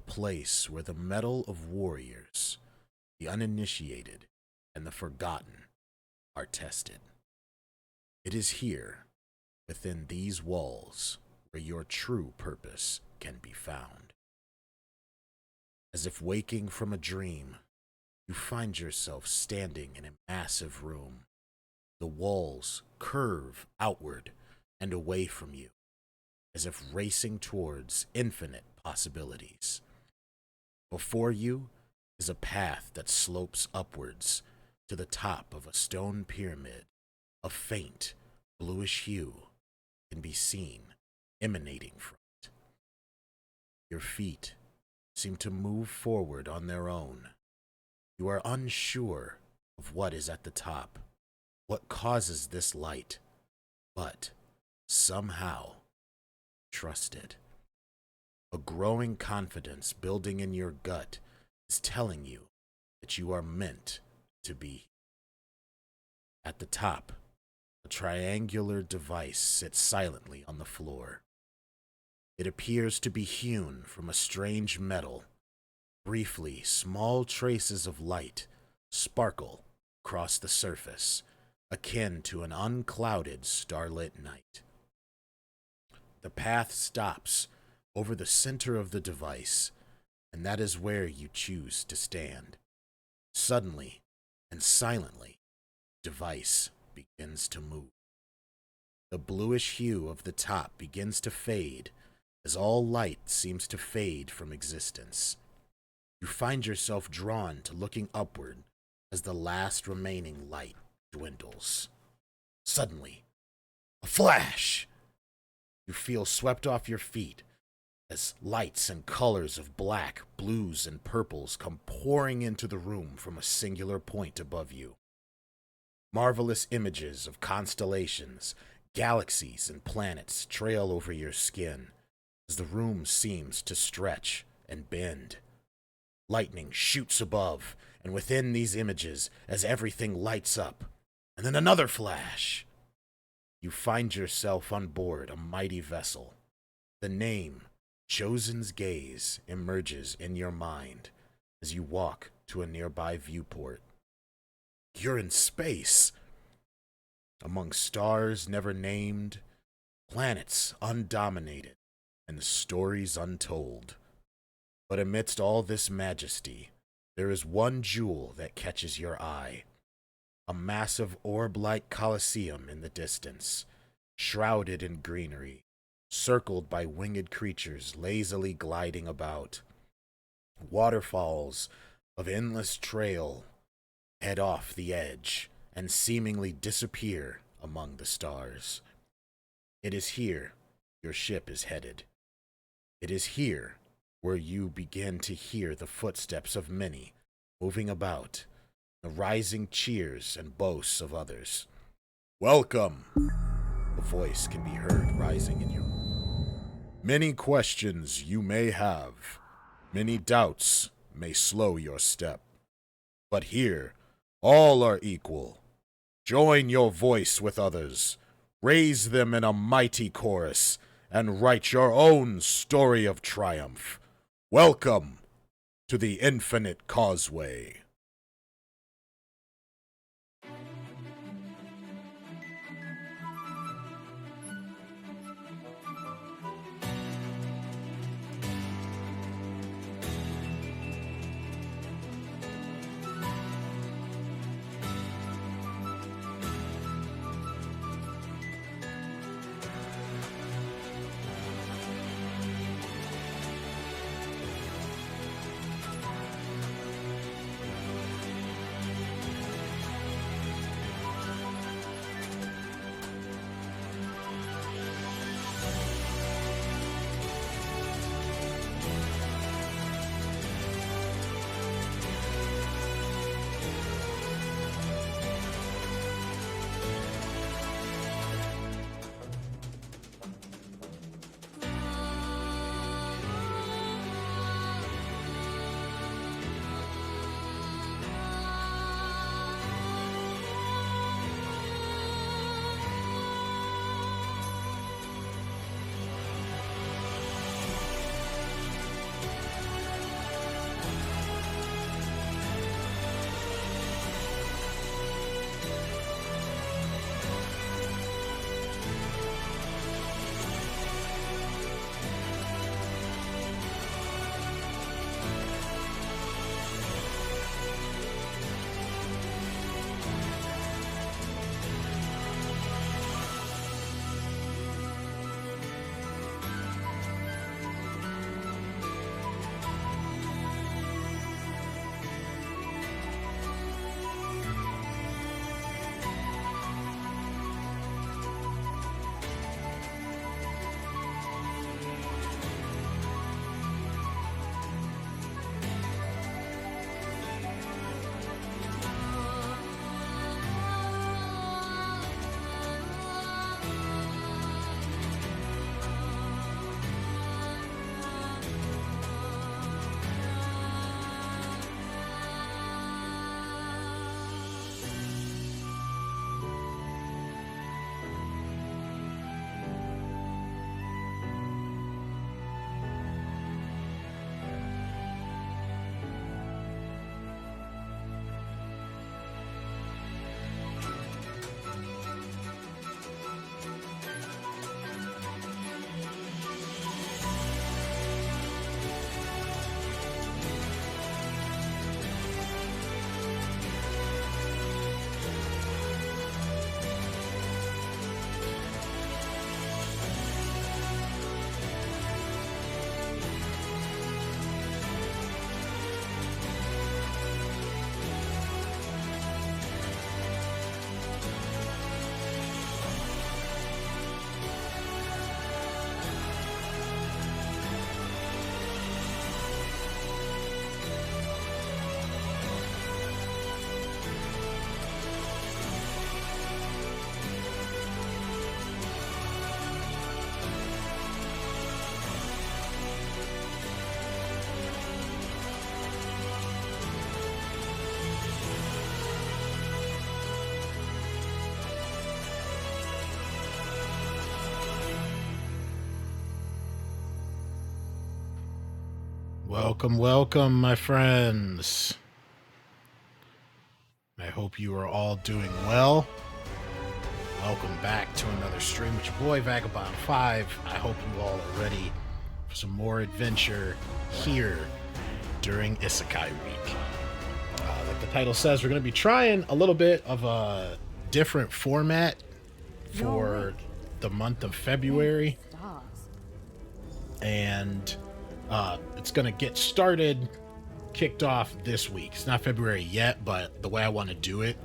place where the mettle of warriors, the uninitiated, and the forgotten are tested. It is here, within these walls, where your true purpose can be found. As if waking from a dream, you find yourself standing in a massive room. The walls curve outward and away from you, as if racing towards infinite possibilities. Before you is a path that slopes upwards to the top of a stone pyramid. A faint, bluish hue can be seen emanating from it. Your feet seem to move forward on their own. You are unsure of what is at the top, what causes this light, but somehow trust it. A growing confidence building in your gut is telling you that you are meant to be. At the top, a triangular device sits silently on the floor. It appears to be hewn from a strange metal. Briefly, small traces of light sparkle across the surface, akin to an unclouded starlit night. The path stops over the center of the device, and that is where you choose to stand. Suddenly and silently, the device begins to move. The bluish hue of the top begins to fade as all light seems to fade from existence. You find yourself drawn to looking upward as the last remaining light dwindles. Suddenly, a flash! You feel swept off your feet as lights and colors of black, blues, and purples come pouring into the room from a singular point above you. Marvelous images of constellations, galaxies, and planets trail over your skin as the room seems to stretch and bend. Lightning shoots above and within these images as everything lights up, and then another flash. You find yourself on board a mighty vessel. The name, Chosen's Gaze, emerges in your mind as you walk to a nearby viewport. You're in space, among stars never named, planets undominated, and stories untold. But amidst all this majesty, there is one jewel that catches your eye. A massive orb-like coliseum in the distance, shrouded in greenery, circled by winged creatures lazily gliding about. Waterfalls of endless trail head off the edge and seemingly disappear among the stars. It is here your ship is headed. It is here where you begin to hear the footsteps of many moving about, the rising cheers and boasts of others. Welcome! A voice can be heard rising in you. Many questions you may have, many doubts may slow your step. But here, all are equal. Join your voice with others, raise them in a mighty chorus, and write your own story of triumph. Welcome to the Infinite Causeway. Welcome, welcome, my friends. I hope you are all doing well. Welcome back to another stream with your boy Vagabond 5. I hope you all are ready for some more adventure here during Isekai Week. Like the title says, we're going to be trying a little bit of a different format for the month of February. And it's going to get kicked off this week. It's not February yet, but the way I want to do it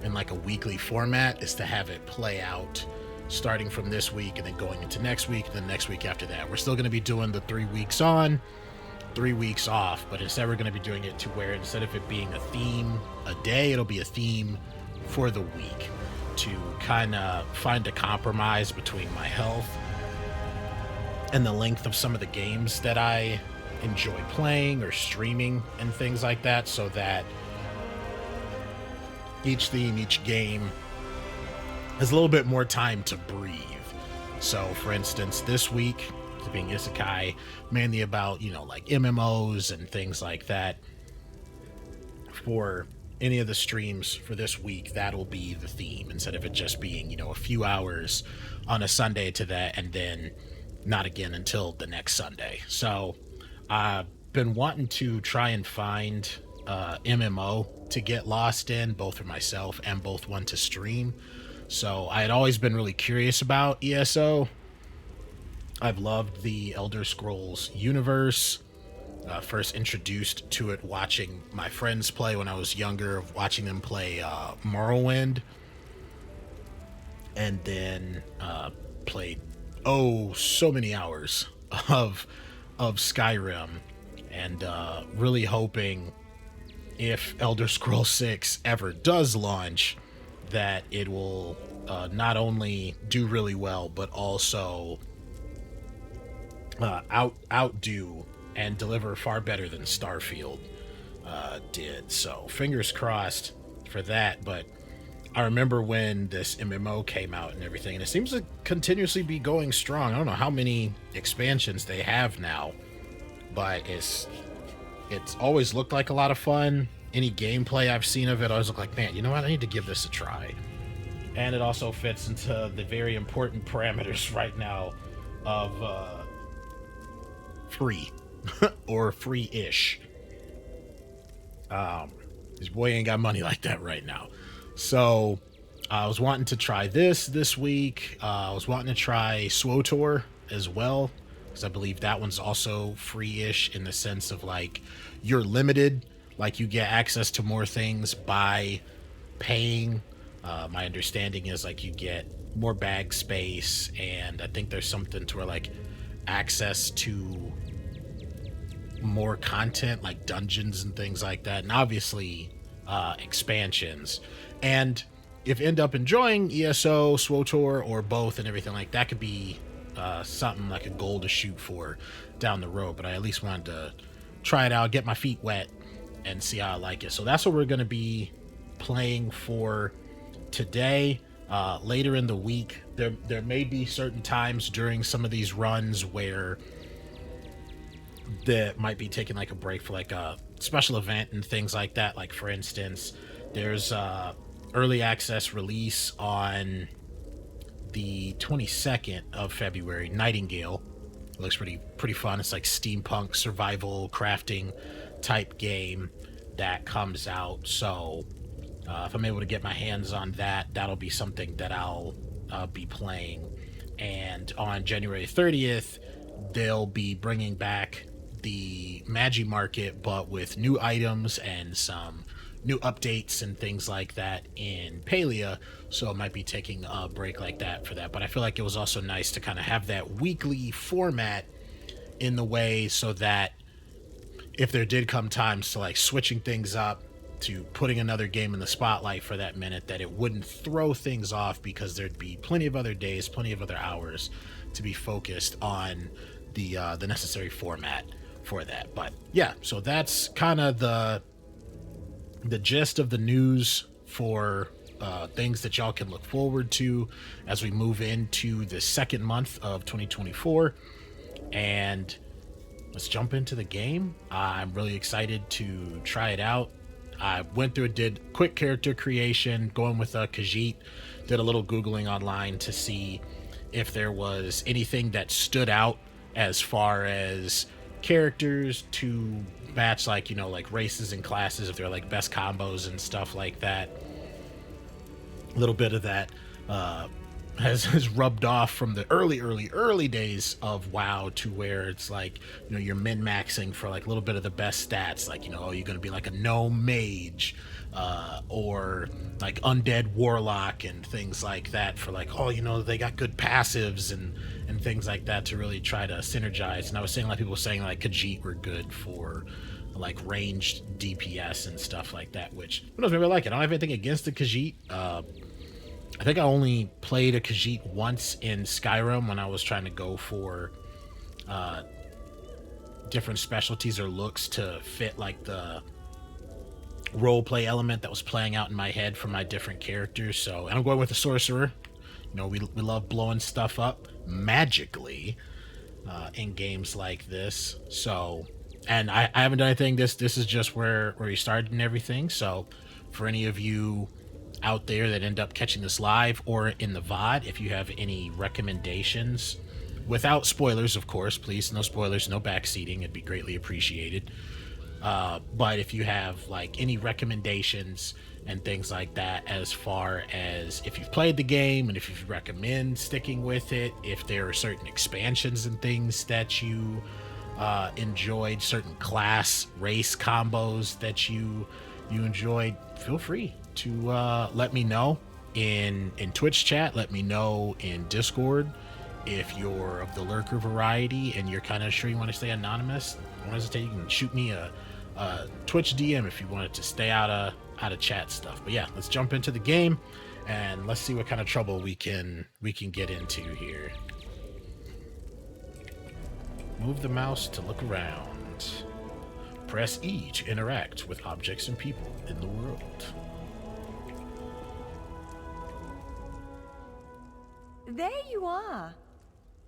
in like a weekly format is to have it play out starting from this week and then going into next week and then next week after that. We're still going to be doing the 3 weeks on, 3 weeks off, but instead we're going to be doing it to where instead of it being a theme a day, it'll be a theme for the week to kind of find a compromise between my health and the length of some of the games that I enjoy playing or streaming and things like that, so that each theme, each game has a little bit more time to breathe. So, for instance, this week, being Isekai, mainly about, like MMOs and things like that. For any of the streams for this week, that'll be the theme, instead of it just being, a few hours on a Sunday to that, and then not again until the next Sunday. So I've been wanting to try and find MMO to get lost in, both for myself and both one to stream. So I had always been really curious about ESO. I've loved the Elder Scrolls universe. First introduced to it watching my friends play when I was younger, watching them play Morrowind. And then played so many hours of Skyrim, and really hoping if Elder Scrolls 6 ever does launch that it will not only do really well but also outdo and deliver far better than Starfield did. So fingers crossed for that. But I remember when this MMO came out and everything, and it seems to continuously be going strong. I don't know how many expansions they have now, but it's always looked like a lot of fun. Any gameplay I've seen of it, I always look like, man, you know what? I need to give this a try. And it also fits into the very important parameters right now of free or free-ish. This boy ain't got money like that right now. So I was wanting to try this week. I was wanting to try SWOTOR as well, because I believe that one's also free-ish in the sense of like you're limited, like you get access to more things by paying. My understanding is like you get more bag space, and I think there's something to where like access to more content like dungeons and things like that, and obviously expansions. And if you end up enjoying ESO, SWOTOR, or both and everything like that, could be something like a goal to shoot for down the road. But I at least wanted to try it out, get my feet wet, and see how I like it. So that's what we're going to be playing for today. Later in the week, there may be certain times during some of these runs where that might be taking like a break for like a special event and things like that. Like for instance, there's early access release on the 22nd of February, Nightingale. It looks pretty fun. It's like steampunk survival crafting type game that comes out. So if I'm able to get my hands on that, that'll be something that I'll be playing. And on January 30th, they'll be bringing back the Magi Market, but with new items and some new updates and things like that in Palia. So I might be taking a break like that for that. But I feel like it was also nice to kind of have that weekly format in the way so that if there did come times to like switching things up, to putting another game in the spotlight for that minute, that it wouldn't throw things off, because there'd be plenty of other days, plenty of other hours to be focused on the necessary format for that. But yeah, so that's kind of the gist of the news for things that y'all can look forward to as we move into the second month of 2024. And let's jump into the game. I'm really excited to try it out. I went through it, did quick character creation, going with Khajiit, did a little Googling online to see if there was anything that stood out as far as characters to match, like, you know, like races and classes, if they're like best combos and stuff like that. A little bit of that has rubbed off from the early days of WoW, to where it's like, you know, you're min-maxing for like a little bit of the best stats, like, you know, oh, you're going to be like a gnome mage, or like undead warlock and things like that, for like, oh, you know, they got good passives and things like that, to really try to synergize. And I was saying, like, people were saying like Khajiit were good for like ranged DPS and stuff like that, which, who knows, maybe I like it. I don't have anything against the Khajiit. I think I only played a Khajiit once in Skyrim, when I was trying to go for different specialties or looks to fit like the roleplay element that was playing out in my head for my different characters. So, and I'm going with the sorcerer. You know, we love blowing stuff up magically in games like this. So, and I haven't done anything. This is just where we started and everything. So, for any of you out there that end up catching this live or in the VOD, if you have any recommendations, without spoilers, of course, please, no spoilers, no backseating, it'd be greatly appreciated. But if you have like any recommendations and things like that, as far as if you've played the game and if you recommend sticking with it, if there are certain expansions and things that you enjoyed, certain class race combos that you enjoyed, feel free to let me know in Twitch chat. Let me know in Discord. If you're of the lurker variety and you're kind of sure you want to stay anonymous, don't hesitate. You can shoot me a Twitch DM if you wanted to stay out of chat stuff. But yeah, let's jump into the game and let's see what kind of trouble we can get into here. Move the mouse to look around. Press E to interact with objects and people in the world. There you are.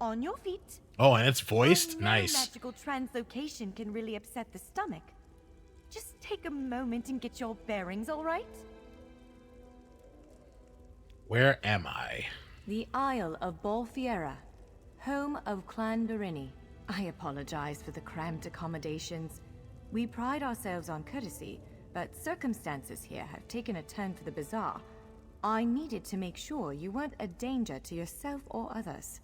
On your feet. Oh, and it's voiced? Nice. Magical translocation can really upset the stomach. Just take a moment and get your bearings, all right? Where am I? The Isle of Bolfiera, home of Clan Berini. I apologize for the cramped accommodations. We pride ourselves on courtesy, but circumstances here have taken a turn for the bizarre. I needed to make sure you weren't a danger to yourself or others.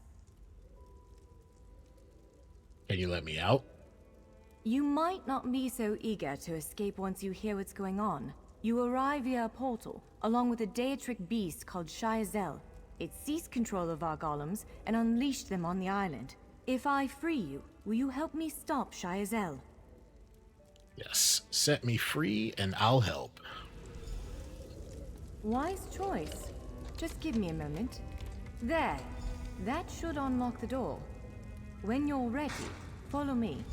Can you let me out? You might not be so eager to escape once you hear what's going on. You arrive via a portal, along with a Daetric beast called Shayazel. It seized control of our golems and unleashed them on the island. If I free you, will you help me stop Shayazel? Yes, set me free and I'll help. Wise choice. Just give me a moment. There. That should unlock the door. When you're ready, follow me.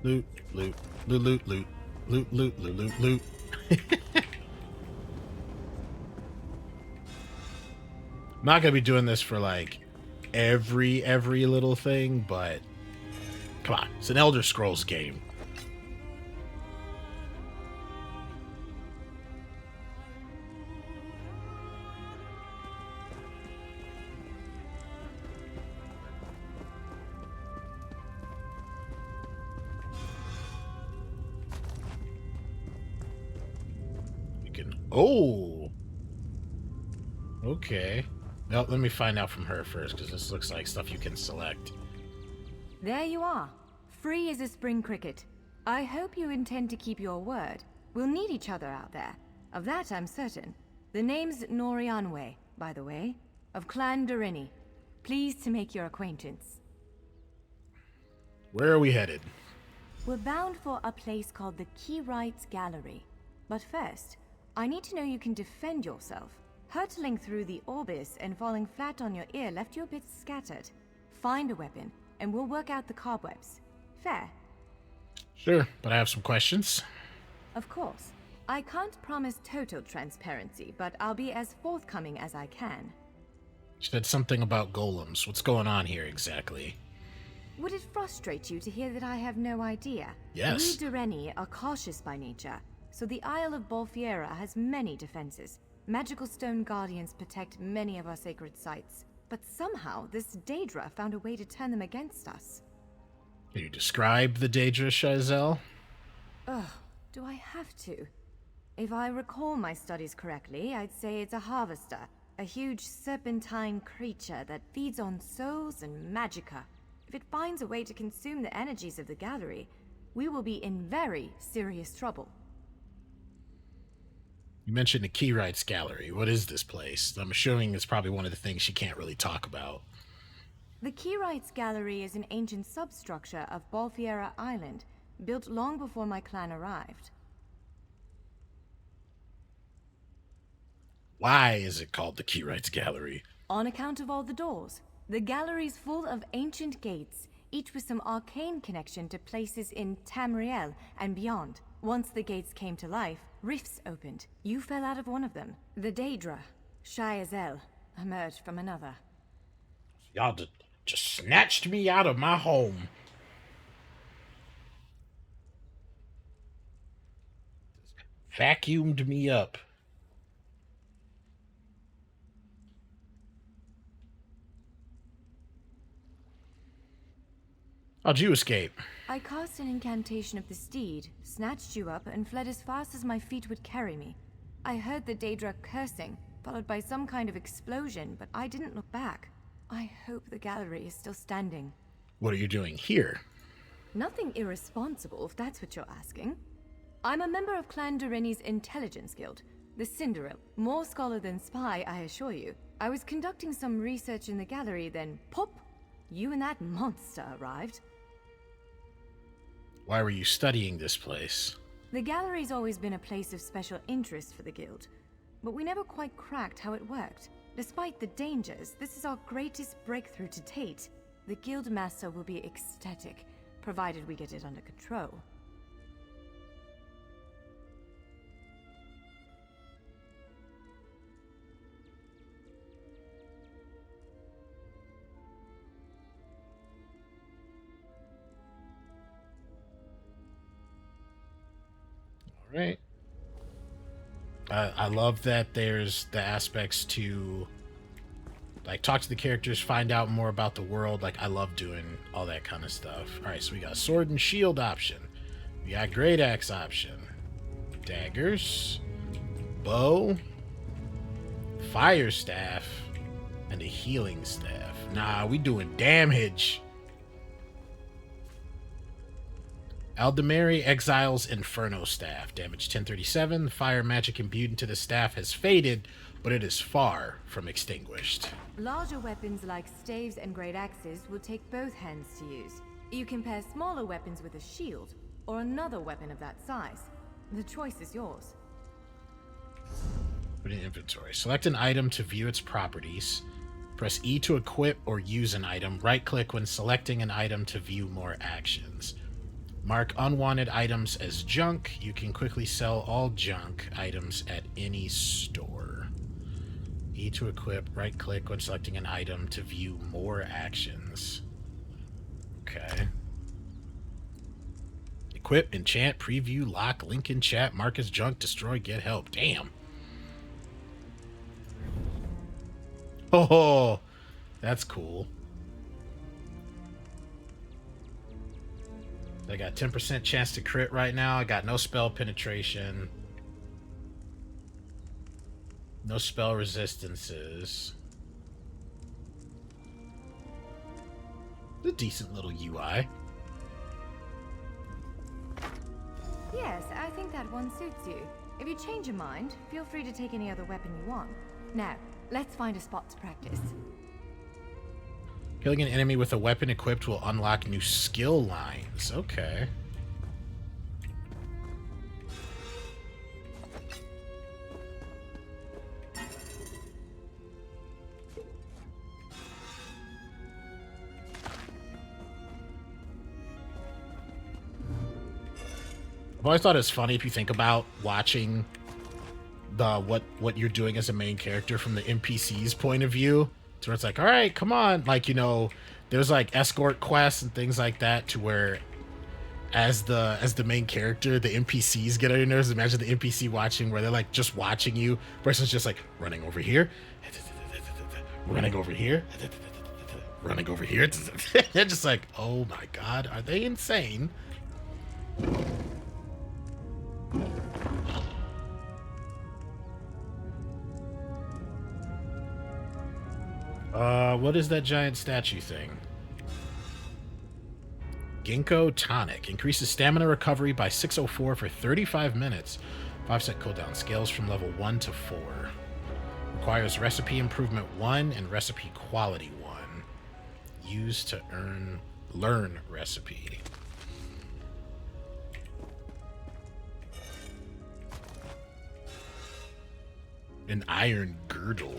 Loot, loot, loot, loot, loot, loot, loot, loot, loot, loot. I'm not gonna be doing this for like every little thing, but come on, it's an Elder Scrolls game. Oh, okay. Well, let me find out from her first, because this looks like stuff you can select. There you are. Free as a spring cricket. I hope you intend to keep your word. We'll need each other out there. Of that I'm certain. The name's Norianwe, by the way, of Clan Berini. Pleased to make your acquaintance. Where are we headed? We're bound for a place called the Keyrights Gallery. But first, I need to know you can defend yourself. Hurtling through the Orbis and falling flat on your ear left you a bit scattered. Find a weapon, and we'll work out the cobwebs. Fair? Sure, but I have some questions. Of course. I can't promise total transparency, but I'll be as forthcoming as I can. She said something about golems. What's going on here exactly? Would it frustrate you to hear that I have no idea? Yes. We Dureni are cautious by nature, so the Isle of Bolfiera has many defenses. Magical stone guardians protect many of our sacred sites, but somehow this Daedra found a way to turn them against us. Can you describe the Daedra, Shazel? Ugh, do I have to? If I recall my studies correctly, I'd say it's a harvester, a huge serpentine creature that feeds on souls and magicka. If it finds a way to consume the energies of the gallery, we will be in very serious trouble. You mentioned the Keyrights Gallery. What is this place? I'm assuming it's probably one of the things she can't really talk about. The Keyrights Gallery is an ancient substructure of Bolfiera Island, built long before my clan arrived. Why is it called the Keyrights Gallery? On account of all the doors. The gallery's full of ancient gates, each with some arcane connection to places in Tamriel and beyond. Once the gates came to life, rifts opened. You fell out of one of them. The Daedra, Shayazel, emerged from another. Y'all just snatched me out of my home. Vacuumed me up. How'd you escape? I cast an incantation of the steed, snatched you up, and fled as fast as my feet would carry me. I heard the Daedra cursing, followed by some kind of explosion, but I didn't look back. I hope the gallery is still standing. What are you doing here? Nothing irresponsible, if that's what you're asking. I'm a member of Clan Dureni's intelligence guild, the Cinderil. More scholar than spy, I assure you. I was conducting some research in the gallery, then pop! You and that monster arrived. Why were you studying this place? The gallery's always been a place of special interest for the guild, but we never quite cracked how it worked. Despite the dangers, this is our greatest breakthrough to date. The guild master will be ecstatic, provided we get it under control. Right. I love that there's the aspects to like talk to the characters, find out more about the world. Like I love doing all that kind of stuff. All right, so we got sword and shield option. We got great axe option. Daggers, bow, fire staff, and a healing staff. Nah, we doing damage. Aldemary exiles Inferno Staff. Damage 1037. The fire magic imbued into the staff has faded, but it is far from extinguished. Larger weapons like staves and great axes will take both hands to use. You can pair smaller weapons with a shield, or another weapon of that size. The choice is yours. Put in inventory. Select an item to view its properties. Press E to equip or use an item. Right-click when selecting an item to view more actions. Mark unwanted items as junk. You can quickly sell all junk items at any store. E to equip. Right-click when selecting an item to view more actions. Okay. Equip, enchant, preview, lock, link in chat, mark as junk, destroy, get help. Damn. Oh, that's cool. I got 10% chance to crit right now. I got no spell penetration. No spell resistances. It's a decent little UI. Yes, I think that one suits you. If you change your mind, feel free to take any other weapon you want. Now, let's find a spot to practice. Killing an enemy with a weapon equipped will unlock new skill lines. Okay. I've always thought it's funny if you think about watching the what you're doing as a main character from the NPC's point of view. So it's like, all right, come on. Like, you know, there's like escort quests and things like that to where as the main character, the NPCs get on your nerves. Imagine the NPC watching where they're like just watching you. Person's just like running over here, running over here, running over here. They're just like, oh my god, are they insane? What is that giant statue thing? Ginkgo Tonic. Increases stamina recovery by 604 for 35 minutes. 5% cooldown. Scales from level 1 to 4. Requires recipe improvement 1 and recipe quality 1. Used to learn recipe. An iron girdle.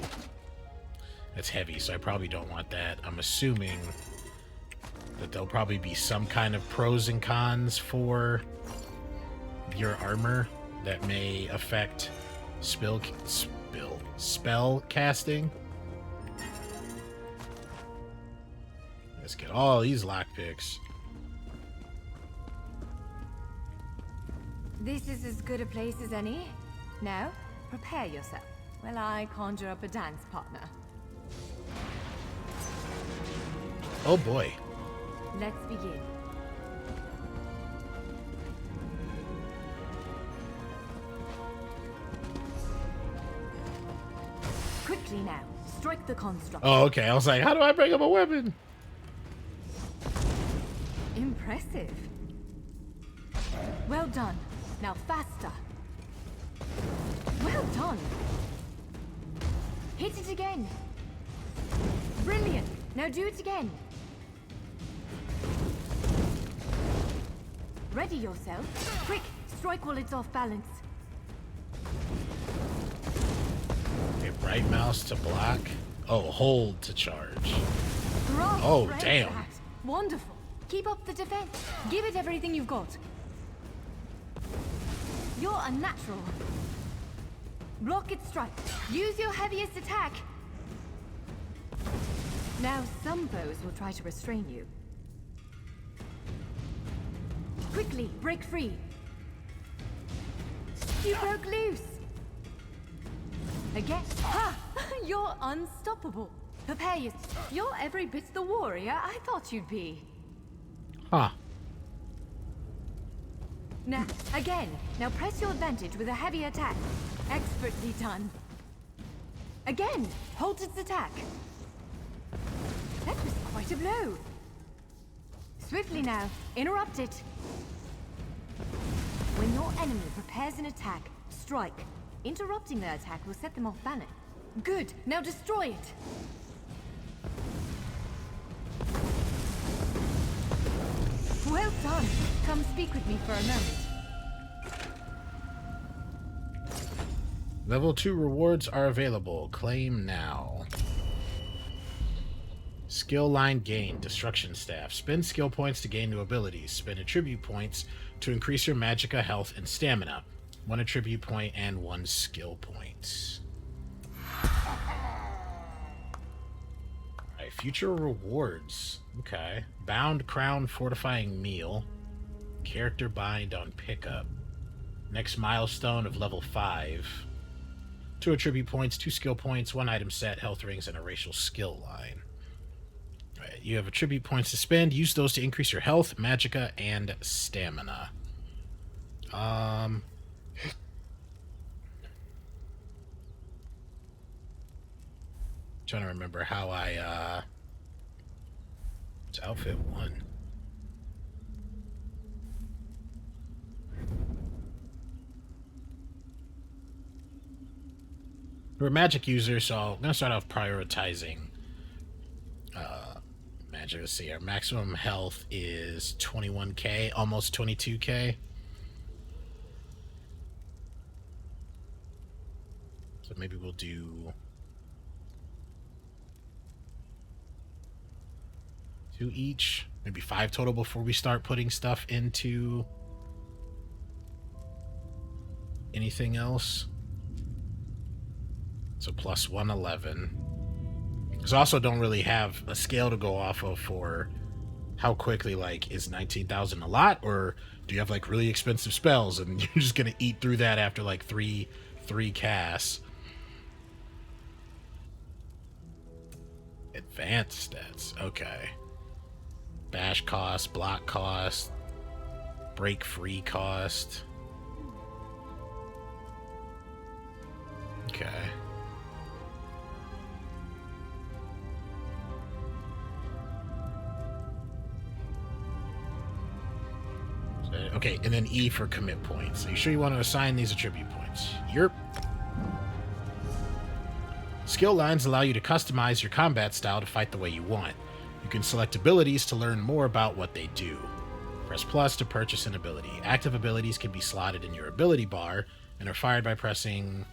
That's heavy, so I probably don't want that. I'm assuming that there'll probably be some kind of pros and cons for your armor that may affect spell casting. Let's get all these lockpicks. This is as good a place as any. Now, prepare yourself while I conjure up a dance partner. Oh boy. Let's begin. Quickly now, strike the construct. Oh, okay. I was like, how do I bring up a weapon? Impressive. Well done. Now faster. Well done. Hit it again. Brilliant. Now do it again. Ready yourself. Quick, strike while it's off balance. Okay, right mouse to block. Oh, hold to charge. Oh, damn. That. Wonderful. Keep up the defense. Give it everything you've got. You're unnatural. Block its strike. Use your heaviest attack. Now some foes will try to restrain you. Quickly, break free. You broke loose. Again. Ha! You're unstoppable. Prepare yourself. You're every bit the warrior I thought you'd be. Huh. Now, again. Now press your advantage with a heavy attack. Expertly done. Again. Hold its attack. That was quite a blow. Swiftly now. Interrupt it. When your enemy prepares an attack, strike. Interrupting their attack will set them off balance. Good. Now destroy it. Well done. Come speak with me for a moment. Level 2 rewards are available. Claim now. Skill line gain. Destruction staff. Spend skill points to gain new abilities. Spend attribute points to increase your magicka health and stamina. 1 attribute point and 1 skill point. Alright, future rewards. Okay. Bound crown fortifying meal. Character bind on pickup. Next milestone of level 5. 2 attribute points, 2 skill points, 1 item set, health rings, and a racial skill line. Alright, you have attribute points to spend. Use those to increase your health, magicka, and stamina. Trying to remember how I it's outfit 1. We're a magic user, so I'm gonna start off prioritizing magic. Let's see, our maximum health is 21k, almost 22k. So maybe we'll do 2 each, maybe 5 total before we start putting stuff into anything else. So plus 111. Because I also don't really have a scale to go off of for how quickly, like, is 19,000 a lot, or do you have like really expensive spells and you're just gonna eat through that after like three casts? Advanced stats. Okay. Bash cost, block cost, break free cost. Okay. Okay, and then E for commit points. Are you sure you want to assign these attribute points? Yerp. Skill lines allow you to customize your combat style to fight the way you want. You can select abilities to learn more about what they do. Press plus to purchase an ability. Active abilities can be slotted in your ability bar and are fired by pressing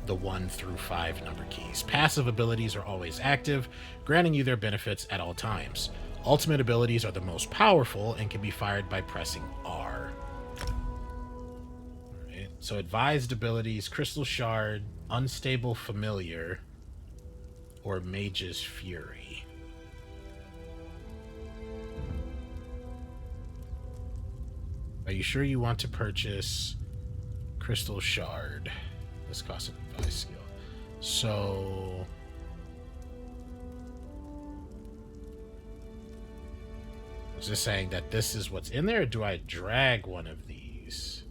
the 1 through 5 number keys. Passive abilities are always active, granting you their benefits at all times. Ultimate abilities are the most powerful and can be fired by pressing R. Alright, so advised abilities, Crystal Shard, Unstable Familiar, or Mage's Fury. Are you sure you want to purchase Crystal Shard? This costs an advice skill. So is this saying that this is what's in there, or do I drag one of these?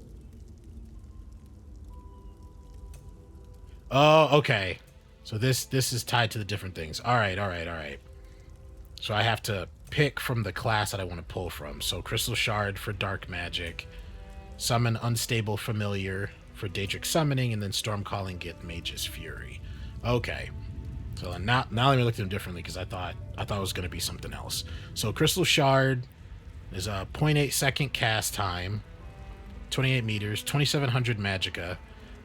Oh, okay. So this is tied to the different things. All right. So I have to pick from the class that I want to pull from. So Crystal Shard for Dark Magic, Summon Unstable Familiar for Daedric Summoning, and then Storm Calling get Mage's Fury. Okay. So now let me look at them differently, because I thought it was going to be something else. So Crystal Shard is a 0.8 second cast time, 28 meters, 2700 magicka.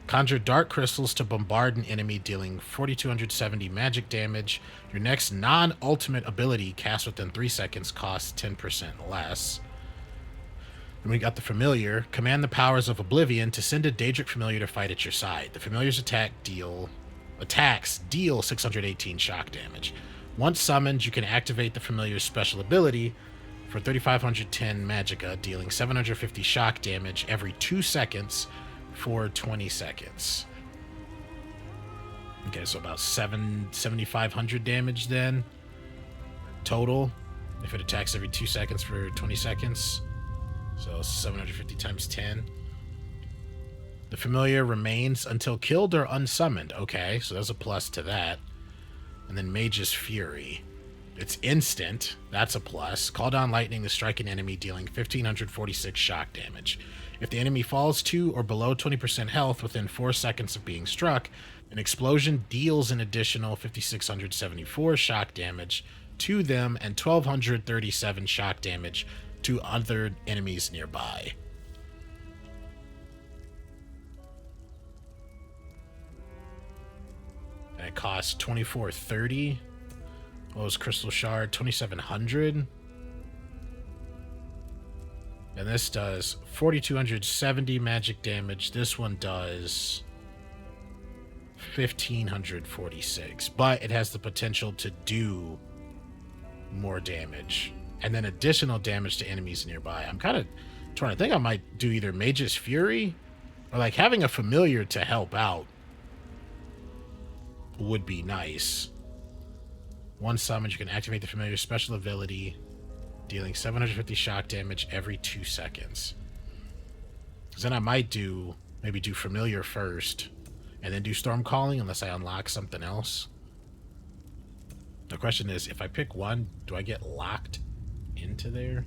Conjure dark crystals to bombard an enemy, dealing 4270 magic damage. Your next non-ultimate ability cast within 3 seconds costs 10% less. Then we got the Familiar. Command the powers of Oblivion to send a Daedric Familiar to fight at your side. The Familiar's attacks deal 618 shock damage. Once summoned, you can activate the Familiar's special ability for 3510 magicka, dealing 750 shock damage every 2 seconds for 20 seconds. Okay, so about 7,500 damage then total if it attacks every 2 seconds for 20 seconds. So 750 times 10. The Familiar remains until killed or unsummoned. Okay, so there's a plus to that. And then Mage's Fury. It's instant. That's a plus. Call down lightning to strike an enemy, dealing 1,546 shock damage. If the enemy falls to or below 20% health within 4 seconds of being struck, an explosion deals an additional 5,674 shock damage to them and 1,237 shock damage to other enemies nearby. And it costs 2,430. What was Crystal Shard? 2,700. And this does 4,270 magic damage. This one does 1,546. But it has the potential to do more damage. And then additional damage to enemies nearby. I'm kind of trying to think I might do either Mage's Fury or like having a Familiar to help out would be nice. Once summoned, you can activate the Familiar's special ability, dealing 750 shock damage every 2 seconds. Because then I might maybe do Familiar first, and then do Storm Calling unless I unlock something else. The question is, if I pick one, do I get locked into there?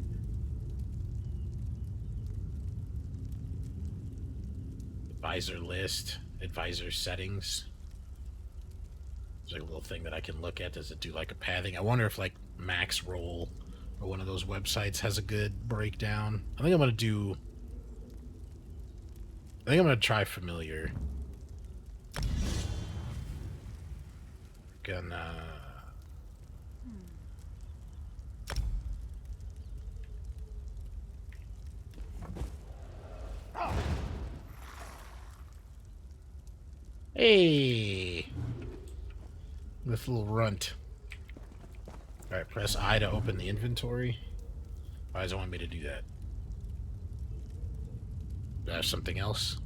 Advisor list, advisor settings. There's like a little thing that I can look at. Does it do like a pathing? I wonder if like Max Roll or one of those websites has a good breakdown. I think I'm going to try Familiar. Gonna... Hey! This little runt. Alright, press I to open the inventory. Why does it want me to do that? Do I have something else?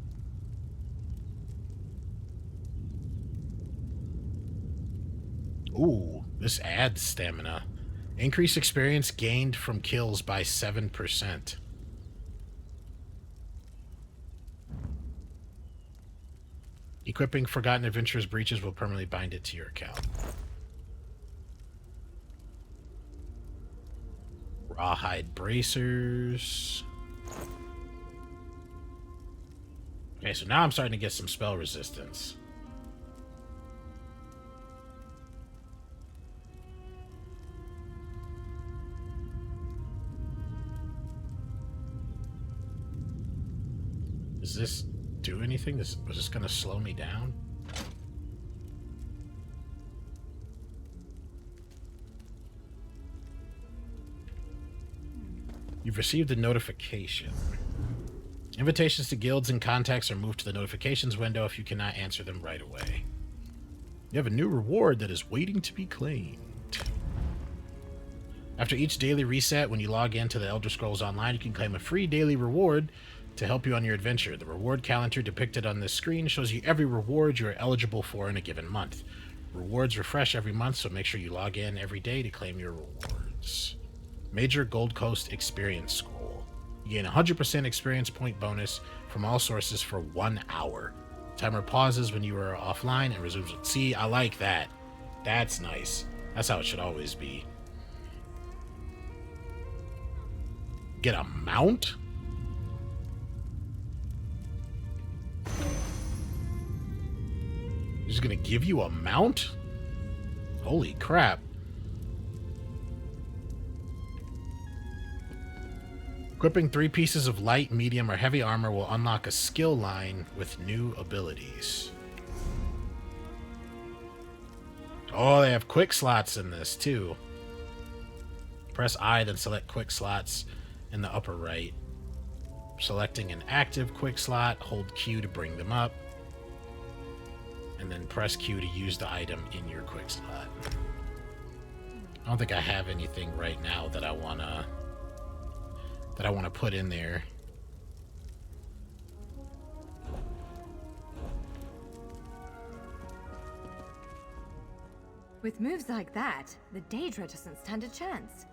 Ooh, this adds stamina. Increase experience gained from kills by 7%. Equipping Forgotten Adventurer's Breeches will permanently bind it to your account. Rawhide Bracers. Okay, so now I'm starting to get some spell resistance. Does this do anything? Was this going to slow me down? You've received a notification. Invitations to guilds and contacts are moved to the notifications window if you cannot answer them right away. You have a new reward that is waiting to be claimed. After each daily reset, when you log into the Elder Scrolls Online, you can claim a free daily reward to help you on your adventure. The reward calendar depicted on this screen shows you every reward you are eligible for in a given month. Rewards refresh every month, so make sure you log in every day to claim your rewards. Major Gold Coast Experience Scroll. You gain 100% experience point bonus from all sources for 1 hour. Timer pauses when you are offline and resumes. See, I like that. That's nice. That's how it should always be. Get a mount? He's gonna give you a mount? Holy crap. Equipping 3 pieces of light, medium, or heavy armor will unlock a skill line with new abilities. Oh, they have quick slots in this, too. Press I, then select quick slots in the upper right. Selecting an active quick slot, hold Q to bring them up. And then press Q to use the item in your quick slot. I don't think I have anything right now that I want to put in there. With moves like that, the Daedra doesn't stand a chance.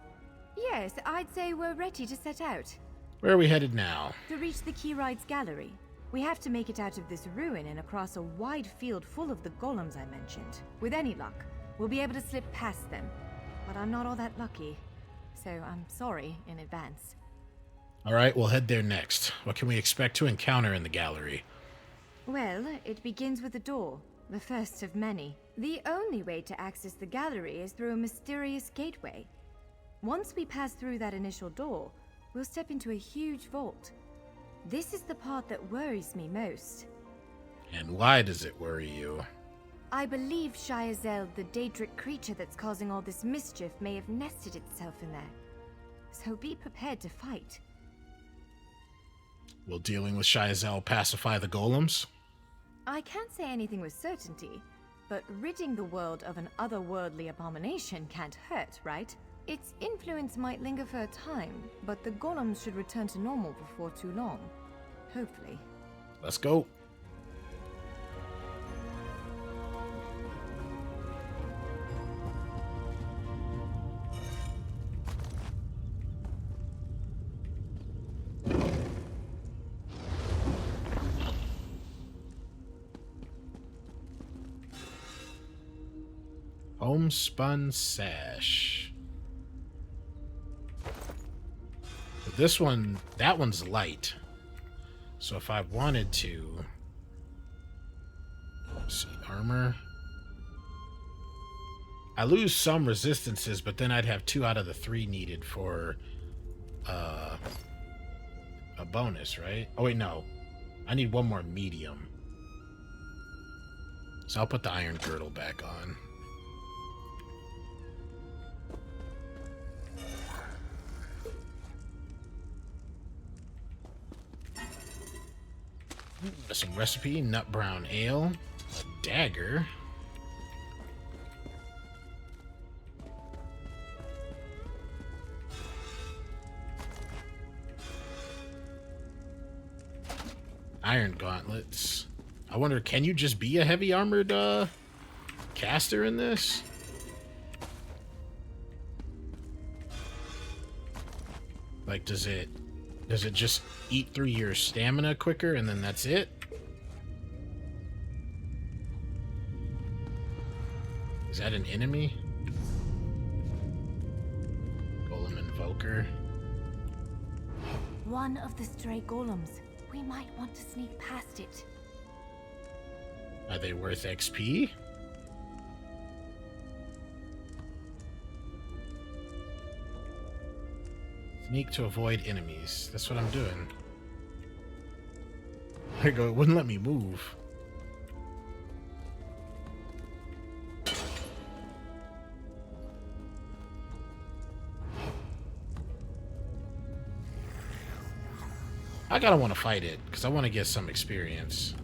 Yes, I'd say we're ready to set out. Where are we headed now? To reach the Keyride's gallery, we have to make it out of this ruin and across a wide field full of the golems I mentioned. With any luck, we'll be able to slip past them. But I'm not all that lucky, so I'm sorry in advance. Alright, we'll head there next. What can we expect to encounter in the gallery? Well, it begins with a door, the first of many. The only way to access the gallery is through a mysterious gateway. Once we pass through that initial door, we'll step into a huge vault. This is the part that worries me most. And why does it worry you? I believe Shiazel, the Daedric creature that's causing all this mischief, may have nested itself in there. So be prepared to fight. Will dealing with Shiazel pacify the golems? I can't say anything with certainty, but ridding the world of an otherworldly abomination can't hurt, right? Its influence might linger for a time, but the golems should return to normal before too long. Hopefully. Let's go. Homespun sash. But this one, that one's light. So if I wanted to, let's see, armor. I lose some resistances, but then I'd have 2 out of the 3 needed for a bonus, right? Oh wait, no. I need 1 more medium. So I'll put the iron girdle back on. Some recipe, nut brown ale, dagger. Iron gauntlets. I wonder, can you just be a heavy armored caster in this? Like, does it just eat through your stamina quicker and then that's it? Is that an enemy? Golem Invoker. One of the stray golems. We might want to sneak past it. Are they worth XP? Sneak to avoid enemies. That's what I'm doing. There you go. It wouldn't let me move. I gotta want to fight it because I want to get some experience.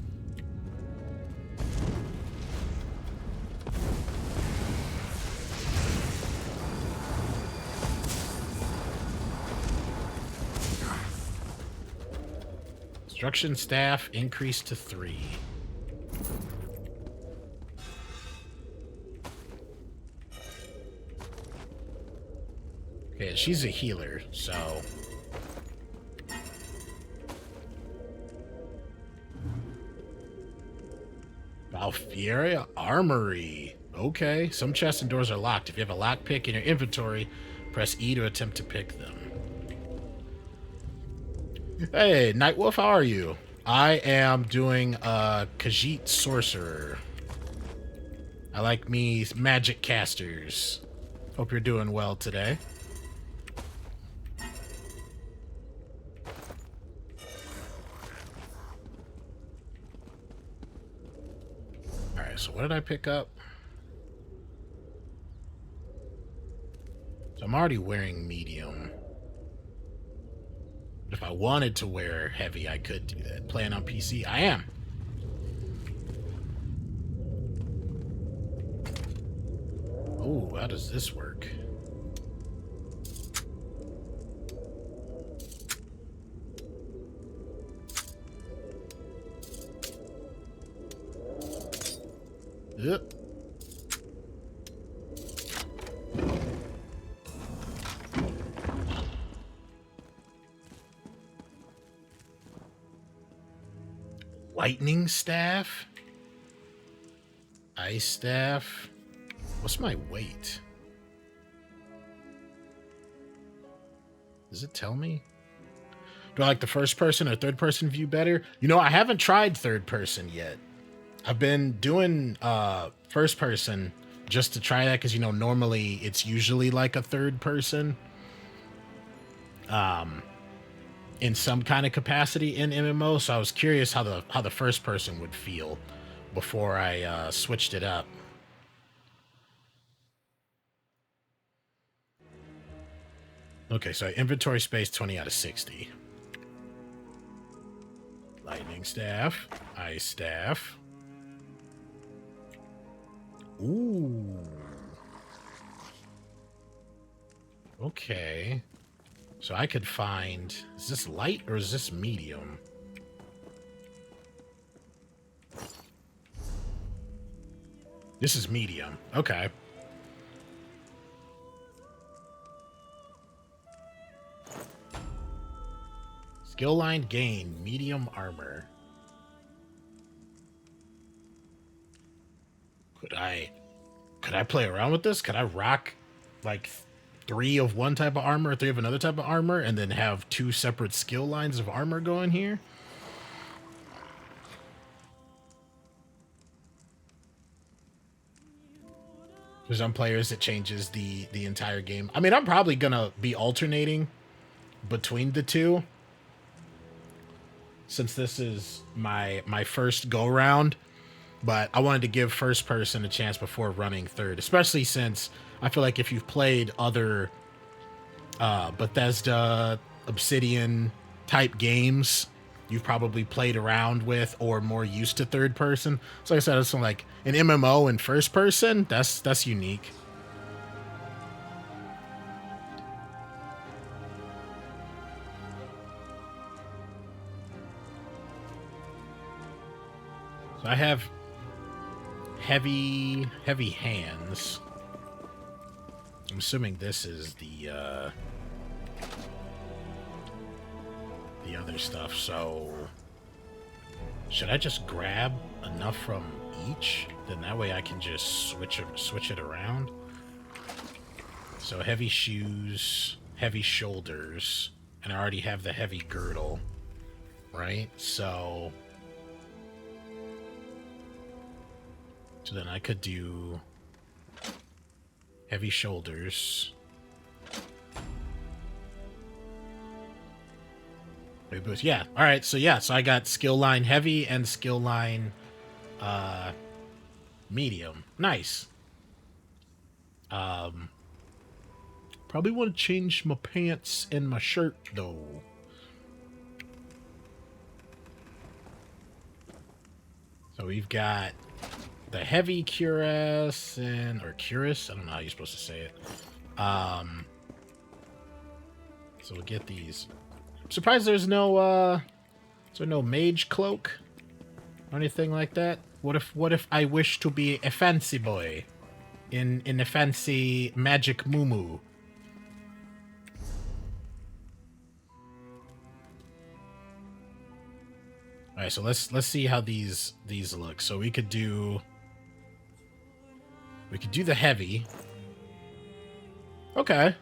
Instruction staff increased to 3. Okay, she's a healer, so... Valfiera Armory. Okay, some chests and doors are locked. If you have a lockpick in your inventory, press E to attempt to pick them. Hey, Nightwolf, how are you? I am doing Khajiit Sorcerer. I like me magic casters. Hope you're doing well today. Alright, so what did I pick up? So I'm already wearing medium. If I wanted to wear heavy, I could do that. Playing on PC, I am. Oh, how does this work? Yep. Lightning staff, ice staff. What's my weight? Does it tell me? Do I like the first person or third person view better? You know, I haven't tried third person yet. I've been doing first person just to try that because, you know, normally it's usually like a third person. In some kind of capacity in MMO, so I was curious how the first person would feel before I switched it up. Okay, so inventory space 20 out of 60. Lightning staff, ice staff. Ooh. Okay. So I could find... Is this light or is this medium? This is medium. Okay. Skill line gain. Medium armor. Could I play around with this? Could I rock like 3 of one type of armor, 3 of another type of armor, and then have 2 separate skill lines of armor going here? For some players, it changes the entire game. I mean, I'm probably gonna be alternating between the two, since this is my first go round. But I wanted to give first person a chance before running third, especially since I feel like if you've played other Bethesda, Obsidian type games, you've probably played around with or more used to third person. So like I said, it's like an MMO in first person. That's unique. So I have heavy hands. I'm assuming this is the other stuff. So should I just grab enough from each? Then that way I can just switch it around. So heavy shoes, heavy shoulders, and I already have the heavy girdle, right? So then I could do heavy shoulders. Yeah. All right. So yeah. So I got skill line heavy and skill line medium. Nice. Probably want to change my pants and my shirt though. So we've got the heavy cuirass or cuirass. I don't know how you're supposed to say it. So we'll get these. I'm surprised there's no mage cloak or anything like that. What if I wish to be a fancy boy in a fancy magic muumuu? All right, so let's see how these look. So we could do the heavy. Okay.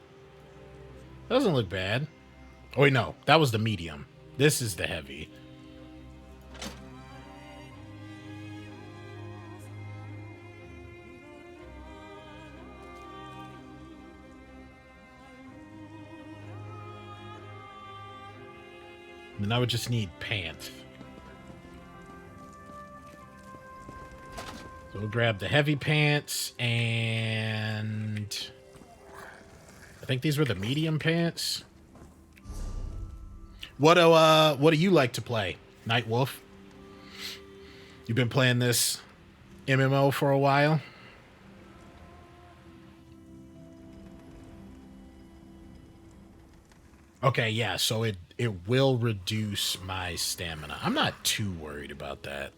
Doesn't look bad. Oh wait, no, that was the medium. This is the heavy. And then I would just need pants. So we'll grab the heavy pants, and I think these were the medium pants. What do you like to play, Night Wolf? You've been playing this MMO for a while? Okay, yeah, so it will reduce my stamina. I'm not too worried about that.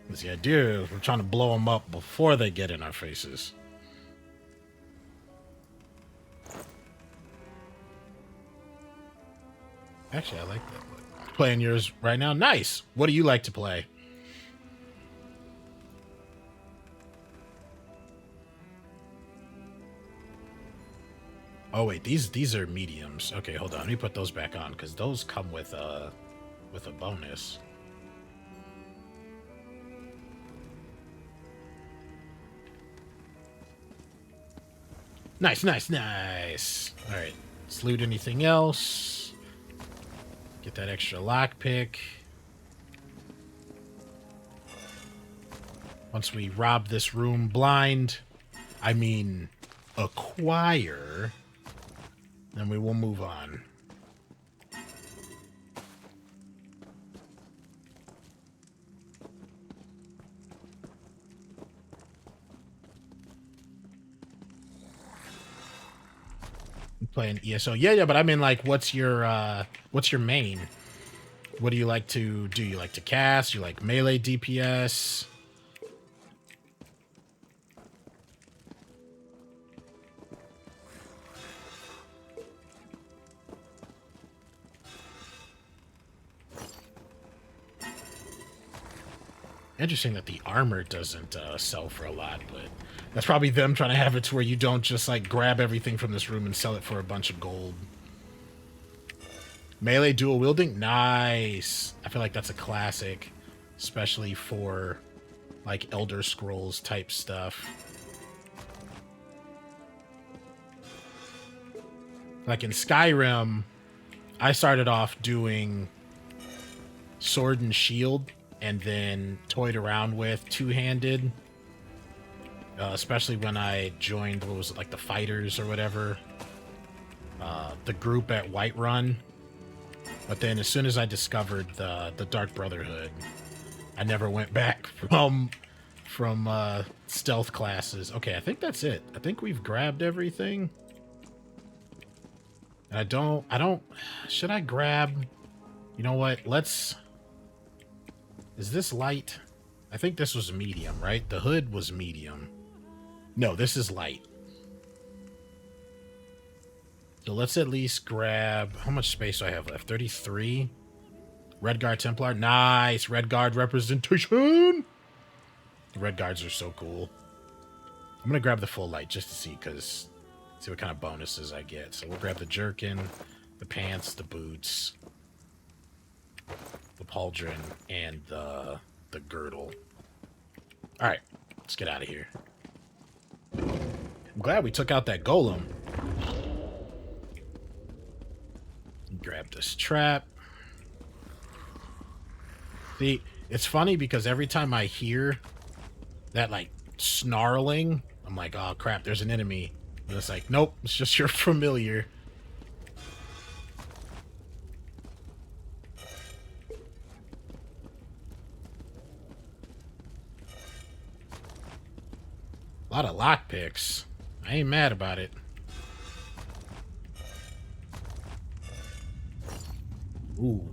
Because the idea is we're trying to blow them up before they get in our faces. Actually, I like that. Playing yours right now. Nice. What do you like to play? Oh wait, these are mediums. Okay, hold on. Let me put those back on because those come with a bonus. Nice. All right. Let's loot anything else. Get that extra lockpick. Once we rob this room blind, I mean acquire, then we will move on. Playing ESO. Yeah, but I mean, like, what's your main? What do you like to do? You like to cast? You like melee DPS? Interesting that the armor doesn't sell for a lot, but that's probably them trying to have it to where you don't just like grab everything from this room and sell it for a bunch of gold. Melee dual wielding? Nice. I feel like that's a classic, especially for like Elder Scrolls type stuff. Like in Skyrim, I started off doing sword and shield and then toyed around with two-handed. Especially when I joined, what was it, like the fighters or whatever. The group at Whiterun. But then as soon as I discovered the Dark Brotherhood, I never went back from stealth classes. Okay, I think that's it. I think we've grabbed everything. And I don't, should I grab, you know what? Is this light? I think this was medium, right? The hood was medium. No, this is light. So let's at least grab, how much space do I have left? 33. Red Guard Templar. Nice. Red Guard representation. The Red Guards are so cool. I'm going to grab the full light just to see what kind of bonuses I get. So we'll grab the jerkin, the pants, the boots, the pauldron, and the girdle. All right, let's get out of here. I'm glad we took out that golem. Grab this trap. See, it's funny because every time I hear that, like, snarling, I'm like, oh, crap, there's an enemy. And it's like, nope, it's just your familiar. A lot of lockpicks. I ain't mad about it. Ooh,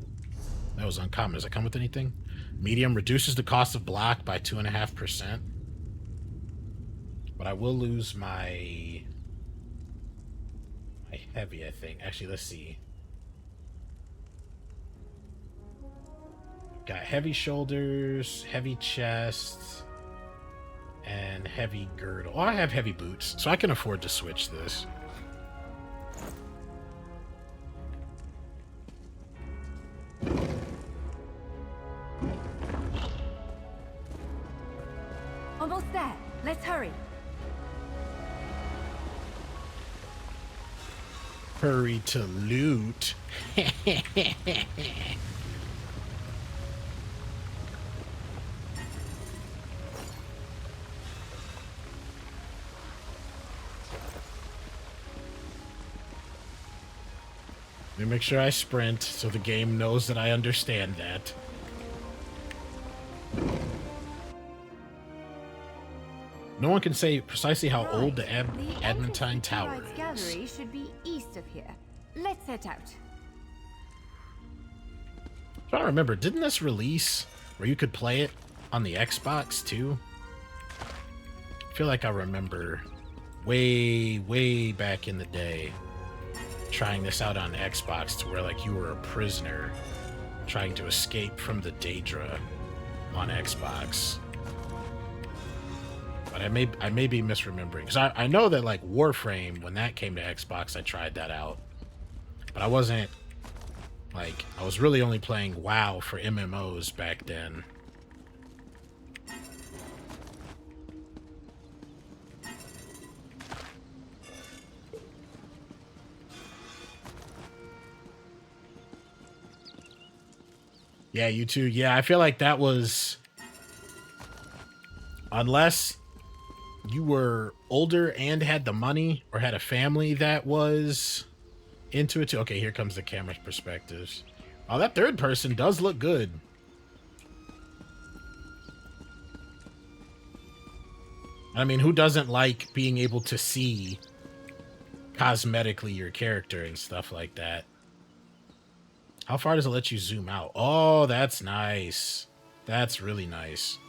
that was uncommon. Does it come with anything? Medium reduces the cost of block by 2.5%. But I will lose my heavy, I think. Actually, let's see. Got heavy shoulders, heavy chest, and heavy girdle. Oh, I have heavy boots, so I can afford to switch this. Almost there. Let's hurry. Hurry to loot. Let me make sure I sprint so the game knows that I understand that. No one can say precisely how old the Adamantine Tower is. Gallery should be east of here. Let's set out. I'm trying to remember, didn't this release where you could play it on the Xbox too? I feel like I remember way back in the day trying this out on Xbox to where like you were a prisoner trying to escape from the Daedra on Xbox. But I may be misremembering, because I know that like Warframe, when that came to Xbox, I tried that out, but I wasn't like, I was really only playing WoW for MMOs back then. Yeah, you too. Yeah, I feel like that was, unless you were older and had the money or had a family that was into it too. Okay, here comes the camera perspectives. Oh, that third person does look good. I mean, who doesn't like being able to see cosmetically your character and stuff like that? How far does it let you zoom out? Oh, that's nice. That's really nice.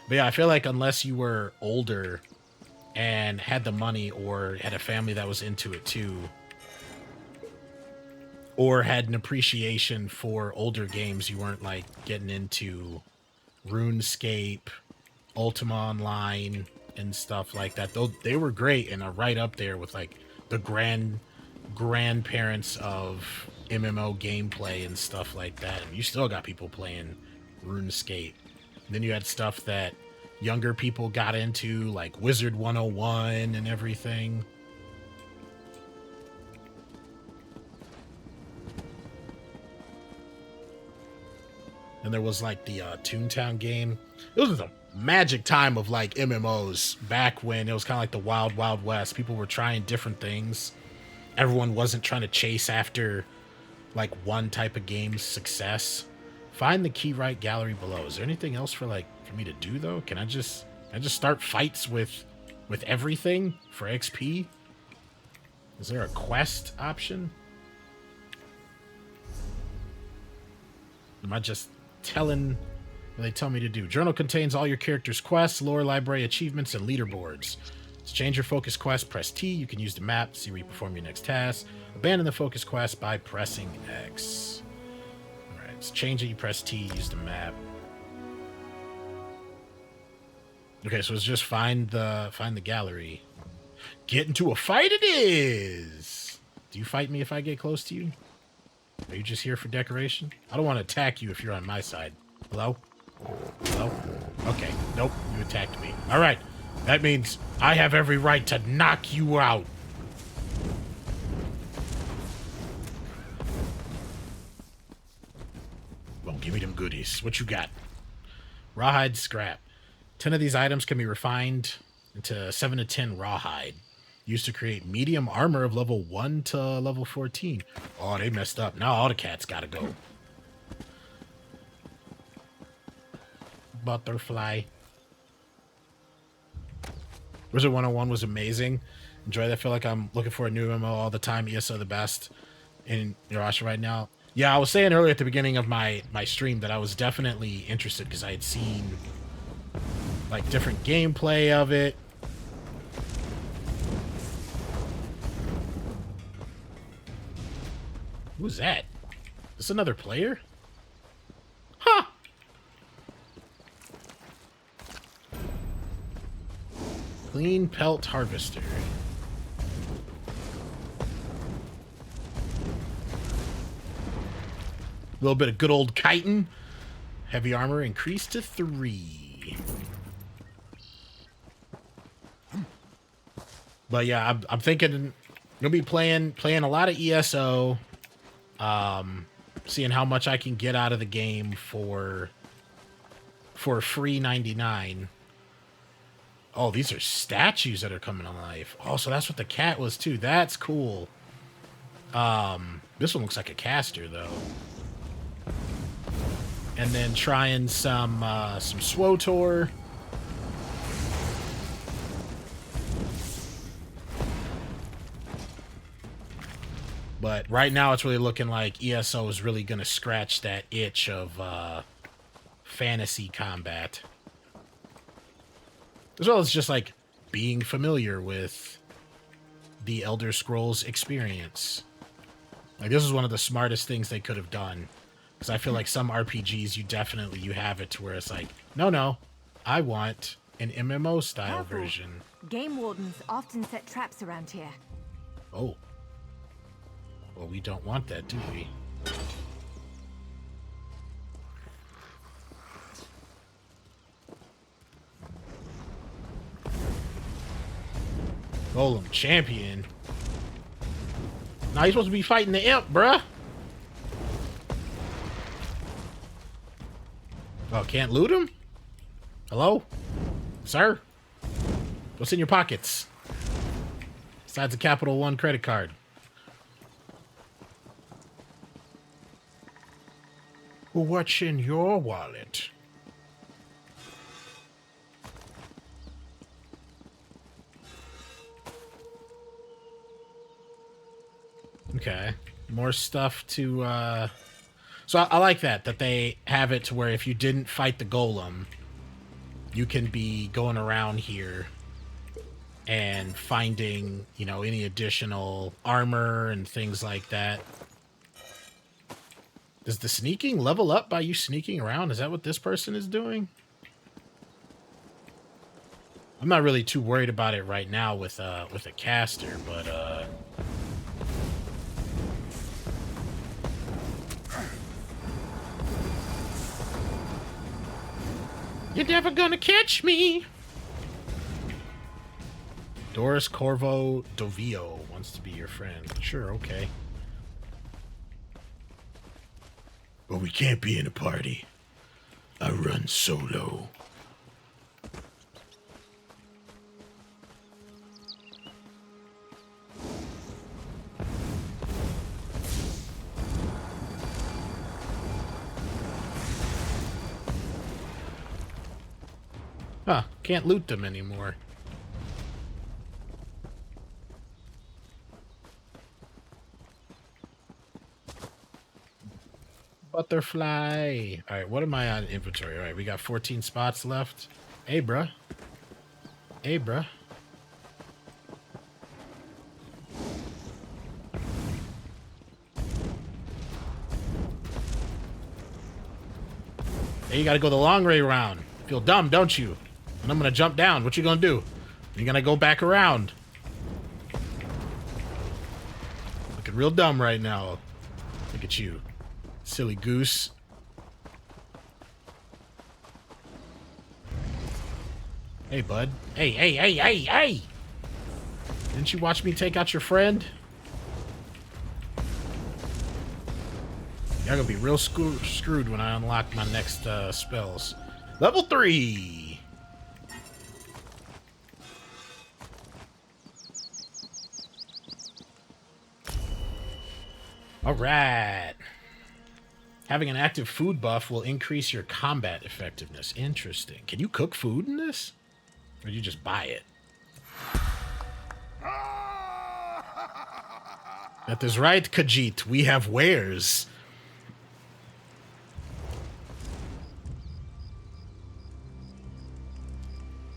But yeah, I feel like unless you were older and had the money or had a family that was into it too, or had an appreciation for older games, you weren't like getting into RuneScape, Ultima Online, and stuff like that. Though they were great and are right up there with like the grandparents of MMO gameplay and stuff like that. And you still got people playing RuneScape. Then you had stuff that younger people got into, like Wizard 101 and everything. And there was like the Toontown game. It was a magic time of like MMOs back when it was kind of like the Wild Wild West. People were trying different things. Everyone wasn't trying to chase after like one type of game's success. Find the key right gallery below. Is there anything else for me to do though? Can I just start fights with everything for XP? Is there a quest option? Am I just telling what they tell me to do? Journal contains all your character's quests, lore, library, achievements, and leaderboards. To change your focus quest, press T. You can use the map to see where you perform your next task. Abandon the focus quest by pressing X. Alright, to change it, you press T, use the map. Okay, so it's just find the gallery. Get into a fight it is! Do you fight me if I get close to you? Are you just here for decoration? I don't want to attack you if you're on my side. Hello? Hello? Okay. Nope. You attacked me. Alright. That means I have every right to knock you out. Well, give me them goodies. What you got? Rawhide scrap. 10 of these items can be refined into 7 to 10 rawhide. Used to create medium armor of level 1 to level 14. Oh, they messed up. Now all the cats gotta go. Butterfly. Wizard 101 was amazing. Enjoy that. I feel like I'm looking for a new MMO all the time. ESO the best in Eurasha right now. Yeah, I was saying earlier at the beginning of my stream that I was definitely interested because I had seen like different gameplay of it. Who's that? Is this another player? Huh! Clean pelt harvester. A little bit of good old chitin. Heavy armor increased to 3. But yeah, I'm thinking gonna be playing a lot of ESO. Seeing how much I can get out of the game for free 99. Oh, these are statues that are coming to life. Oh, so that's what the cat was too. That's cool. This one looks like a caster though. And then trying some Swotor. But right now it's really looking like ESO is really going to scratch that itch of fantasy combat. As well as just like being familiar with the Elder Scrolls experience. Like this is one of the smartest things they could have done. Because I feel like some RPGs you have it to where it's like, no, I want an MMO style version. Game wardens often set traps around here. Oh. Well, we don't want that, do we? Golem champion. Now he's supposed to be fighting the imp, bruh. Oh, can't loot him? Hello? Sir? What's in your pockets? Besides a Capital One credit card. Well, what's in your wallet? Okay. More stuff to, So I like that they have it to where if you didn't fight the golem, you can be going around here and finding, any additional armor and things like that. Does the sneaking level up by you sneaking around? Is that what this person is doing? I'm not really too worried about it right now with a caster, but you're never gonna catch me. Doris Corvo Dovio wants to be your friend. Sure, okay. But we can't be in a party. I run solo. Huh, can't loot them anymore. Butterfly. Alright, what am I on inventory? Alright, we got 14 spots left. Hey, bruh. Hey, bruh. Hey, you gotta go the long way around. Feel dumb, don't you? And I'm gonna jump down. What you gonna do? You're gonna go back around. Looking real dumb right now. Look at you. Silly goose. Hey, bud. Hey, hey, hey, hey, hey! Didn't you watch me take out your friend? Y'all gonna be real screwed when I unlock my next spells. Level 3! Alright. Having an active food buff will increase your combat effectiveness. Interesting. Can you cook food in this? Or do you just buy it? That is right, Khajiit. We have wares.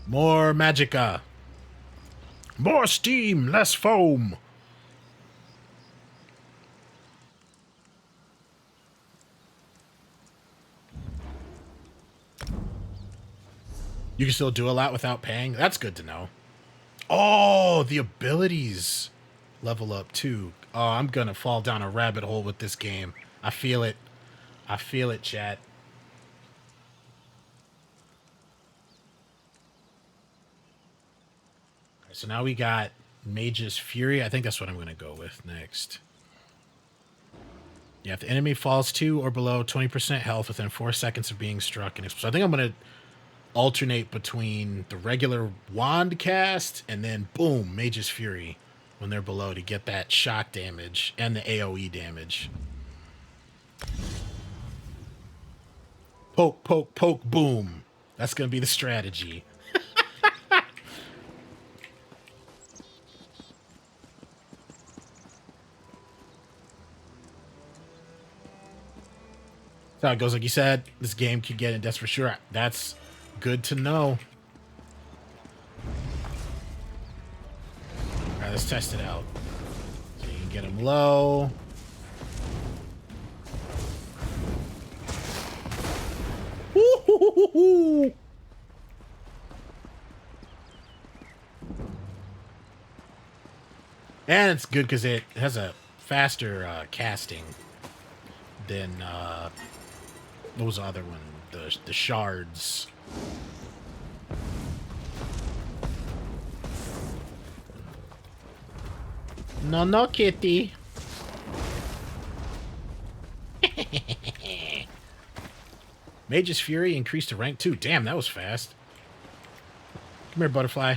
More magicka. More steam, less foam. You can still do a lot without paying. That's good to know. Oh, the abilities level up too. Oh, I'm gonna fall down a rabbit hole with this game. I feel it. I feel it, chat. All right, so now we got Mage's Fury. I think that's what I'm gonna go with next. Yeah, if the enemy falls to or below 20% health within 4 seconds of being struck, and so I think I'm gonna alternate between the regular wand cast and then boom, Mage's Fury when they're below to get that shock damage and the AoE damage. Poke, poke, poke, boom. That's going to be the strategy. So it goes like you said, this game could get in death for sure. That's good to know. All right, let's test it out. So you can get him low. Woo-hoo-hoo-hoo-hoo. And it's good because it has a faster casting than what was the other one? The shards. No, no, kitty. Mage's Fury increased to rank 2. Damn, that was fast. Come here, butterfly.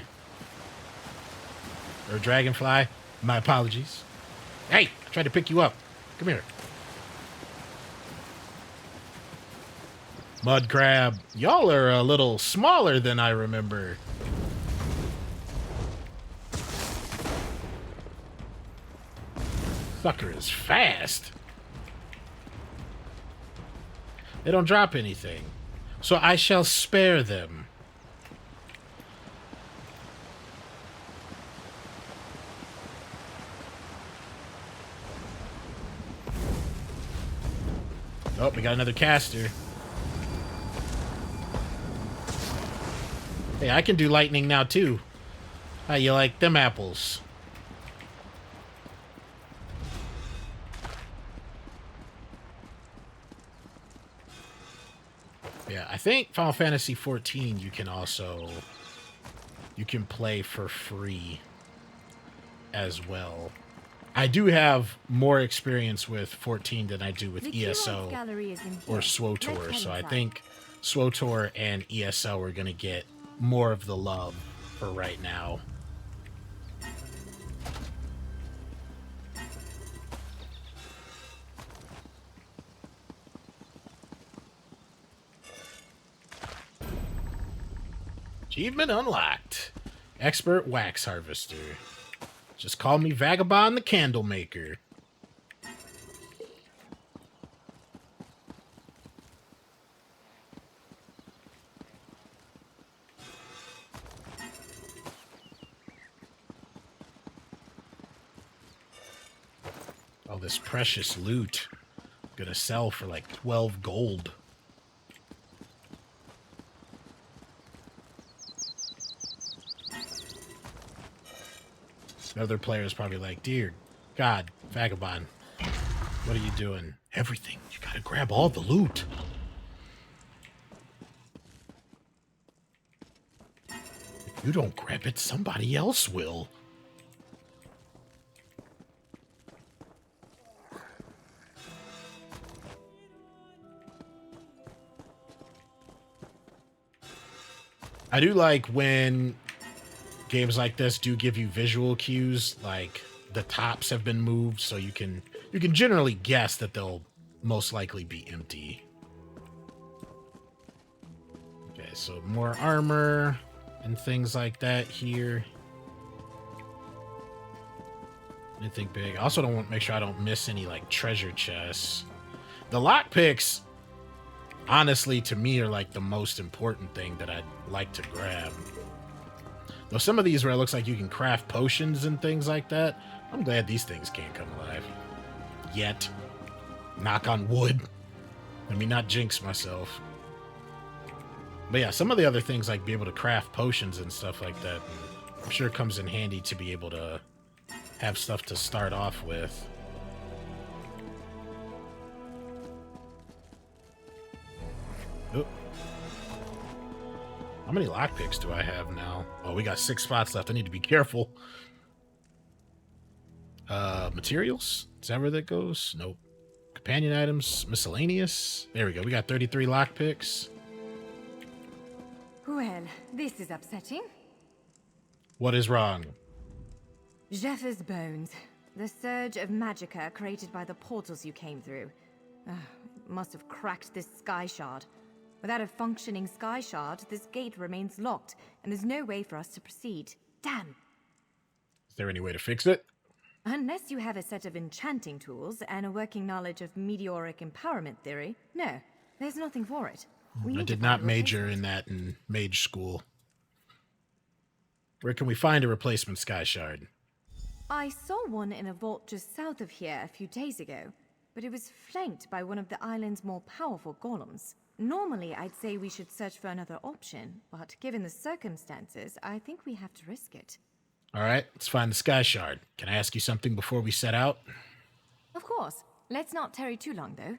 Or dragonfly. My apologies. Hey, I tried to pick you up. Come here. Mud crab. Y'all are a little smaller than I remember. Sucker is fast. They don't drop anything. So I shall spare them. Oh, we got another caster. Hey, I can do lightning now too. How you like them apples? Yeah, I think Final Fantasy XIV you can play for free as well. I do have more experience with 14 than I do with ESO or SWOTOR, so I think SWOTOR and ESO are going to get more of the love for right now. Achievement unlocked. Expert wax harvester. Just call me Vagabond the Candle Maker. All this precious loot. Gonna sell for like 12 gold. Other players probably like, dear God, Vagabond, what are you doing? Everything. You gotta grab all the loot. If you don't grab it, somebody else will. I do like when games like this do give you visual cues, like the tops have been moved, so you can generally guess that they'll most likely be empty. Okay, so more armor and things like that here. Anything big? I also don't want to make sure I don't miss any like treasure chests. The lockpicks, honestly, to me, are like the most important thing that I'd like to grab. Though some of these where it looks like you can craft potions and things like that, I'm glad these things can't come alive. Yet. Knock on wood. Let me not jinx myself. But yeah, some of the other things, like be able to craft potions and stuff like that, I'm sure it comes in handy to be able to have stuff to start off with. Oh. How many lockpicks do I have now? Oh, we got 6 spots left. I need to be careful. Materials? Is that where that goes? Nope. Companion items, miscellaneous. There we go. We got 33 lockpicks. Well, this is upsetting. What is wrong? Jeffers' bones. The surge of magicka created by the portals you came through. Must have cracked this sky shard. Without a functioning sky shard, this gate remains locked, and there's no way for us to proceed. Damn. Is there any way to fix it? Unless you have a set of enchanting tools and a working knowledge of meteoric empowerment theory, no, there's nothing for it. I did not major in that in mage school. Where can we find a replacement sky shard? I saw one in a vault just south of here a few days ago, but it was flanked by one of the island's more powerful golems. Normally, I'd say we should search for another option, but given the circumstances, I think we have to risk it. All right, let's find the sky shard. Can I ask you something before we set out? Of course. Let's not tarry too long, though.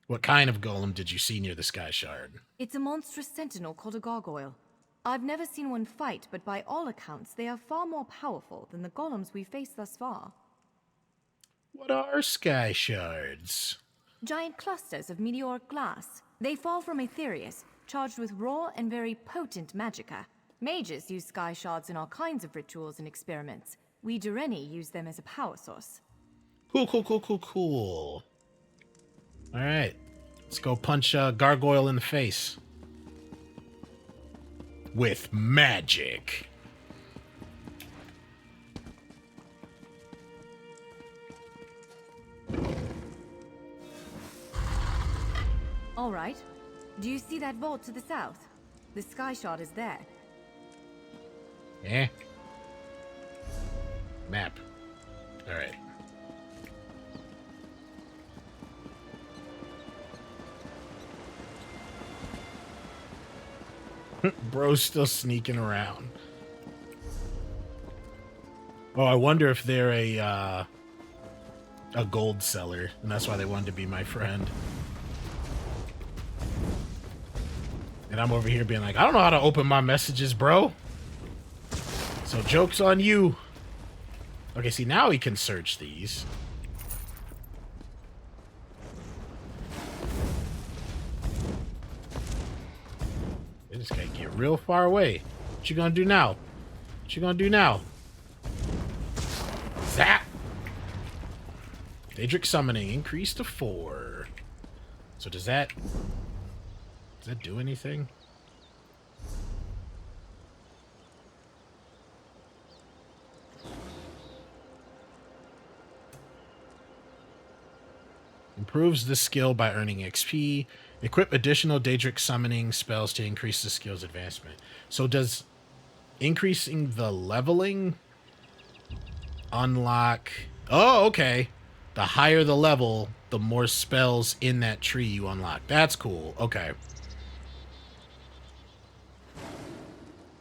What kind of golem did you see near the sky shard? It's a monstrous sentinel called a gargoyle. I've never seen one fight, but by all accounts, they are far more powerful than the golems we've faced thus far. What are sky shards? Giant clusters of meteoric glass. They fall from Aetherius, charged with raw and very potent magicka. Mages use sky shards in all kinds of rituals and experiments. We Dureni use them as a power source. Cool. All right, let's go punch a gargoyle in the face. With magic. All right. Do you see that vault to the south? The sky shard is there. Eh? Map. All right. Bro's still sneaking around. Oh, I wonder if they're a gold seller, and that's why they wanted to be my friend. And I'm over here being like, I don't know how to open my messages, bro. So joke's on you. Okay, see, now he can search these. They just gotta get real far away. What you gonna do now? What you gonna do now? Zap! Daedric summoning increased to 4. So does that do anything? Improves the skill by earning XP. Equip additional Daedric summoning spells to increase the skill's advancement. So does increasing the leveling unlock... Oh, okay. The higher the level, the more spells in that tree you unlock. That's cool. Okay.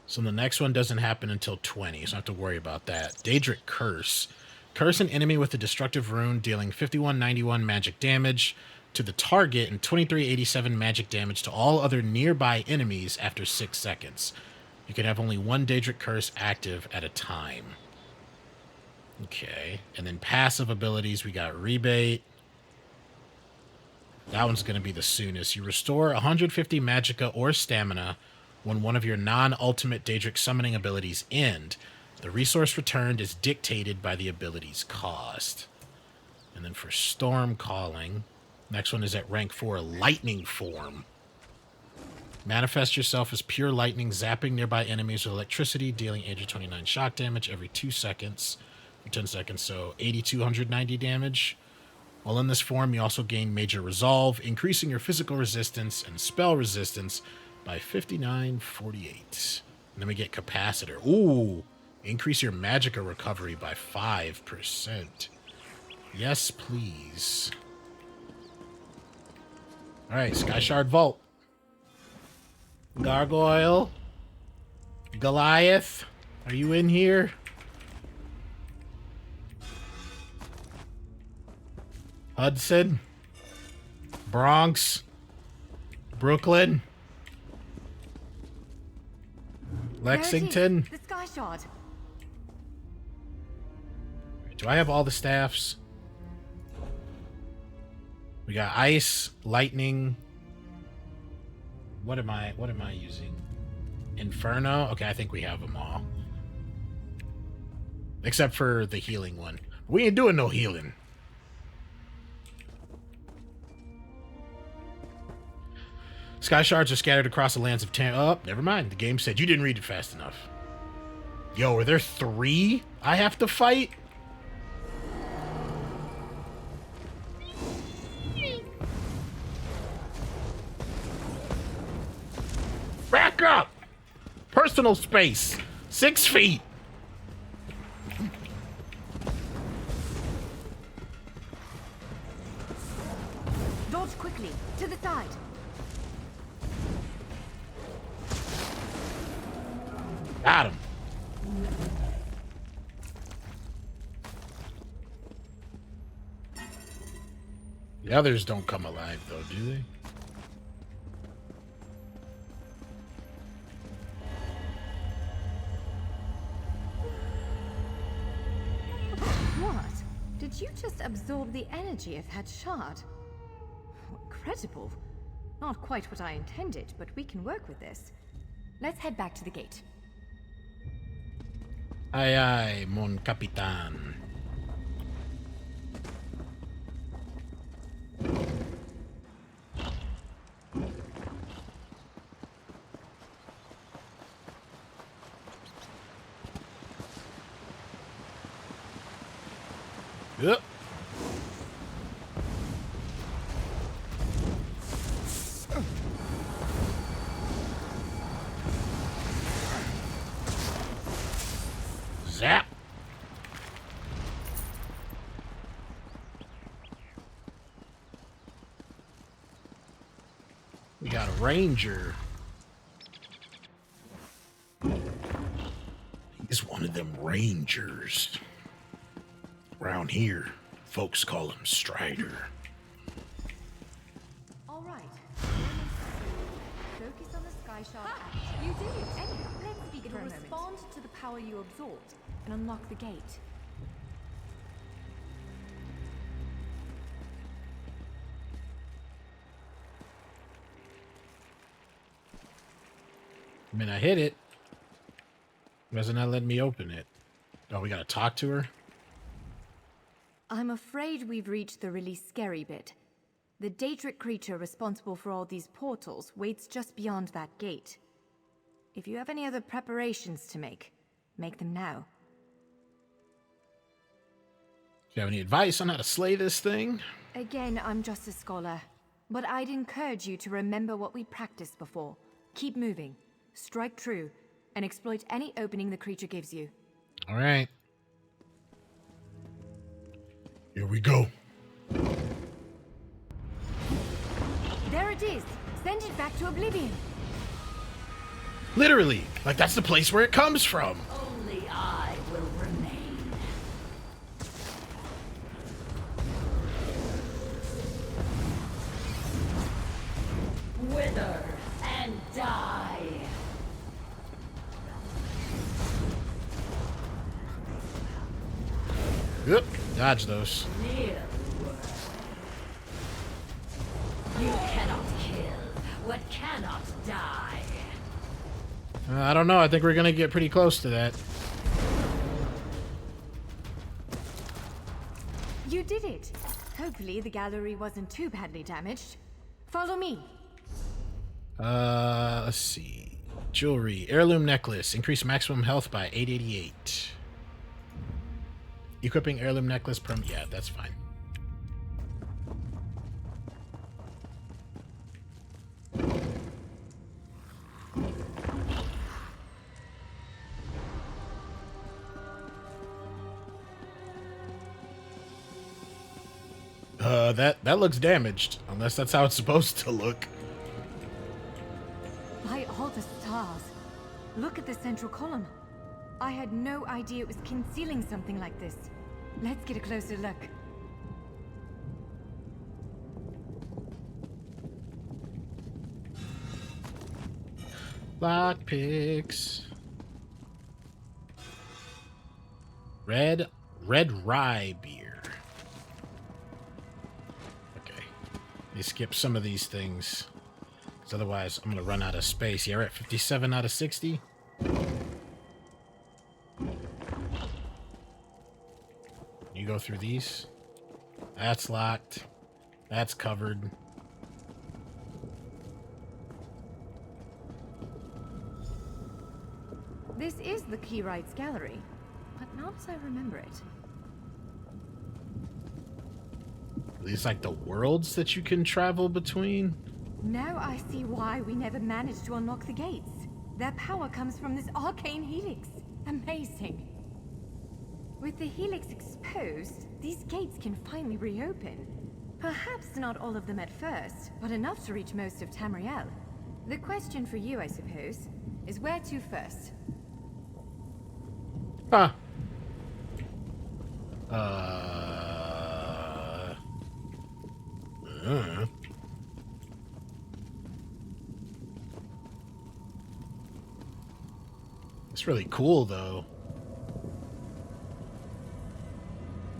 So the next one doesn't happen until 20, so I don't have to worry about that. Daedric Curse. Curse an enemy with a destructive rune, dealing 5191 magic damage to the target and 2387 magic damage to all other nearby enemies after 6 seconds. You can have only one Daedric Curse active at a time. Okay. And then passive abilities, we got Rebate. That one's going to be the soonest. You restore 150 magicka or stamina when one of your non-ultimate Daedric summoning abilities end. The resource returned is dictated by the ability's cost. And then for Storm Calling, next one is at rank 4, Lightning Form. Manifest yourself as pure lightning, zapping nearby enemies with electricity, dealing 829 shock damage every 2 seconds. For 10 seconds, so 8,290 damage. While in this form, you also gain Major Resolve, increasing your physical resistance and spell resistance by 5948. And then we get Capacitor. Ooh! Increase your magicka recovery by 5%. Yes, please. Alright, Sky Shard Vault. Gargoyle. Goliath. Are you in here? Hudson. Bronx. Brooklyn. Lexington. The Sky Shard. Do I have all the staffs? We got ice, lightning. What am I using? Inferno? Okay, I think we have them all. Except for the healing one. We ain't doing no healing. Sky shards are scattered across the lands of Oh, never mind. The game said you didn't read it fast enough. Yo, are there 3 I have to fight? Back up! Personal space. 6 feet. Dodge quickly. To the side. Got him. The others don't come alive, though, do they? What? Did you just absorb the energy of that shard? Incredible. Not quite what I intended, but we can work with this. Let's head back to the gate. Aye, aye, mon capitan. Yep. Zap. We got a ranger. He's one of them rangers. Around here, folks call him Strider. All right. Focus on the Sky Shard action. You do. Anyhow, let's speak for a moment. Respond to the power you absorbed and unlock the gate. I mean, I hit it. Why is it not letting me open it? Oh, we gotta talk to her? I'm afraid we've reached the really scary bit. The Daedric creature responsible for all these portals waits just beyond that gate. If you have any other preparations to make them now. Do you have any advice on how to slay this thing? Again, I'm just a scholar. But I'd encourage you to remember what we practiced before. Keep moving, strike true, and exploit any opening the creature gives you. All right. Here we go. There it is! Send it back to oblivion! Literally, like that's the place where it comes from. Only I will remain. Wither and die. Yep, dodge those. Kneel. You cannot kill what cannot die. I don't know. I think we're gonna get pretty close to that. You did it! Hopefully the gallery wasn't too badly damaged. Follow me! Let's see. Jewelry. Heirloom necklace. Increase maximum health by 888. Equipping heirloom necklace from... Yeah, that's fine. That looks damaged. Unless that's how it's supposed to look. By all the stars! Look at the central column. I had no idea it was concealing something like this. Let's get a closer look. Lockpicks. Red rye beer. Okay. Let me skip some of these things. Because otherwise I'm going to run out of space. Yeah, we're at 57 out of 60. You go through these. That's locked. That's covered. This is the Keyrights Gallery, but not as I remember it. Are these like the worlds that you can travel between? Now I see why we never managed to unlock the gates. Their power comes from this arcane helix. Amazing. With the helix exposed, these gates can finally reopen. Perhaps not all of them at first, but enough to reach most of Tamriel. The question for you, I suppose, is where to first? Huh. It's really cool, though.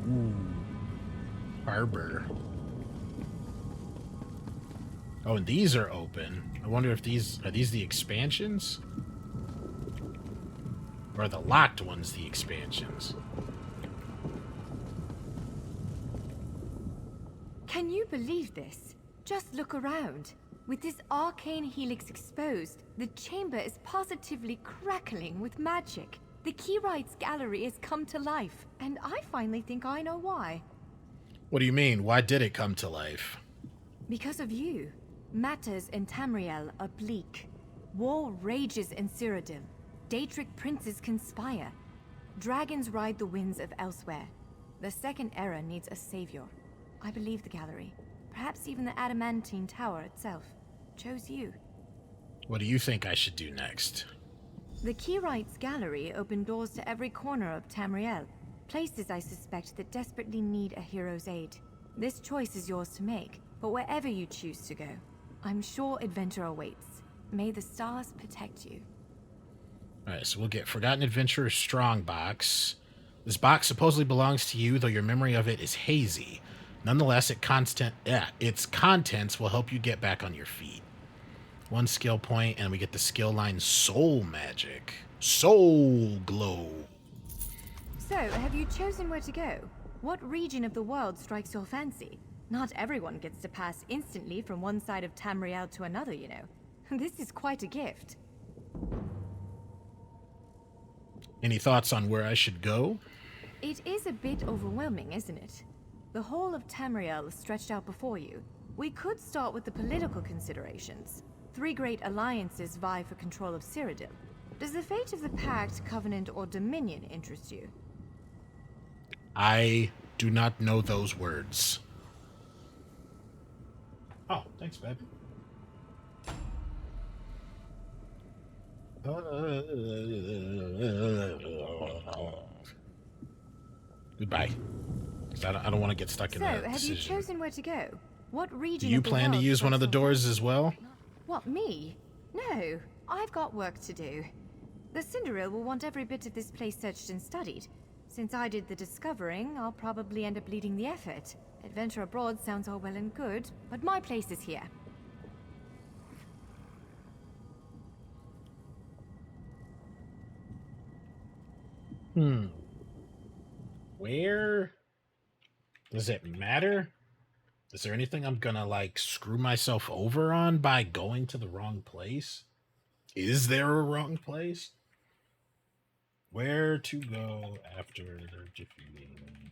Ooh. Harbor. Oh, and these are open. I wonder if these... Are these the expansions? Or are the locked ones the expansions? Can you believe this? Just look around. With this arcane helix exposed, the chamber is positively crackling with magic. The Keyrights Gallery has come to life, and I finally think I know why. What do you mean? Why did it come to life? Because of you. Matters in Tamriel are bleak. War rages in Cyrodiil. Daedric princes conspire. Dragons ride the winds of elsewhere. The Second Era needs a savior. I believe the gallery, perhaps even the Adamantine Tower itself, chose you. What do you think I should do next? The Keyrights Gallery opened doors to every corner of Tamriel, places I suspect that desperately need a hero's aid. This choice is yours to make, but wherever you choose to go, I'm sure adventure awaits. May the stars protect you. Alright, so we'll get Forgotten Adventurer Strong Box. This box supposedly belongs to you, though your memory of it is hazy. Nonetheless, its contents will help you get back on your feet. 1 skill point, and we get the skill line Soul Magic. Soul Glow. So, have you chosen where to go? What region of the world strikes your fancy? Not everyone gets to pass instantly from one side of Tamriel to another, you know. This is quite a gift. Any thoughts on where I should go? It is a bit overwhelming, isn't it? The whole of Tamriel is stretched out before you. We could start with the political considerations. 3 great alliances vie for control of Cyrodiil. Does the fate of the Pact, Covenant, or Dominion interest you? I do not know those words. Oh, thanks, babe. Goodbye. Because I don't want to get stuck in a So, have you chosen where to go? What region? Do you plan to use one of the doors as well? What, me? No, I've got work to do. The Cinderil will want every bit of this place searched and studied. Since I did the discovering, I'll probably end up leading the effort. Adventure abroad sounds all well and good, but my place is here. Where does it matter? Is there anything I'm gonna, like, screw myself over on by going to the wrong place? Is there a wrong place? Where to go after defeating...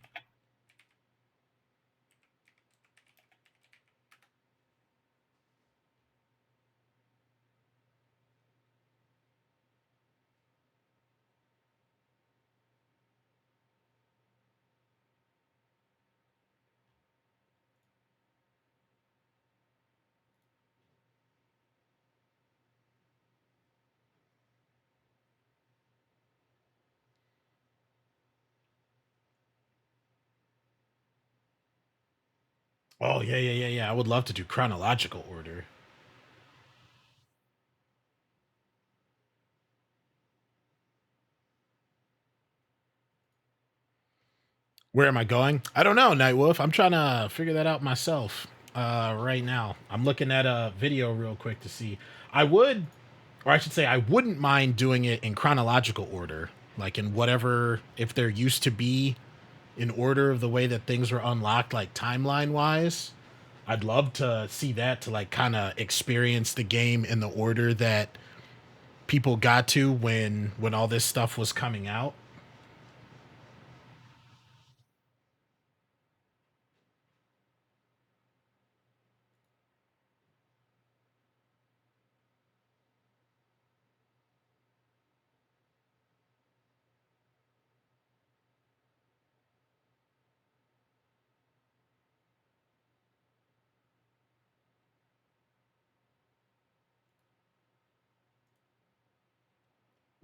Oh, yeah. I would love to do chronological order. Where am I going? I don't know, Nightwolf. I'm trying to figure that out myself right now. I'm looking at a video real quick to see. I would, or I should say, I wouldn't mind doing it in chronological order, like in whatever, if there used to be in order of the way that things were unlocked, like timeline wise. I'd love to see that, to like kind of experience the game in the order that people got to when all this stuff was coming out.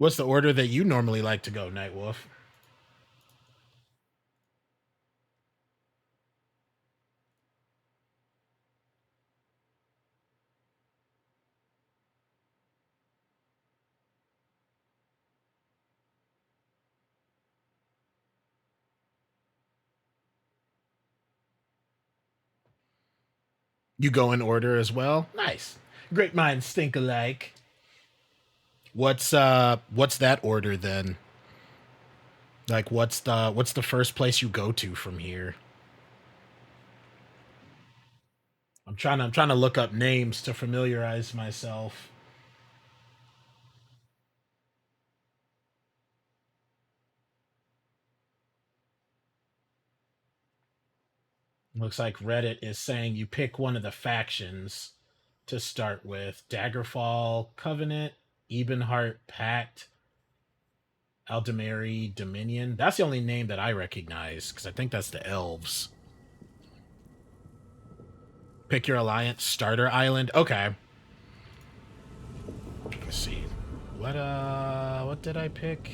What's the order that you normally like to go, Nightwolf? You go in order as well? Nice. Great minds think alike. What's that order then? Like what's the first place you go to from here? I'm trying to look up names to familiarize myself. Looks like Reddit is saying you pick one of the factions to start with. Daggerfall Covenant, Ebenheart Pact, Aldemary Dominion. That's the only name that I recognize, because I think that's the elves. Pick your alliance. Starter Island. Okay. Let's see. What did I pick?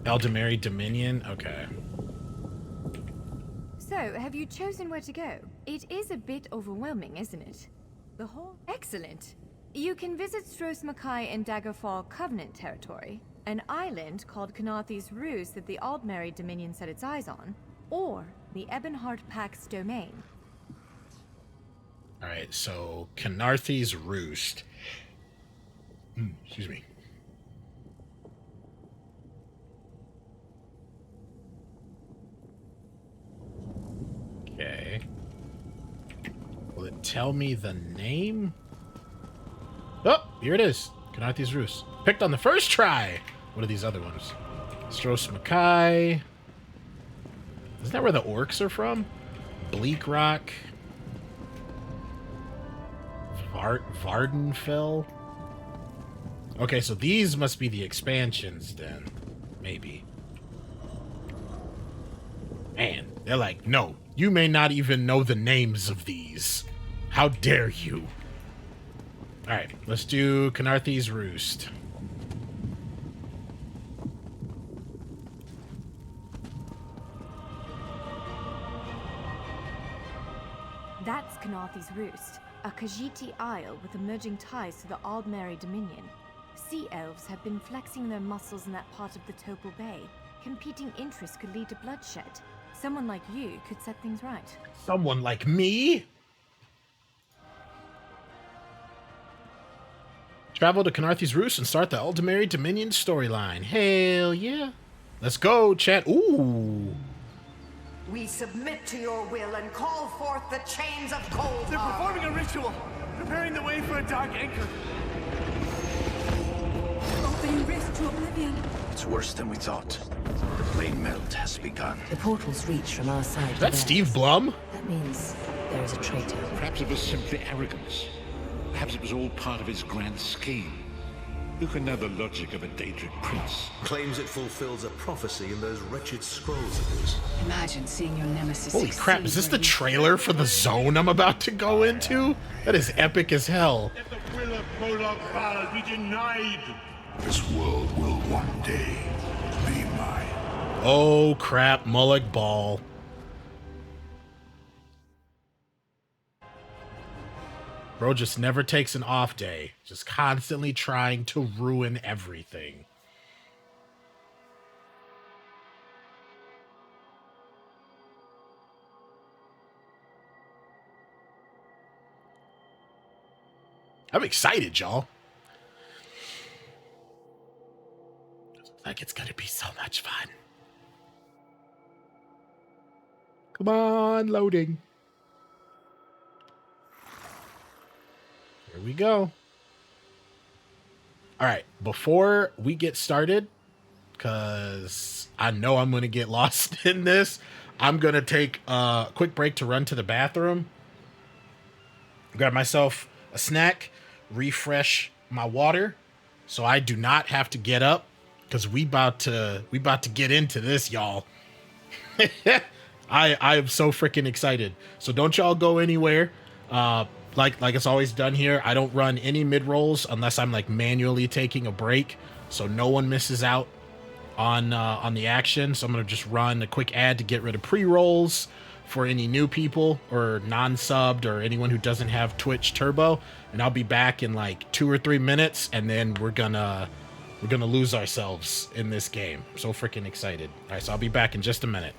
Aldemary Dominion. Okay. So, have you chosen where to go? It is a bit overwhelming, isn't it? The whole... Excellent! You can visit Stros Mackay in Daggerfall Covenant territory, an island called Canarthy's Roost that the Aldmeri Dominion set its eyes on, or the Ebenheart Pact's domain. Alright, so Canarthy's Roost. Excuse me. Okay. Will it tell me the name? Oh, here it is. Canarthy's Roost. Picked on the first try. What are these other ones? Stros Mackay. Isn't that where the orcs are from? Bleak Rock. Vardenfell. Okay, so these must be the expansions then. Maybe. Man, they're like, no, you may not even know the names of these. How dare you? Alright, let's do Canarthy's Roost. That's Canarthy's Roost, a Khajiiti isle with emerging ties to the Aldmeri Dominion. Sea elves have been flexing their muscles in that part of the Topal Bay. Competing interests could lead to bloodshed. Someone like you could set things right. Someone like me? Travel to Canarthy's Roost and start the Aldmeri Dominion storyline. Hell yeah. Let's go, chat. Ooh. We submit to your will and call forth the chains of cold. They're performing a ritual, preparing the way for a dark anchor. Opening rift to oblivion. It's worse than we thought. The plane melt has begun. The portals reach from our side. Is that Steve Blum? That means there is a traitor. Perhaps it was simply arrogance. Perhaps it was all part of his grand scheme. Who can know the logic of a Daedric prince? Claims it fulfills a prophecy in those wretched scrolls of his. Imagine seeing your nemesis. Holy crap, is this the trailer for the zone I'm about to go into? That is epic as hell. Let the will of Prologue Bal be denied. This world will one day be mine. Oh crap, Mullock Ball. Bro just never takes an off day. Just constantly trying to ruin everything. I'm excited, y'all. Like it's gonna be so much fun. Come on, loading. Here we go. All right, before we get started, because I know I'm going to get lost in this, I'm going to take a quick break to run to the bathroom, grab myself a snack, refresh my water, so I do not have to get up, because we about to get into this, y'all. I am so freaking excited. So don't y'all go anywhere. Like it's always done here, I don't run any mid rolls unless I'm like manually taking a break, so no one misses out on the action. So I'm gonna just run a quick ad to get rid of pre-rolls for any new people or non-subbed or anyone who doesn't have Twitch Turbo, and I'll be back in like 2 or 3 minutes, and then we're gonna lose ourselves in this game. I'm so freaking excited. All right, so I'll be back in just a minute.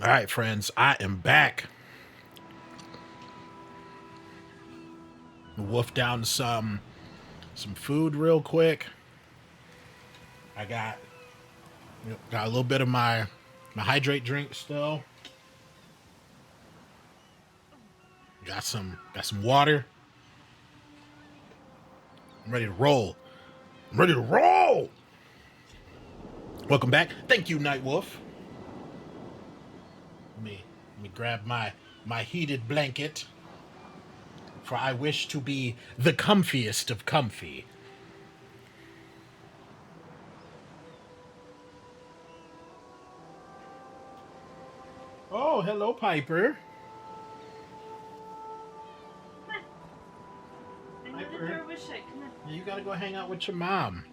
All right, friends, I am back. Wolf down some food real quick. I got a little bit of my hydrate drink still. Got some water. I'm ready to roll. Welcome back. Thank you, Night Wolf. Let me grab my heated blanket, for I wish to be the comfiest of comfy. Oh, hello, Piper. Piper, you gotta go hang out with your mom.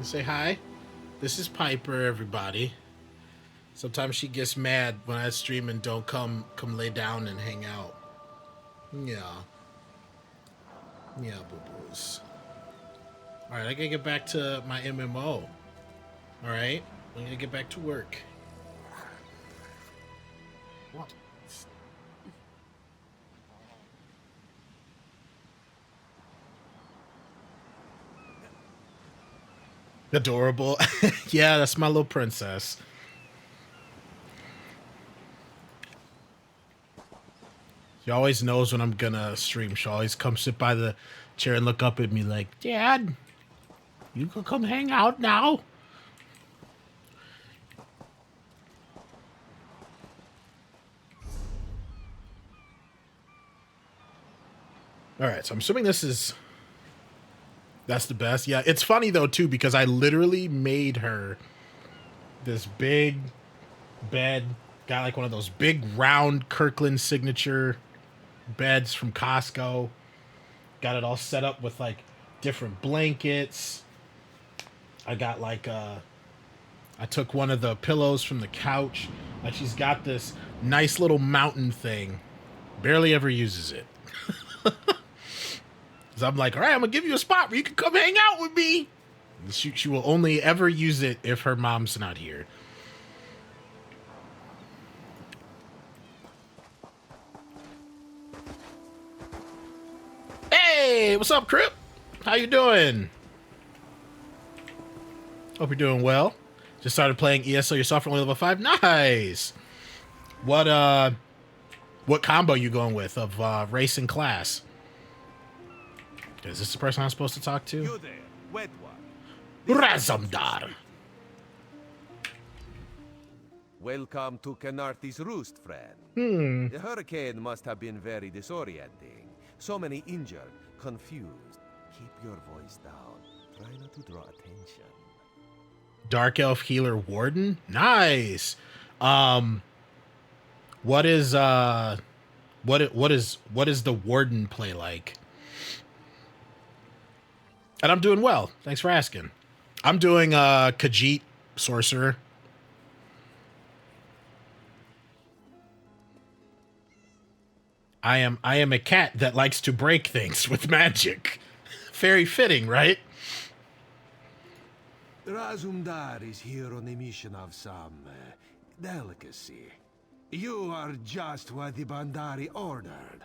Say hi. This is Piper, everybody. Sometimes she gets mad when I stream and don't come lay down and hang out. Yeah, boo-boos. Alright, I gotta get back to my MMO. Alright, I'm gonna get back to work. What? Adorable. Yeah, that's my little princess. She always knows when I'm gonna stream. She always comes sit by the chair and look up at me like, Dad, you can come hang out now. Alright, so I'm assuming that's the best. Yeah, it's funny though too, because I literally made her this big bed. Got like one of those big round Kirkland signature beds from Costco. Got it all set up with like different blankets. I got like I took one of the pillows from the couch. Like she's got this nice little mountain thing. Barely ever uses it. So I'm like, all right, I'm gonna give you a spot where you can come hang out with me. She will only ever use it if her mom's not here. Hey, what's up, Crip? How you doing? Hope you're doing well. Just started playing ESO yourself for only level 5. Nice. What combo you going with of race and class? Is this the person I'm supposed to talk to? You there, wet one. Razumdar. Welcome to Kenarthi's roost, friend. The hurricane must have been very disorienting. So many injured, confused. Keep your voice down. Try not to draw attention. Dark Elf Healer Warden? Nice. What is the Warden play like? And I'm doing well. Thanks for asking. I'm doing Khajiit Sorcerer. I am a cat that likes to break things with magic. Very fitting, right? Razumdar is here on a mission of some delicacy. You are just what the Bandari ordered.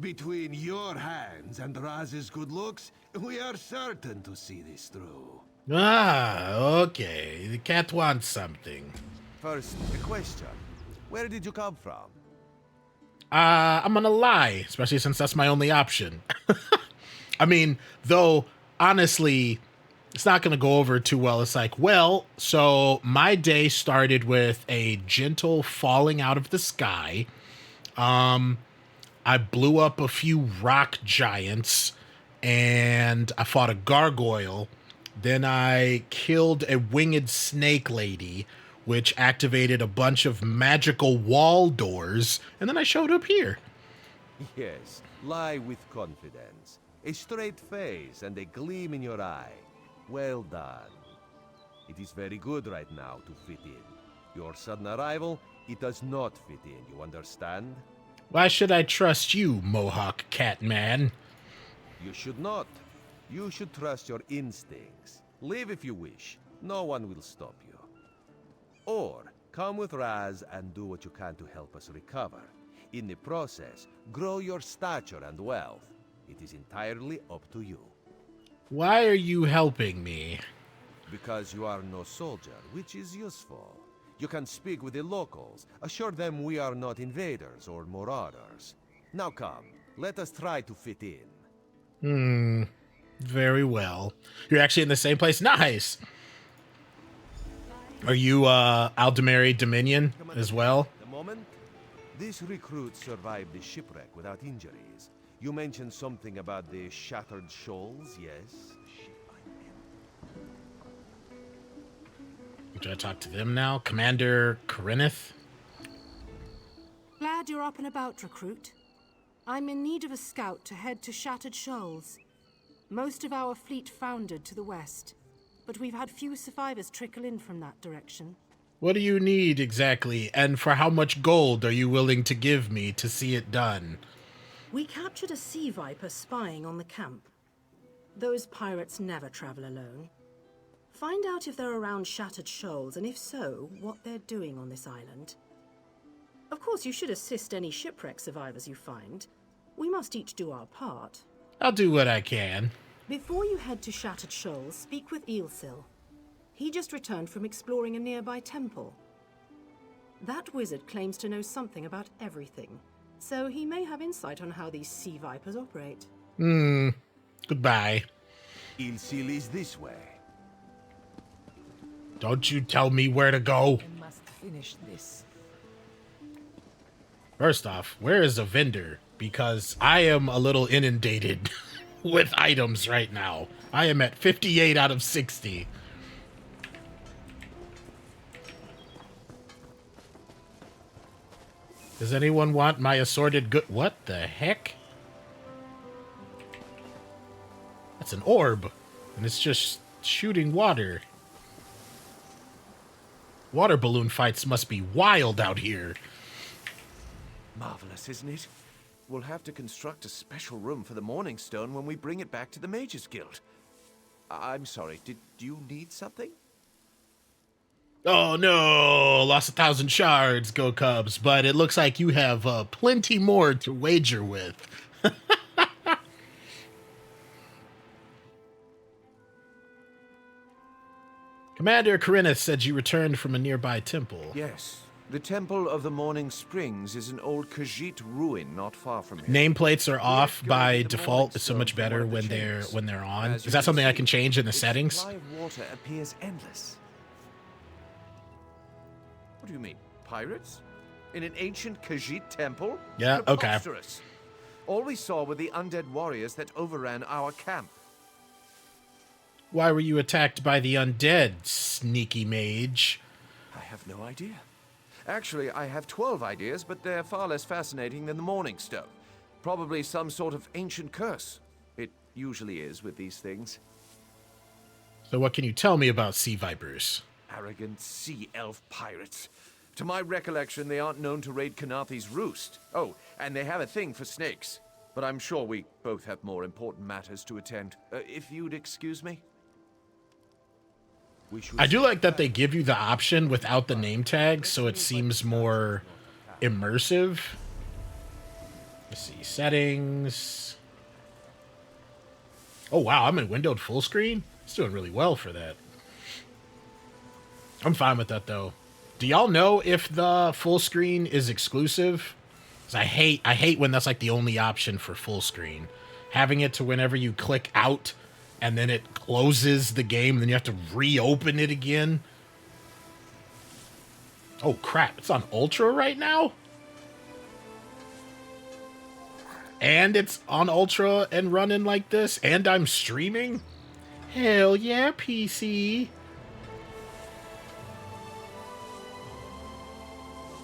Between your hands and Raz's good looks, we are certain to see this through. Ah, okay. The cat wants something. First, a question. Where did you come from? I'm gonna lie, especially since that's my only option. I mean, though, honestly, it's not gonna go over too well. It's like, well, so my day started with a gentle falling out of the sky. I blew up a few rock giants, and I fought a gargoyle. Then I killed a winged snake lady, which activated a bunch of magical wall doors, and then I showed up here. Yes, lie with confidence. A straight face and a gleam in your eye. Well done. It is very good right now to fit in. Your sudden arrival, it does not fit in, you understand? Why should I trust you, Mohawk Catman? You should not. You should trust your instincts. Leave if you wish. No one will stop you. Or, come with Raz and do what you can to help us recover. In the process, grow your stature and wealth. It is entirely up to you. Why are you helping me? Because you are no soldier, which is useful. You can speak with the locals, assure them we are not invaders or marauders. Now come, let us try to fit in. Very well. You're actually in the same place? Nice! Are you, Aldemary Dominion as well? The moment? This recruit survived the shipwreck without injuries. You mentioned something about the shattered shoals, yes? Should I talk to them now? Commander Corineth? Glad you're up and about, recruit. I'm in need of a scout to head to Shattered Shoals. Most of our fleet foundered to the west, but we've had few survivors trickle in from that direction. What do you need exactly, and for how much gold are you willing to give me to see it done? We captured a sea viper spying on the camp. Those pirates never travel alone. Find out if they're around Shattered Shoals, and if so, what they're doing on this island. Of course, you should assist any shipwreck survivors you find. We must each do our part. I'll do what I can. Before you head to Shattered Shoals, speak with Eelsil. He just returned from exploring a nearby temple. That wizard claims to know something about everything, so he may have insight on how these sea vipers operate. Goodbye. Eelsil is this way. Don't you tell me where to go. I must finish this. First off, where is a vendor? Because I am a little inundated with items right now. I am at 58 out of 60. Does anyone want my assorted good? What the heck? That's an orb, and it's just shooting water. Water balloon fights must be wild out here. Marvelous, isn't it? We'll have to construct a special room for the Morning Stone when we bring it back to the Mages Guild. I'm sorry, did you need something? Oh no, lost 1,000 shards, go Cubs, but it looks like you have plenty more to wager with. Commander Corineth said you returned from a nearby temple. Yes. The Temple of the Morning Springs is an old Khajiit ruin not far from here. Nameplates are off by default. It's so much better when they're on. Is that something I can change in the settings? The supply of water appears endless. What do you mean? Pirates? In an ancient Khajiit temple? Yeah, okay. Preposterous. All we saw were the undead warriors that overran our camp. Why were you attacked by the undead, sneaky mage? I have no idea. Actually, I have 12 ideas, but they're far less fascinating than the Morning Stone. Probably some sort of ancient curse. It usually is with these things. So what can you tell me about sea vipers? Arrogant sea elf pirates. To my recollection, they aren't known to raid Kanathi's roost. Oh, and they have a thing for snakes. But I'm sure we both have more important matters to attend. If you'd excuse me? I do like that they give you the option without the name tag, so it seems more immersive. Let's see, settings. Oh wow, I'm in windowed full screen? It's doing really well for that. I'm fine with that though. Do y'all know if the full screen is exclusive? 'Cause I hate when that's like the only option for full screen. Having it to whenever you click out and then it closes the game, and then you have to reopen it again. Oh crap, it's on Ultra right now? And it's on Ultra and running like this, and I'm streaming? Hell yeah, PC.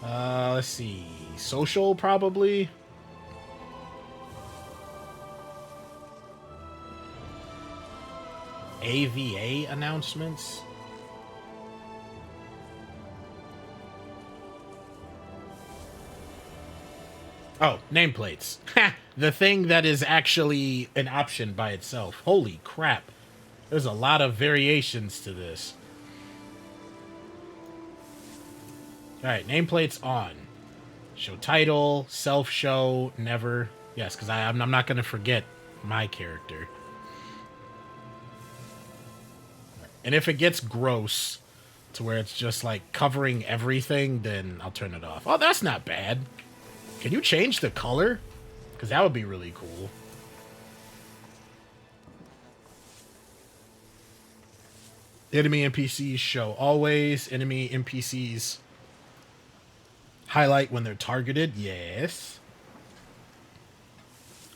Let's see. Social, probably. AVA announcements. Oh, nameplates. The thing that is actually an option by itself. Holy crap. There's a lot of variations to this. Alright, nameplates on. Show title, self-show, never. Yes, because I'm not going to forget my character. And if it gets gross to where it's just like covering everything, then I'll turn it off. Oh, that's not bad. Can you change the color? Because that would be really cool. Enemy NPCs show always. Enemy NPCs highlight when they're targeted. Yes.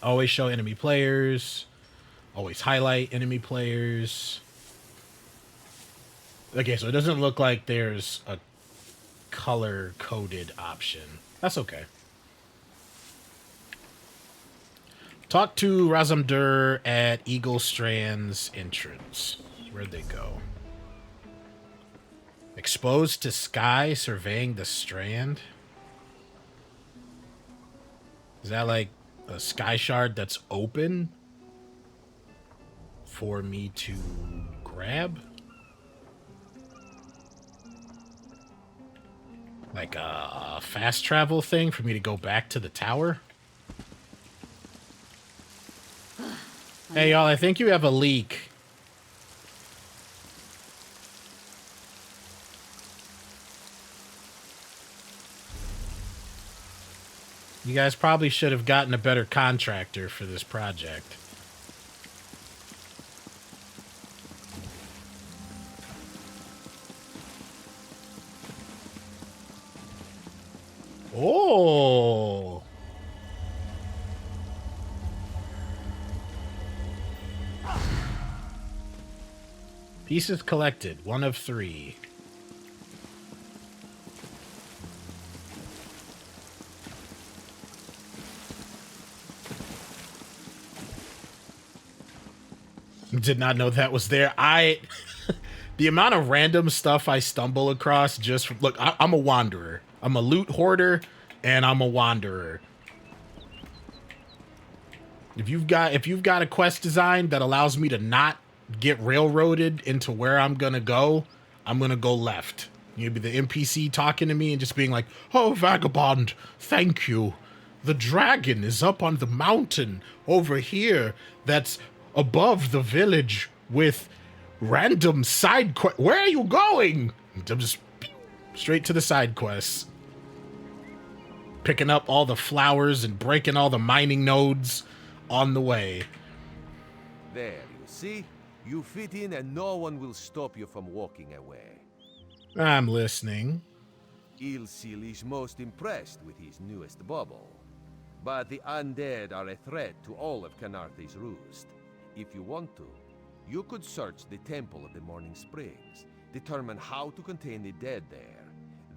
Always show enemy players. Always highlight enemy players. Okay, so it doesn't look like there's a color-coded option. That's okay. Talk to Razamdur at Eagle Strand's entrance. Where'd they go? Exposed to sky, surveying the strand. Is that like a sky shard that's open for me to grab? Like a fast travel thing for me to go back to the tower? Hey, y'all, I think you have a leak. You guys probably should have gotten a better contractor for this project. Oh! Pieces collected, 1 of 3. Did not know that was there. The amount of random stuff I stumble across just from, look, I'm a wanderer. I'm a loot hoarder, and I'm a wanderer. If you've got a quest design that allows me to not get railroaded into where I'm gonna go left. You'd be the NPC talking to me and just being like, "Oh, vagabond, thank you. The dragon is up on the mountain over here that's above the village with random side quest. Where are you going?" I'm just straight to the side quests. Picking up all the flowers and breaking all the mining nodes on the way. There, you see? You fit in and no one will stop you from walking away. I'm listening. Ilsil is most impressed with his newest bubble. But the undead are a threat to all of Canarthi's Roost. If you want to, you could search the Temple of the Morning Springs, determine how to contain the dead there.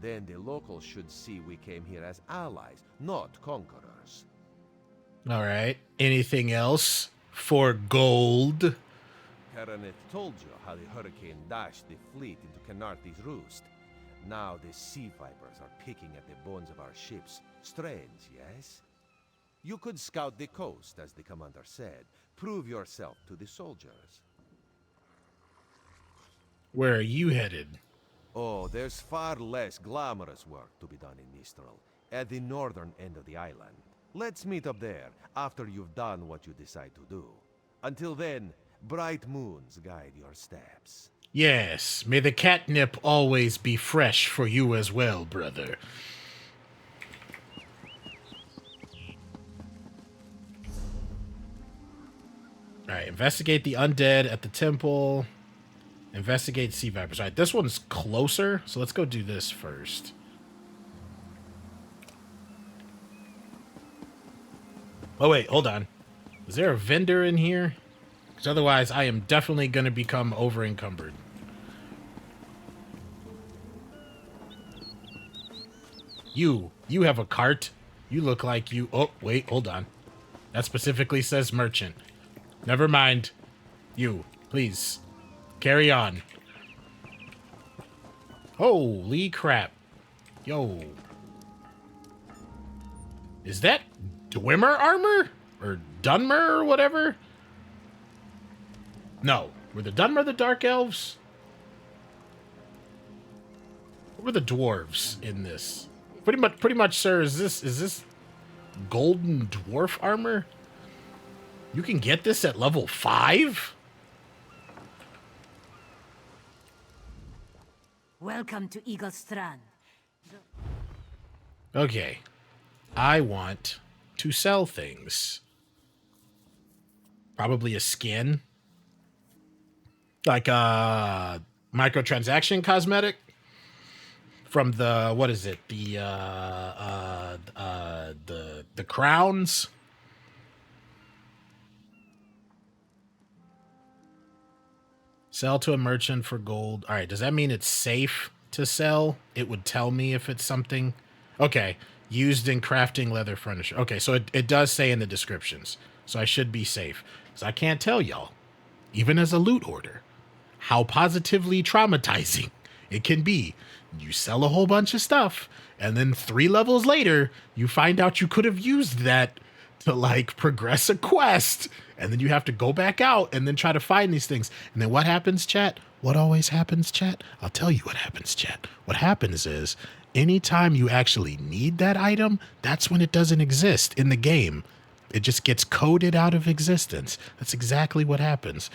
Then the locals should see we came here as allies, not conquerors. All right. Anything else for gold? Karaneth told you how the hurricane dashed the fleet into Canarthi's Roost. Now the sea vipers are picking at the bones of our ships. Strange, yes? You could scout the coast, as the commander said. Prove yourself to the soldiers. Where are you headed? Oh, there's far less glamorous work to be done in Mistral, at the northern end of the island. Let's meet up there, after you've done what you decide to do. Until then, bright moons guide your steps. Yes, may the catnip always be fresh for you as well, brother. Alright, investigate the undead at the temple. Investigate sea vipers. Alright, this one's closer, so let's go do this first. Oh wait, hold on. Is there a vendor in here? Because otherwise I am definitely going to become over-encumbered. You have a cart. You look like you... Oh, wait, hold on. That specifically says merchant. Never mind. You, please. Carry on. Holy crap. Yo. Is that Dwemer armor? Or Dunmer or whatever? No. Were the Dunmer the Dark Elves? What were the dwarves in this? Pretty much, sir, is this golden dwarf armor? You can get this at level 5? Welcome to Eagle Strand. Okay. I want to sell things. Probably a skin. Like a microtransaction cosmetic. From the, what is it? The crowns. Sell to a merchant for gold. All right, does that mean it's safe to sell? It would tell me if it's something. Okay, used in crafting leather furniture. Okay, so it does say in the descriptions. So I should be safe. Because I can't tell y'all, even as a loot hoarder, how positively traumatizing it can be. You sell a whole bunch of stuff, and then 3 levels later, you find out you could have used that to, like, progress a quest, and then you have to go back out and then try to find these things. And then what happens, chat? What always happens, chat? I'll tell you what happens, chat. What happens is, anytime you actually need that item, that's when it doesn't exist in the game. It just gets coded out of existence. That's exactly what happens.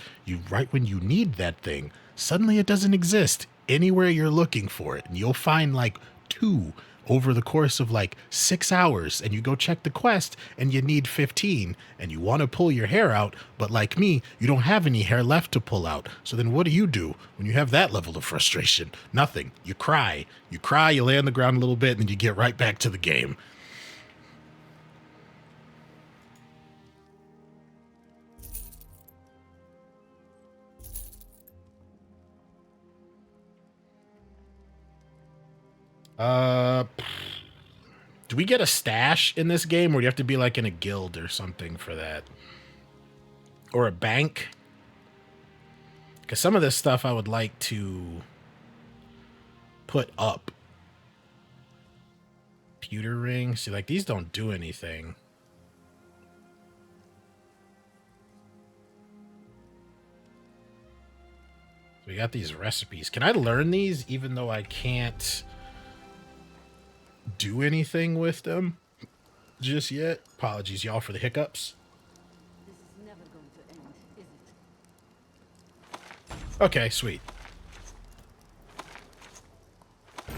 Right when you need that thing, suddenly it doesn't exist anywhere you're looking for it. And you'll find like 2 over the course of like 6 hours, and you go check the quest and you need 15, and you want to pull your hair out, but like me, you don't have any hair left to pull out. So then what do when you have that level of frustration? Nothing. You cry. You lay on the ground a little bit, and then you get right back to the game. Do we get a stash in this game, or do you have to be like in a guild or something for that? Or a bank? Because some of this stuff I would like to put up. Pewter ring. See, like, these don't do anything. So we got these recipes. Can I learn these even though I can't do anything with them just yet? Apologies, y'all, for the hiccups. This is never going to end, is it? Okay, sweet. I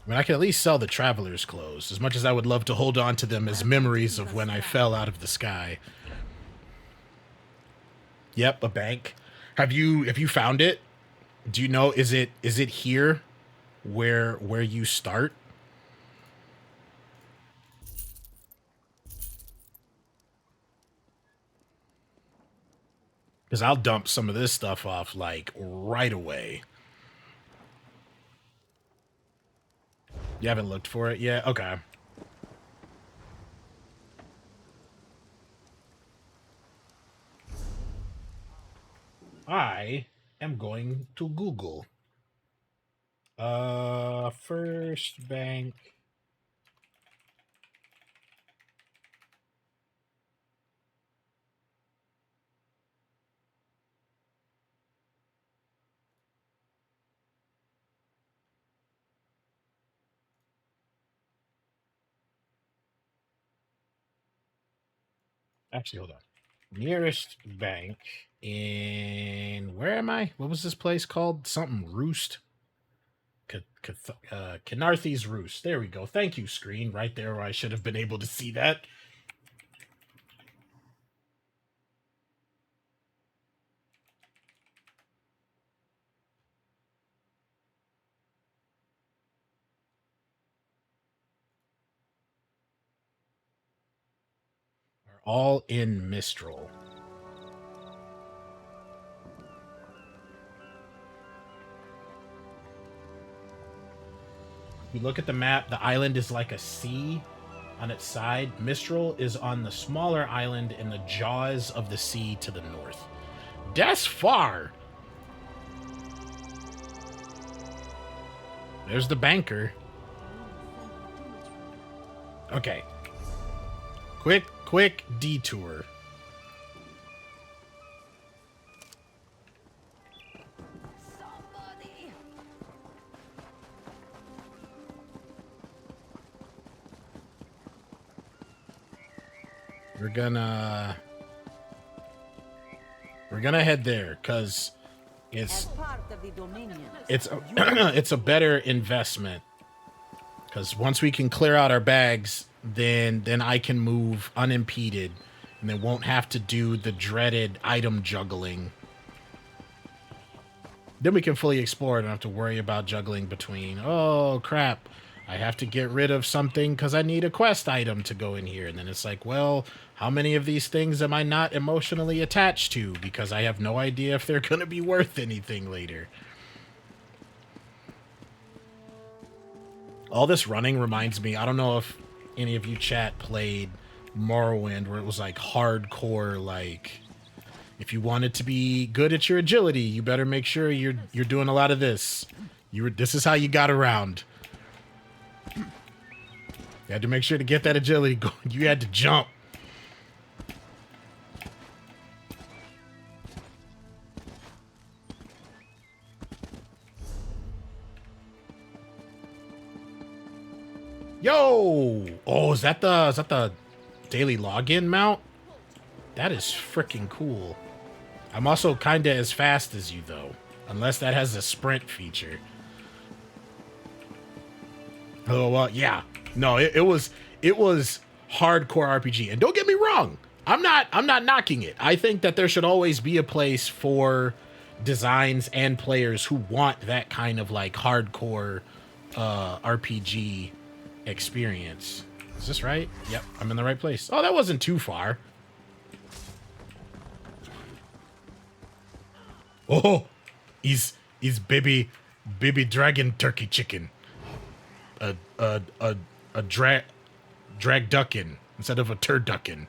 mean, I can at least sell the traveler's clothes, as much as I would love to hold on to them as memories of when I fell out of the sky. Yep, a bank. Have you found it? Do you know, is it here where you start? Because I'll dump some of this stuff off like right away. You haven't looked for it yet? Okay. I am going to Google. First bank. Actually, hold on. Nearest bank in, where am I? What was this place called? Something Roost. Canarthy's Roost. There we go. Thank you, screen. Right there where I should have been able to see that. Are all in Mistral. You look at the map, the island is like a sea on its side. Mistral is on the smaller island in the jaws of the sea to the north. That's far. There's the banker. Okay. Quick detour. We're gonna head there because it's it's a better investment, because once we can clear out our bags, then I can move unimpeded and then won't have to do the dreaded item juggling. Then we can fully explore and don't have to worry about juggling between, oh crap, I have to get rid of something because I need a quest item to go in here. And then it's like, well, how many of these things am I not emotionally attached to? Because I have no idea if they're going to be worth anything later. All this running reminds me, I don't know if any of you chat played Morrowind, where it was like hardcore, like, if you wanted to be good at your agility, you better make sure you're doing a lot of this. This is how you got around. You had to make sure to get that agility going. You had to jump. Yo! Oh, is that the daily login mount? That is freaking cool. I'm also kinda as fast as you though, unless that has a sprint feature. Oh well, yeah. No, it was hardcore RPG. And don't get me wrong, I'm not knocking it. I think that there should always be a place for designs and players who want that kind of like hardcore RPG experience. Is this right? Yep, I'm in the right place. Oh, that wasn't too far. Oh, he's baby dragon turkey chicken. A drag duckin instead of a turduckin.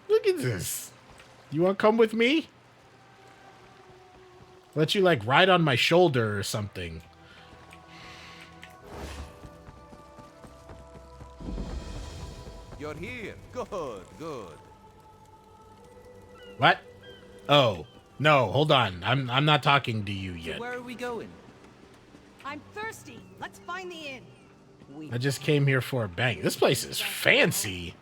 Look at this. You want to come with me? Let you like ride on my shoulder or something. You're here. Good. What? Oh, no, hold on. I'm not talking to you yet. So where are we going? I'm thirsty. Let's find the inn. I just came here for a bank. This place is fancy.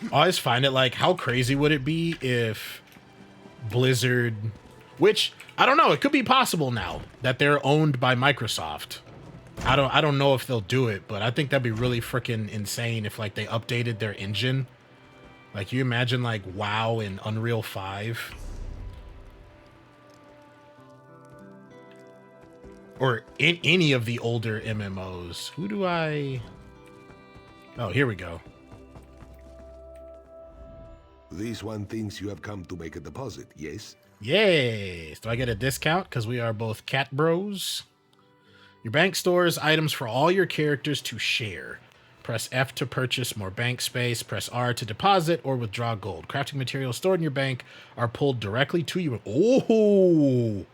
I always find it like, how crazy would it be if Blizzard, which I don't know, it could be possible now that they're owned by Microsoft. I don't know if they'll do it, but I think that'd be really freaking insane if like they updated their engine. Like, you imagine like WoW in Unreal 5? Or in any of the older MMOs. Who do I... Oh, here we go. This one thinks you have come to make a deposit, yes? Yes. Do I get a discount because we are both cat bros? Your bank stores items for all your characters to share. Press F to purchase more bank space. Press R to deposit or withdraw gold. Crafting materials stored in your bank are pulled directly to you. Oh,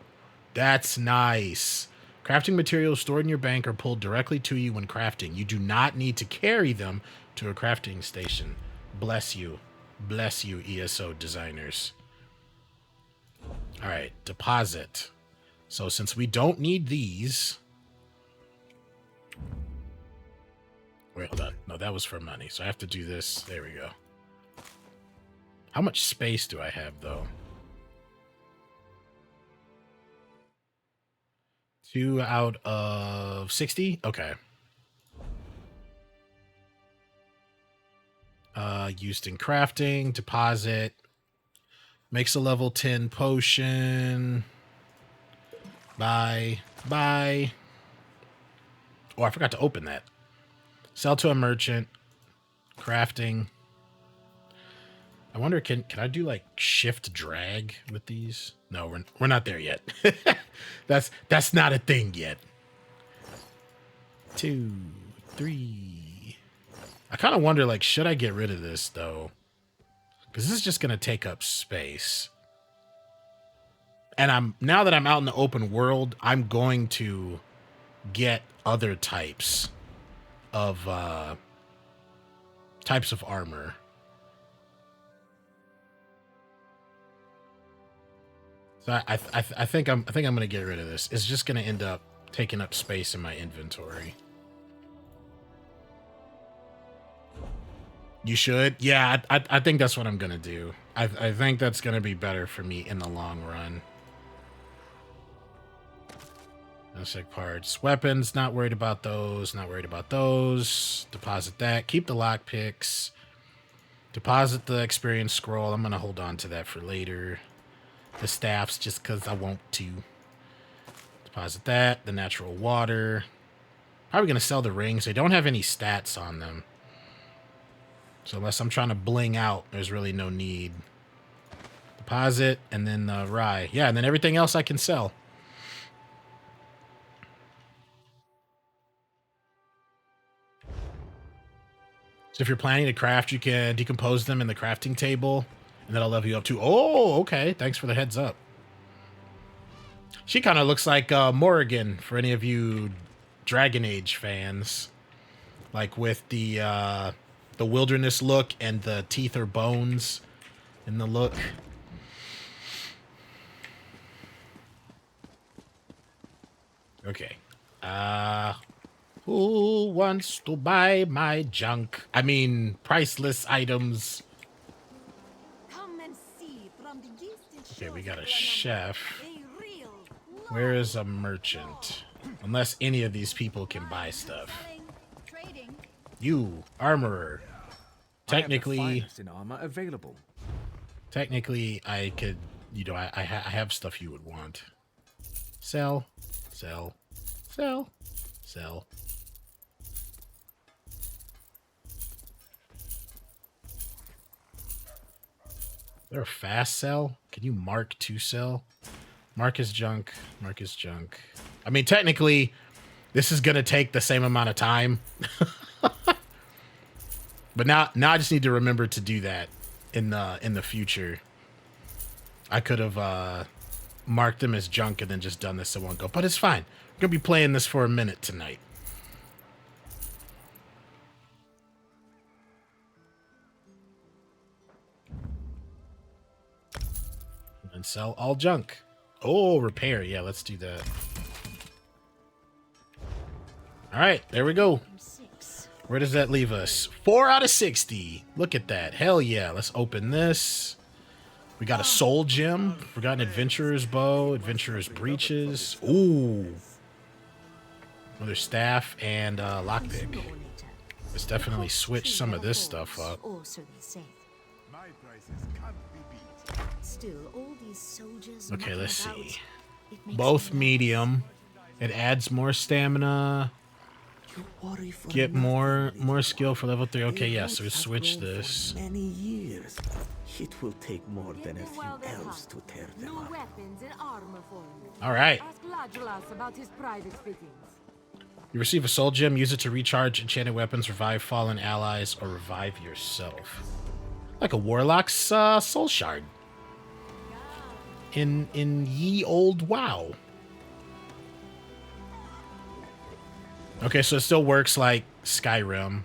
that's nice. Crafting materials stored in your bank are pulled directly to you when crafting. You do not need to carry them to a crafting station. Bless you. Bless you, ESO designers. All right, deposit. So since we don't need these... Wait, hold on. No, that was for money. So I have to do this. There we go. How much space do I have, though? 2 out of 60? Okay. Used in crafting. Deposit. Makes a level 10 potion. Buy. Buy. Oh, I forgot to open that. Sell to a merchant. Crafting. I wonder, can I do like shift drag with these? No, we're not there yet. That's not a thing yet. 2, 3. I kind of wonder, like, should I get rid of this, though? Because this is just going to take up space. And now that I'm out in the open world, I'm going to get other types of armor. So I think I'm going to get rid of this. It's just going to end up taking up space in my inventory. You should? Yeah, I think that's what I'm going to do. I think that's going to be better for me in the long run. Sick parts. Weapons, not worried about those. Not worried about those. Deposit that. Keep the lockpicks. Deposit the experience scroll. I'm going to hold on to that for later. The staffs, just because I want to. Deposit that. The natural water. Probably going to sell the rings. They don't have any stats on them. So unless I'm trying to bling out, there's really no need. Deposit, and then the rye. Yeah, and then everything else I can sell. So if you're planning to craft, you can decompose them in the crafting table, and that'll level you up to... Oh, okay. Thanks for the heads up. She kind of looks like Morrigan, for any of you Dragon Age fans. Like with the wilderness look, and the teeth are bones in the look. Okay. Who wants to buy my junk? I mean, priceless items. Come and see from the distant Okay, we got a chef. Where is a merchant? Unless any of these people can buy stuff. You, armorer. Technically, in armor available. Technically, I could, I have stuff you would want. Sell, sell, sell, sell. Is there a fast sell? Can you mark to sell? Mark is junk. Mark is junk. I mean, technically, this is gonna take the same amount of time. But now I just need to remember to do that in the future. I could have marked them as junk and then just done this in one go. But it's fine. I'm gonna be playing this for a minute tonight. And sell all junk. Oh, repair. Yeah, let's do that. All right, there we go. Where does that leave us? 4 out of 60. Look at that. Hell yeah. Let's open this. We got a soul gem. Forgotten adventurer's bow. Adventurer's breeches. Ooh. Another staff and lockpick. Let's definitely switch some of this stuff up. Okay, let's see. Both medium. It adds more stamina. Get more skill for level 3. Okay, yeah, so we switch this. Many years. It will take more than a few elves to tear them up. All right. Ask Ladulas about his private fittings. You receive a soul gem. Use it to recharge enchanted weapons, revive fallen allies, or revive yourself. Like a warlock's soul shard. In ye old WoW. Okay, so it still works like Skyrim.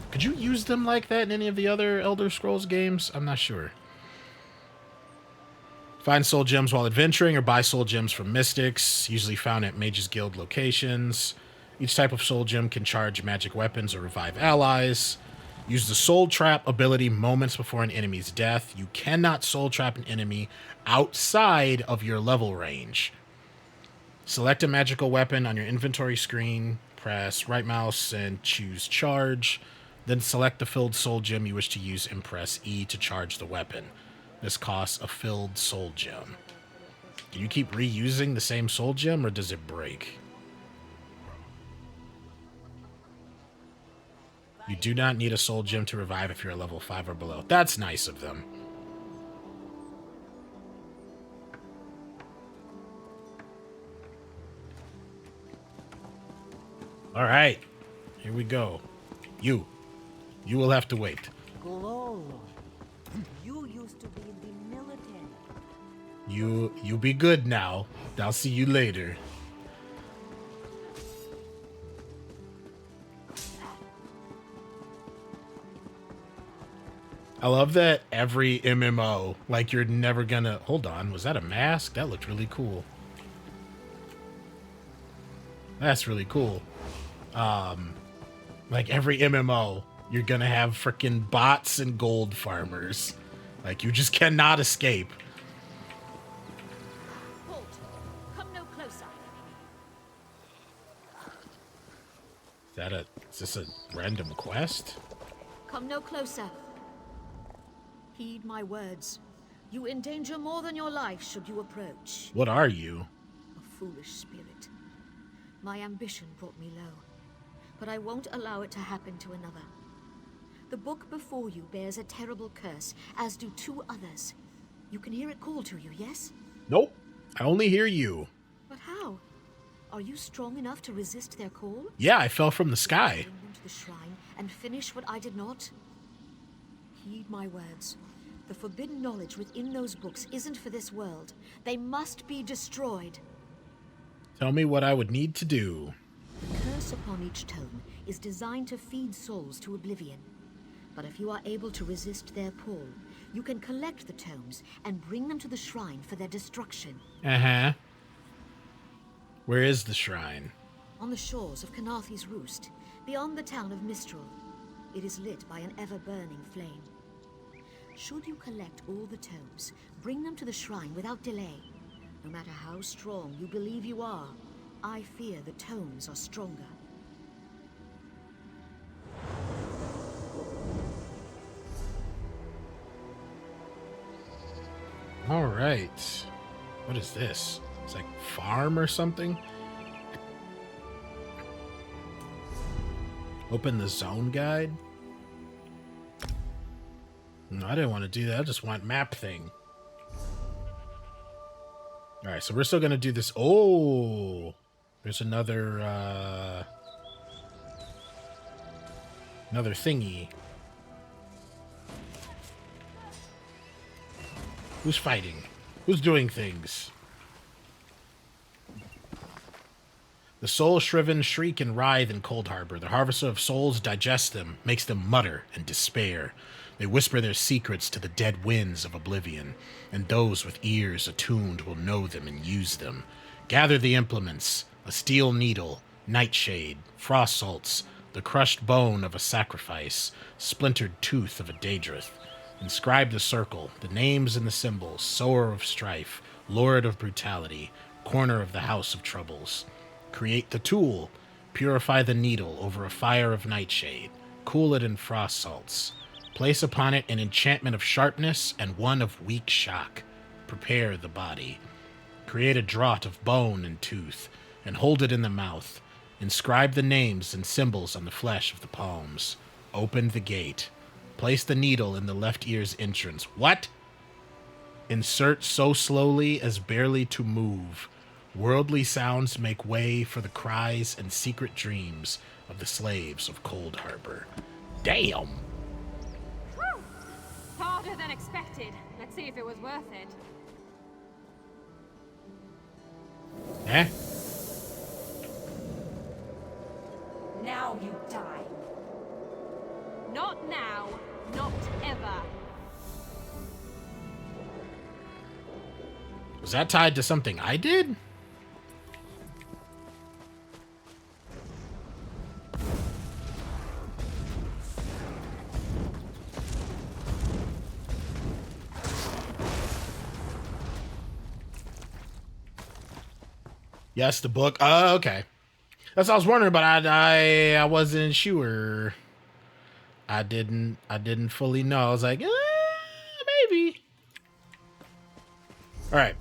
Could you use them like that in any of the other Elder Scrolls games? I'm not sure. Find soul gems while adventuring or buy soul gems from mystics, usually found at Mages Guild locations. Each type of soul gem can charge magic weapons or revive allies. Use the soul trap ability moments before an enemy's death. You cannot soul trap an enemy outside of your level range. Select a magical weapon on your inventory screen, press right mouse and choose charge. Then select the filled soul gem you wish to use and press E to charge the weapon. This costs a filled soul gem. Do you keep reusing the same soul gem or does it break? You do not need a soul gem to revive if you're a level 5 or below. That's nice of them. All right, here we go. You will have to wait. Glow. You used to be in the military. You be good now. I'll see you later. I love that every MMO, like you're never gonna... Hold on, was that a mask? That looked really cool. That's really cool. Like every MMO, you're gonna have freaking bots and gold farmers. Like you just cannot escape. Halt. Come no closer. Is this a random quest? Come no closer. Heed my words. You endanger more than your life should you approach. What are you? A foolish spirit. My ambition brought me low, but I won't allow it to happen to another. The book before you bears a terrible curse, as do 2 others. You can hear it call to you, yes? Nope. I only hear you. But how? Are you strong enough to resist their call? Yeah, I fell from the sky. Bring them to the shrine and finish what I did not? Heed my words. The forbidden knowledge within those books isn't for this world. They must be destroyed. Tell me what I would need to do. The curse upon each tome is designed to feed souls to oblivion. But if you are able to resist their pull, you can collect the tomes and bring them to the shrine for their destruction. Uh-huh. Where is the shrine? On the shores of Kanathi's Roost, beyond the town of Mistral. It is lit by an ever-burning flame. Should you collect all the tomes, bring them to the shrine without delay. No matter how strong you believe you are, I fear the tomes are stronger. All right. What is this? It's like farm or something? Open the zone guide? No, I didn't want to do that. I just want map thing. All right, so we're still going to do this. Oh, there's another thingy. Who's fighting? Who's doing things? The soul-shriven shriek and writhe in Cold Harbor. The harvester of souls digests them, makes them mutter and despair. They whisper their secrets to the dead winds of oblivion, and those with ears attuned will know them and use them. Gather the implements, a steel needle, nightshade, frost salts, the crushed bone of a sacrifice, splintered tooth of a Daedrith. Inscribe the circle, the names and the symbols, sower of strife, lord of brutality, corner of the house of troubles. Create the tool, purify the needle over a fire of nightshade, cool it in frost salts. Place upon it an enchantment of sharpness and one of weak shock. Prepare the body. Create a draught of bone and tooth, and hold it in the mouth. Inscribe the names and symbols on the flesh of the palms. Open the gate. Place the needle in the left ear's entrance. What? Insert so slowly as barely to move. Worldly sounds make way for the cries and secret dreams of the slaves of Cold Harbor. Damn! Whew. Harder than expected. Let's see if it was worth it. Eh? Now you die. Not now. Not ever. Was that tied to something I did? Yes, the book. Oh, okay. That's what I was wondering, but I wasn't sure. I didn't fully know. I was like, maybe. All right.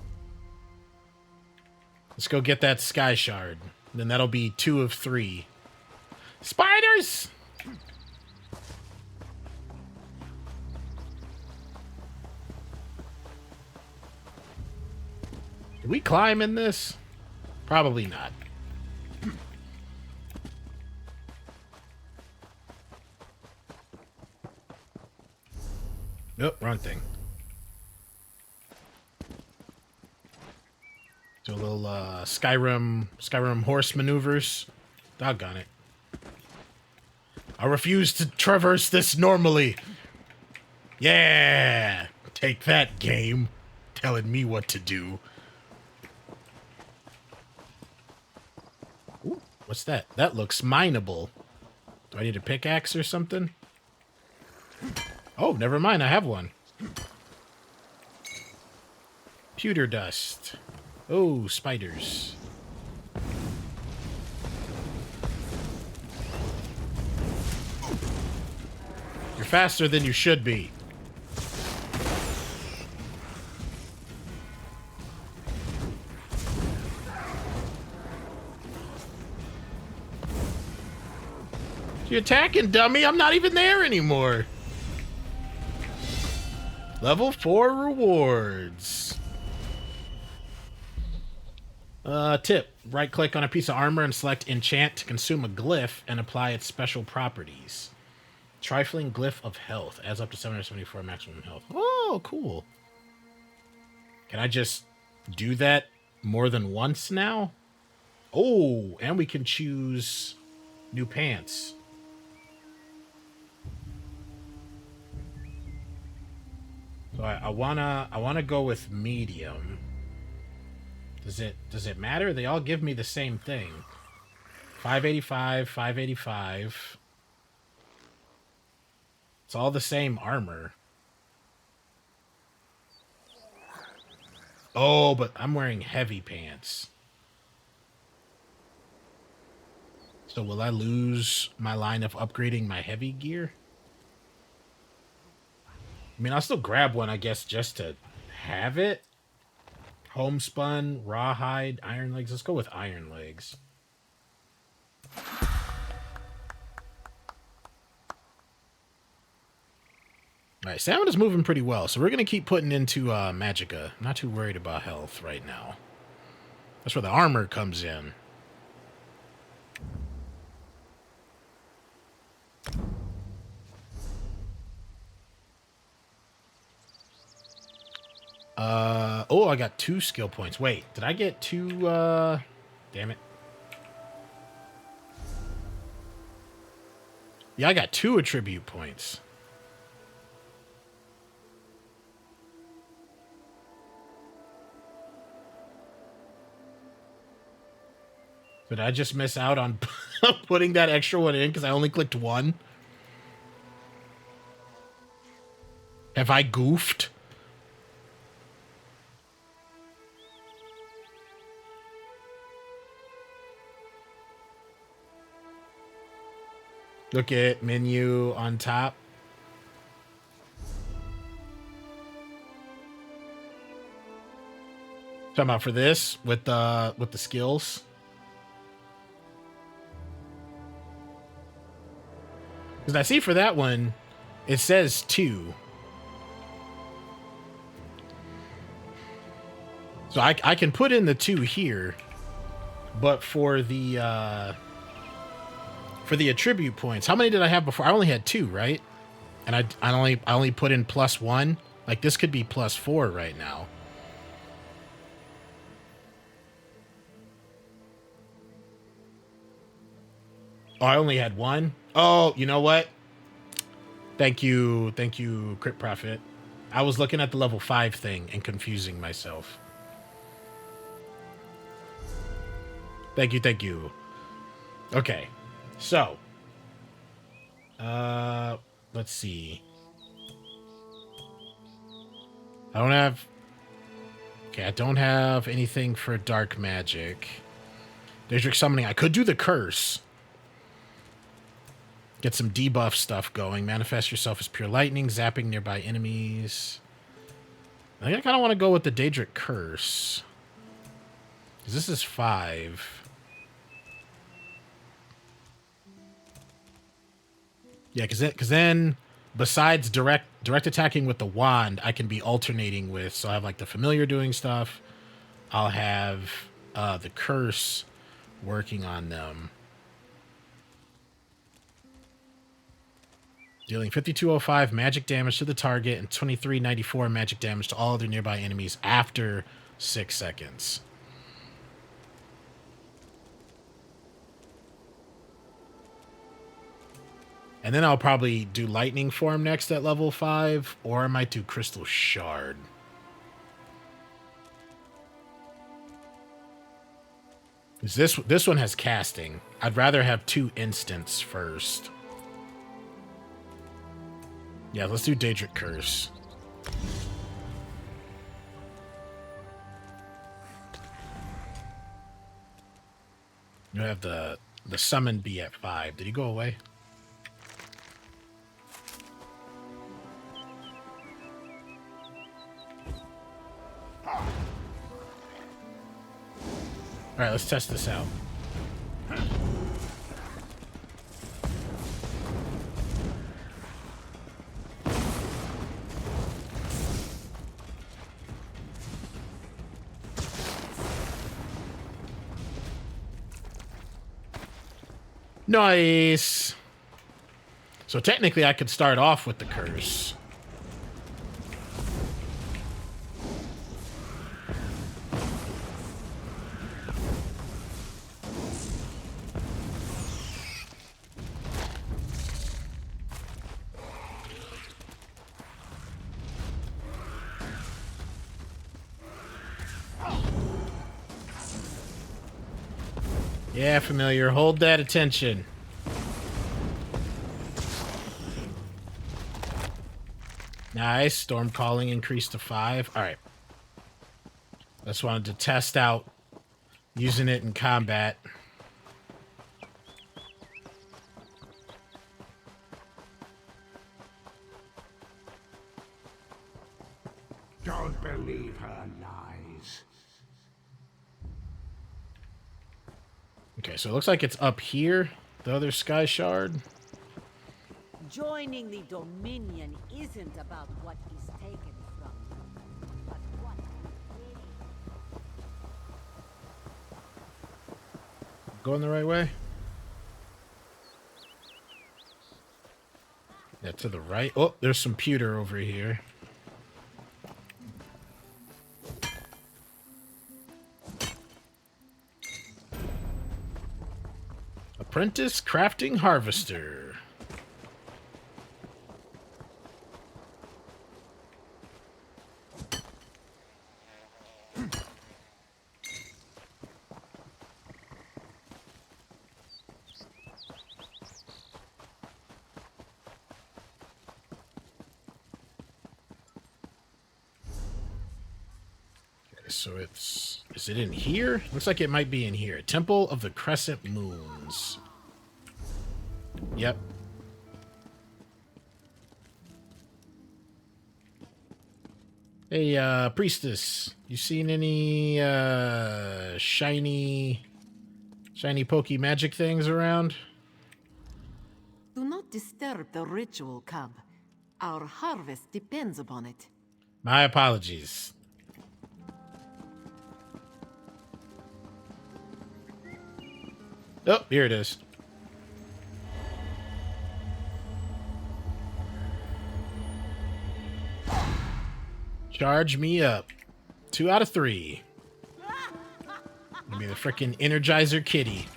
Let's go get that sky shard. Then that'll be 2 of 3. Spiders! Did we climb in this? Probably not. Nope, wrong thing. Do a little Skyrim horse maneuvers. Doggone it. I refuse to traverse this normally. Yeah! Take that, game. Telling me what to do. Ooh, what's that? That looks mineable. Do I need a pickaxe or something? Oh, never mind. I have one. Pewter dust. Oh, spiders. You're faster than you should be. You attacking, dummy? I'm not even there anymore. Level 4 rewards. Tip. Right-click on a piece of armor and select Enchant to consume a glyph and apply its special properties. Trifling Glyph of Health. Adds up to 774 maximum health. Oh, cool. Can I just do that more than once now? Oh, and we can choose new pants. So I wanna go with medium. Does it matter? They all give me the same thing. 585, 585. It's all the same armor. Oh, but I'm wearing heavy pants. So will I lose my line of upgrading my heavy gear? I mean, I'll still grab one, I guess, just to have it. Homespun, rawhide, iron legs. Let's go with iron legs. Alright, Stamina's moving pretty well, so we're going to keep putting into Magicka. I'm not too worried about health right now. That's where the armor comes in. Oh, I got 2 skill points. Wait, did I get 2, damn it. Yeah, I got 2 attribute points. Did I just miss out on putting that extra one in because I only clicked 1? Have I goofed? Look at menu on top. Talking about for this with the skills. Because I see for that one, it says 2. So I can put in the 2 here, but for the attribute points, how many did I have before? I only had 2, right? And I only put in +1. Like this could be +4 right now. Oh, I only had 1. Oh, you know what? Thank you, Crypt Prophet. I was looking at the level 5 thing and confusing myself. Thank you. Okay. So, let's see. I don't have anything for dark magic. Daedric summoning. I could do the curse. Get some debuff stuff going. Manifest yourself as pure lightning, zapping nearby enemies. I think I kind of want to go with the Daedric curse. Because this is 5. Yeah, because then, besides direct attacking with the wand, I can be alternating with. So I have like the familiar doing stuff. I'll have the curse working on them. Dealing 5205 magic damage to the target and 2394 magic damage to all other nearby enemies after 6 seconds. And then I'll probably do Lightning Form next at level 5, or I might do Crystal Shard. This one has casting. I'd rather have 2 instants first. Yeah, let's do Daedric Curse. You have the summon be at 5. Did he go away? Alright, let's test this out. Nice! So technically I could start off with the curse. Yeah, familiar. Hold that attention. Nice. Storm Calling increased to 5. Alright. Just wanted to test out using it in combat. Don't believe her lies. Okay, so it looks like it's up here, the other Sky Shard. Joining the Dominion isn't about what is taken from you, but what is Going the right way? Yeah, to the right. Oh, there's some pewter over here. Apprentice Crafting Harvester. So is it in here? Looks like it might be in here. Temple of the Crescent Moons. Yep. Hey, priestess, you seen any shiny pokey magic things around? Do not disturb the ritual, cub. Our harvest depends upon it. My apologies. Oh, here it is. Charge me up. 2 out of 3. Gonna be the frickin' Energizer Kitty.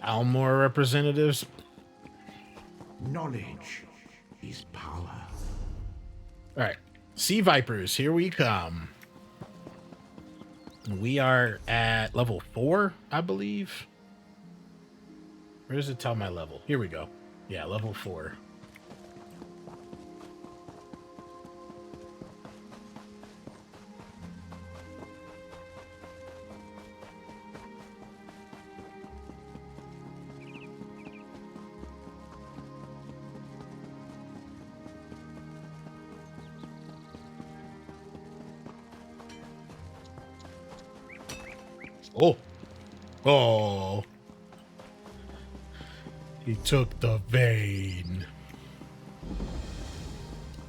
Almore representatives. Knowledge is power. All right. Sea Vipers, here we come. We are at level 4, I believe. Where does it tell my level? Here we go. Yeah, level 4. Oh. Oh. He took the vein.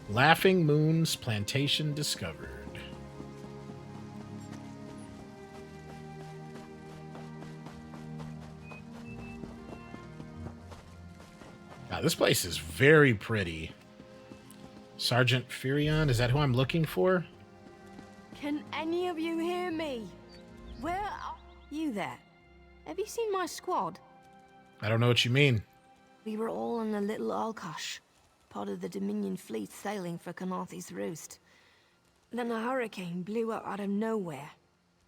Laughing Moon's plantation discovered. Wow, this place is very pretty. Sergeant Furion, is that who I'm looking for? Can any of you hear me? Where are you there? Have you seen my squad? I don't know what you mean. We were all on a little Alkosh, part of the Dominion fleet sailing for Kanathi's Roost. Then a hurricane blew up out of nowhere.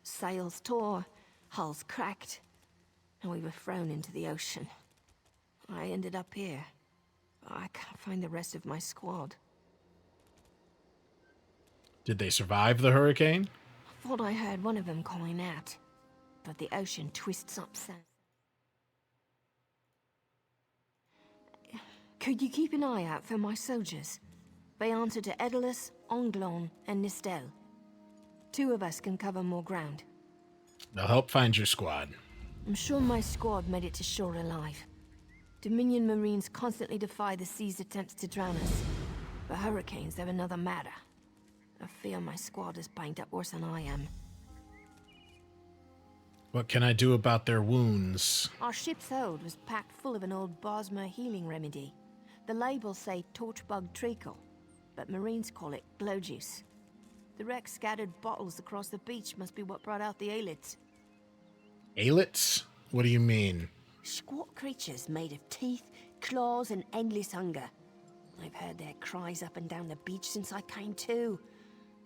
Sails tore, hulls cracked, and we were thrown into the ocean. I ended up here. I can't find the rest of my squad. Did they survive the hurricane? I thought I heard one of them calling out, but the ocean twists up so. Could you keep an eye out for my soldiers? They answer to Edalus, Onglon, and Nistel. 2 of us can cover more ground. I'll help find your squad. I'm sure my squad made it to shore alive. Dominion Marines constantly defy the sea's attempts to drown us. But hurricanes are another matter. I fear my squad is banged up worse than I am. What can I do about their wounds? Our ship's hold was packed full of an old Bosmer healing remedy. The labels say torchbug treacle, but Marines call it glow juice. The wreck scattered bottles across the beach must be what brought out the ailits. Ailits? What do you mean? Squat creatures made of teeth, claws, and endless hunger. I've heard their cries up and down the beach since I came to.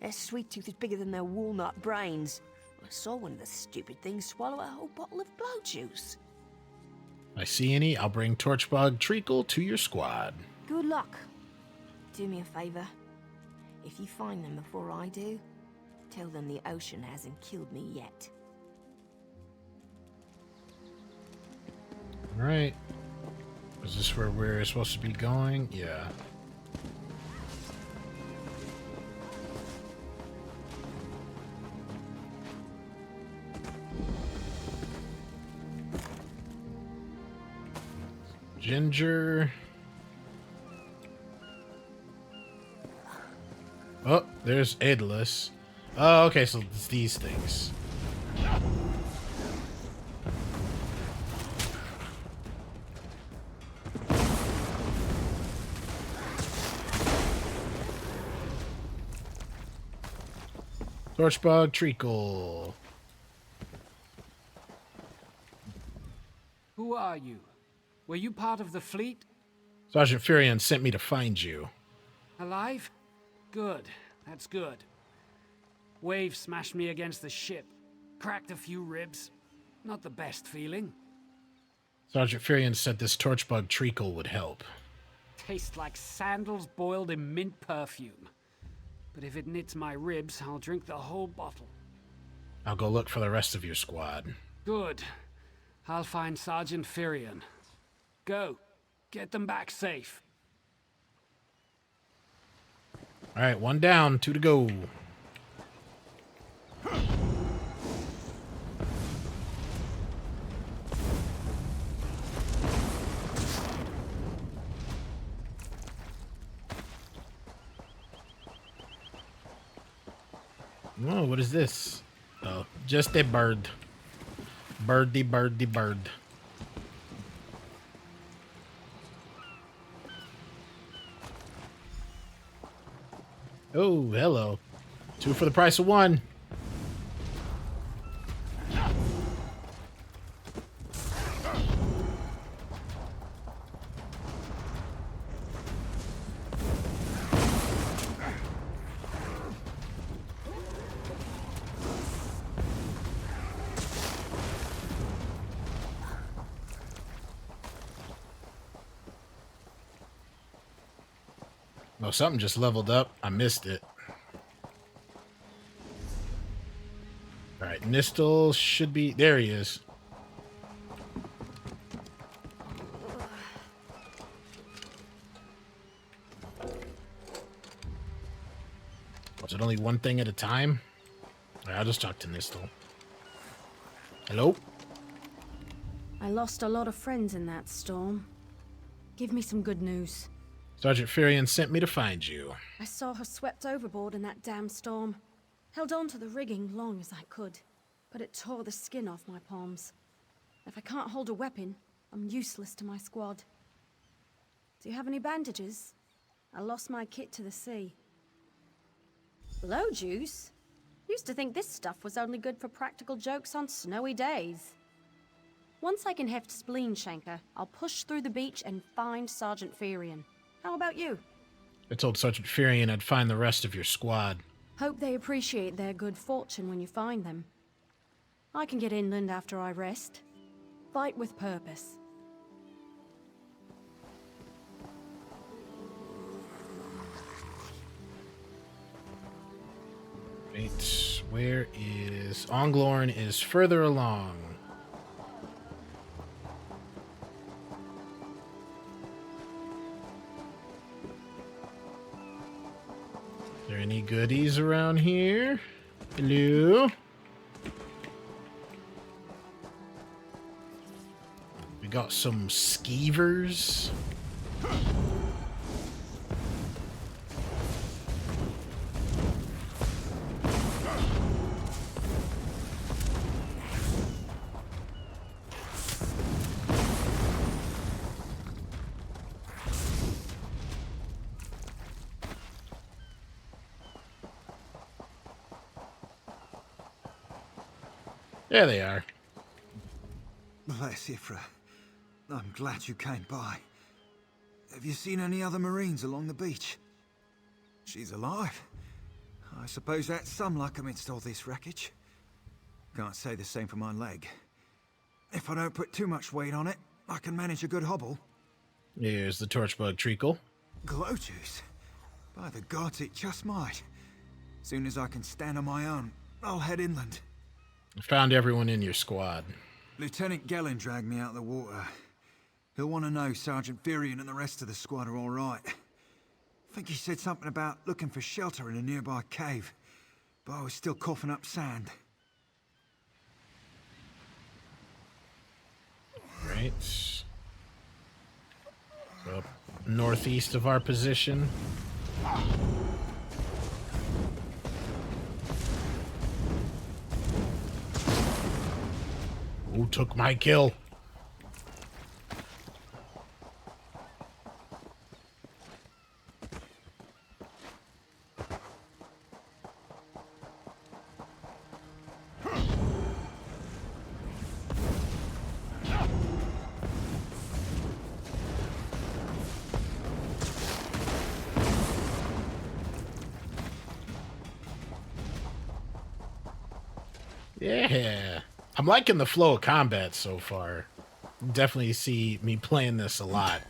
Their sweet tooth is bigger than their walnut brains. I saw one of the stupid things swallow a whole bottle of glow juice. If I see any, I'll bring Torchbug Treacle to your squad. Good luck. Do me a favor. If you find them before I do, tell them the ocean hasn't killed me yet. Alright. Is this where we're supposed to be going? Yeah. Ginger. Oh, there's Aedelus. Oh, okay, so it's these things. Torchbug Treacle. Who are you? Were you part of the fleet? Sergeant Furion sent me to find you. Alive? Good. That's good. Waves smashed me against the ship. Cracked a few ribs. Not the best feeling. Sergeant Furion said this Torchbug Treacle would help. Tastes like sandals boiled in mint perfume. But if it knits my ribs, I'll drink the whole bottle. I'll go look for the rest of your squad. Good. I'll find Sergeant Furion. Go. Get them back safe. Alright, 1 down, 2 to go. Oh, what is this? Oh, just a bird. Birdie, birdie, bird. Oh, hello. 2 for the price of 1. Oh, something just leveled up. I missed it. Alright, Nistel should be... There he is. Was it only one thing at a time? Alright, I'll just talk to Nistel. Hello? I lost a lot of friends in that storm. Give me some good news. Sergeant Furion sent me to find you. I saw her swept overboard in that damn storm. Held on to the rigging long as I could, but it tore the skin off my palms. If I can't hold a weapon, I'm useless to my squad. Do you have any bandages? I lost my kit to the sea. Blow juice? Used to think this stuff was only good for practical jokes on snowy days. Once I can heft Spleen Shanker, I'll push through the beach and find Sergeant Furion. How about you? I told Sergeant Furion I'd find the rest of your squad. Hope they appreciate their good fortune when you find them. I can get inland after I rest. Fight with purpose. Wait, where is... Onglorn is further along. Are there any goodies around here? Hello? We got some skeevers. There they are. Bless Ifra. I'm glad you came by. Have you seen any other Marines along the beach? She's alive. I suppose that's some luck amidst all this wreckage. Can't say the same for my leg. If I don't put too much weight on it, I can manage a good hobble. Here's the torchbug treacle. Glow juice? By the gods, it just might. Soon as I can stand on my own, I'll head inland. I found everyone in your squad. Lieutenant Gellin dragged me out of the water. He'll want to know Sergeant Furion and the rest of the squad are all right. I think he said something about looking for shelter in a nearby cave, but I was still coughing up sand. Right. Up northeast of our position. Who took my kill? Yeah. I'm liking the flow of combat so far. Definitely see me playing this a lot.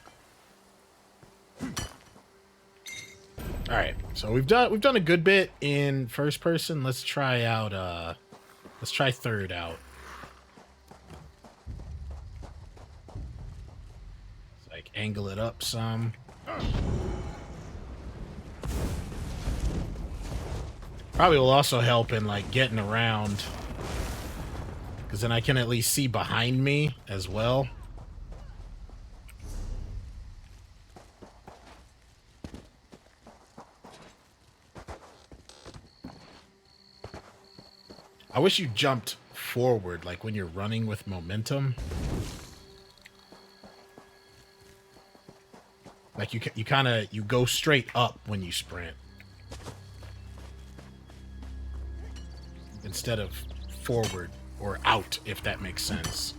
Alright, so we've done a good bit in first person. Let's try third out. Let's like angle it up some. Probably will also help in like getting around, because then I can at least see behind me as well. I wish you jumped forward, like when you're running with momentum. Like you go straight up when you sprint, instead of forward or out, if that makes sense.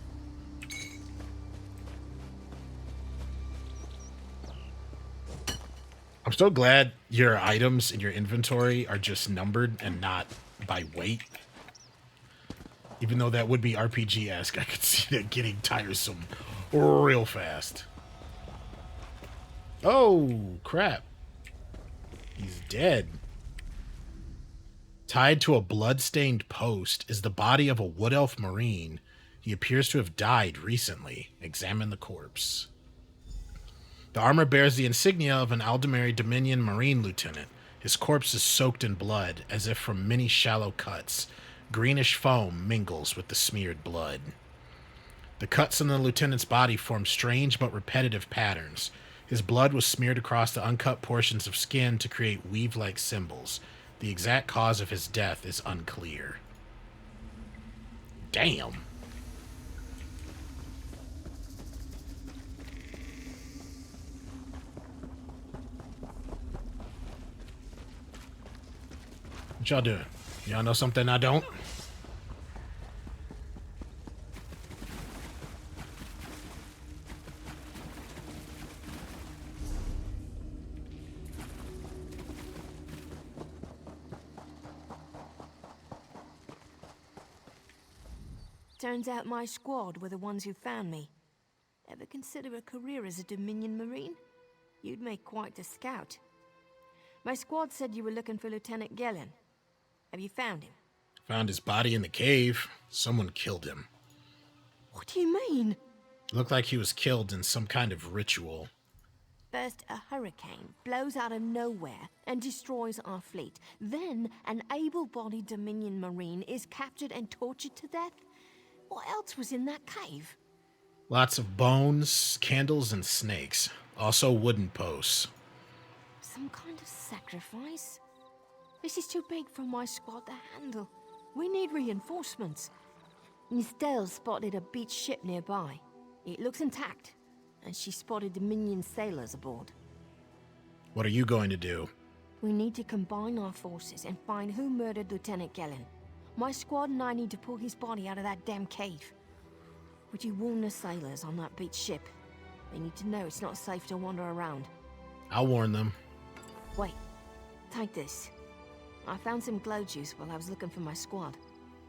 I'm so glad your items in your inventory are just numbered and not by weight. Even though that would be RPG-esque, I could see that getting tiresome real fast. Oh, crap. He's dead. Tied to a blood-stained post is the body of a Wood Elf Marine. He appears to have died recently. Examine the corpse. The armor bears the insignia of an Aldemary Dominion Marine lieutenant. His corpse is soaked in blood, as if from many shallow cuts. Greenish foam mingles with the smeared blood. The cuts in the lieutenant's body form strange but repetitive patterns. His blood was smeared across the uncut portions of skin to create weave-like symbols. The exact cause of his death is unclear. Damn. What y'all doing? Y'all know something I don't? Turns out my squad were the ones who found me. Ever consider a career as a Dominion Marine? You'd make quite a scout. My squad said you were looking for Lieutenant Gellin. Have you found him? Found his body in the cave. Someone killed him. What do you mean? Looked like he was killed in some kind of ritual. First, a hurricane blows out of nowhere and destroys our fleet. Then, an able-bodied Dominion Marine is captured and tortured to death? What else was in that cave? Lots of bones, candles, and snakes. Also wooden posts. Some kind of sacrifice? This is too big for my squad to handle. We need reinforcements. Estelle spotted a beached ship nearby. It looks intact, and she spotted Dominion sailors aboard. What are you going to do? We need to combine our forces and find who murdered Lieutenant Gellin. My squad and I need to pull his body out of that damn cave. Would you warn the sailors on that beached ship? They need to know it's not safe to wander around. I'll warn them. Wait, take this. I found some glow juice while I was looking for my squad,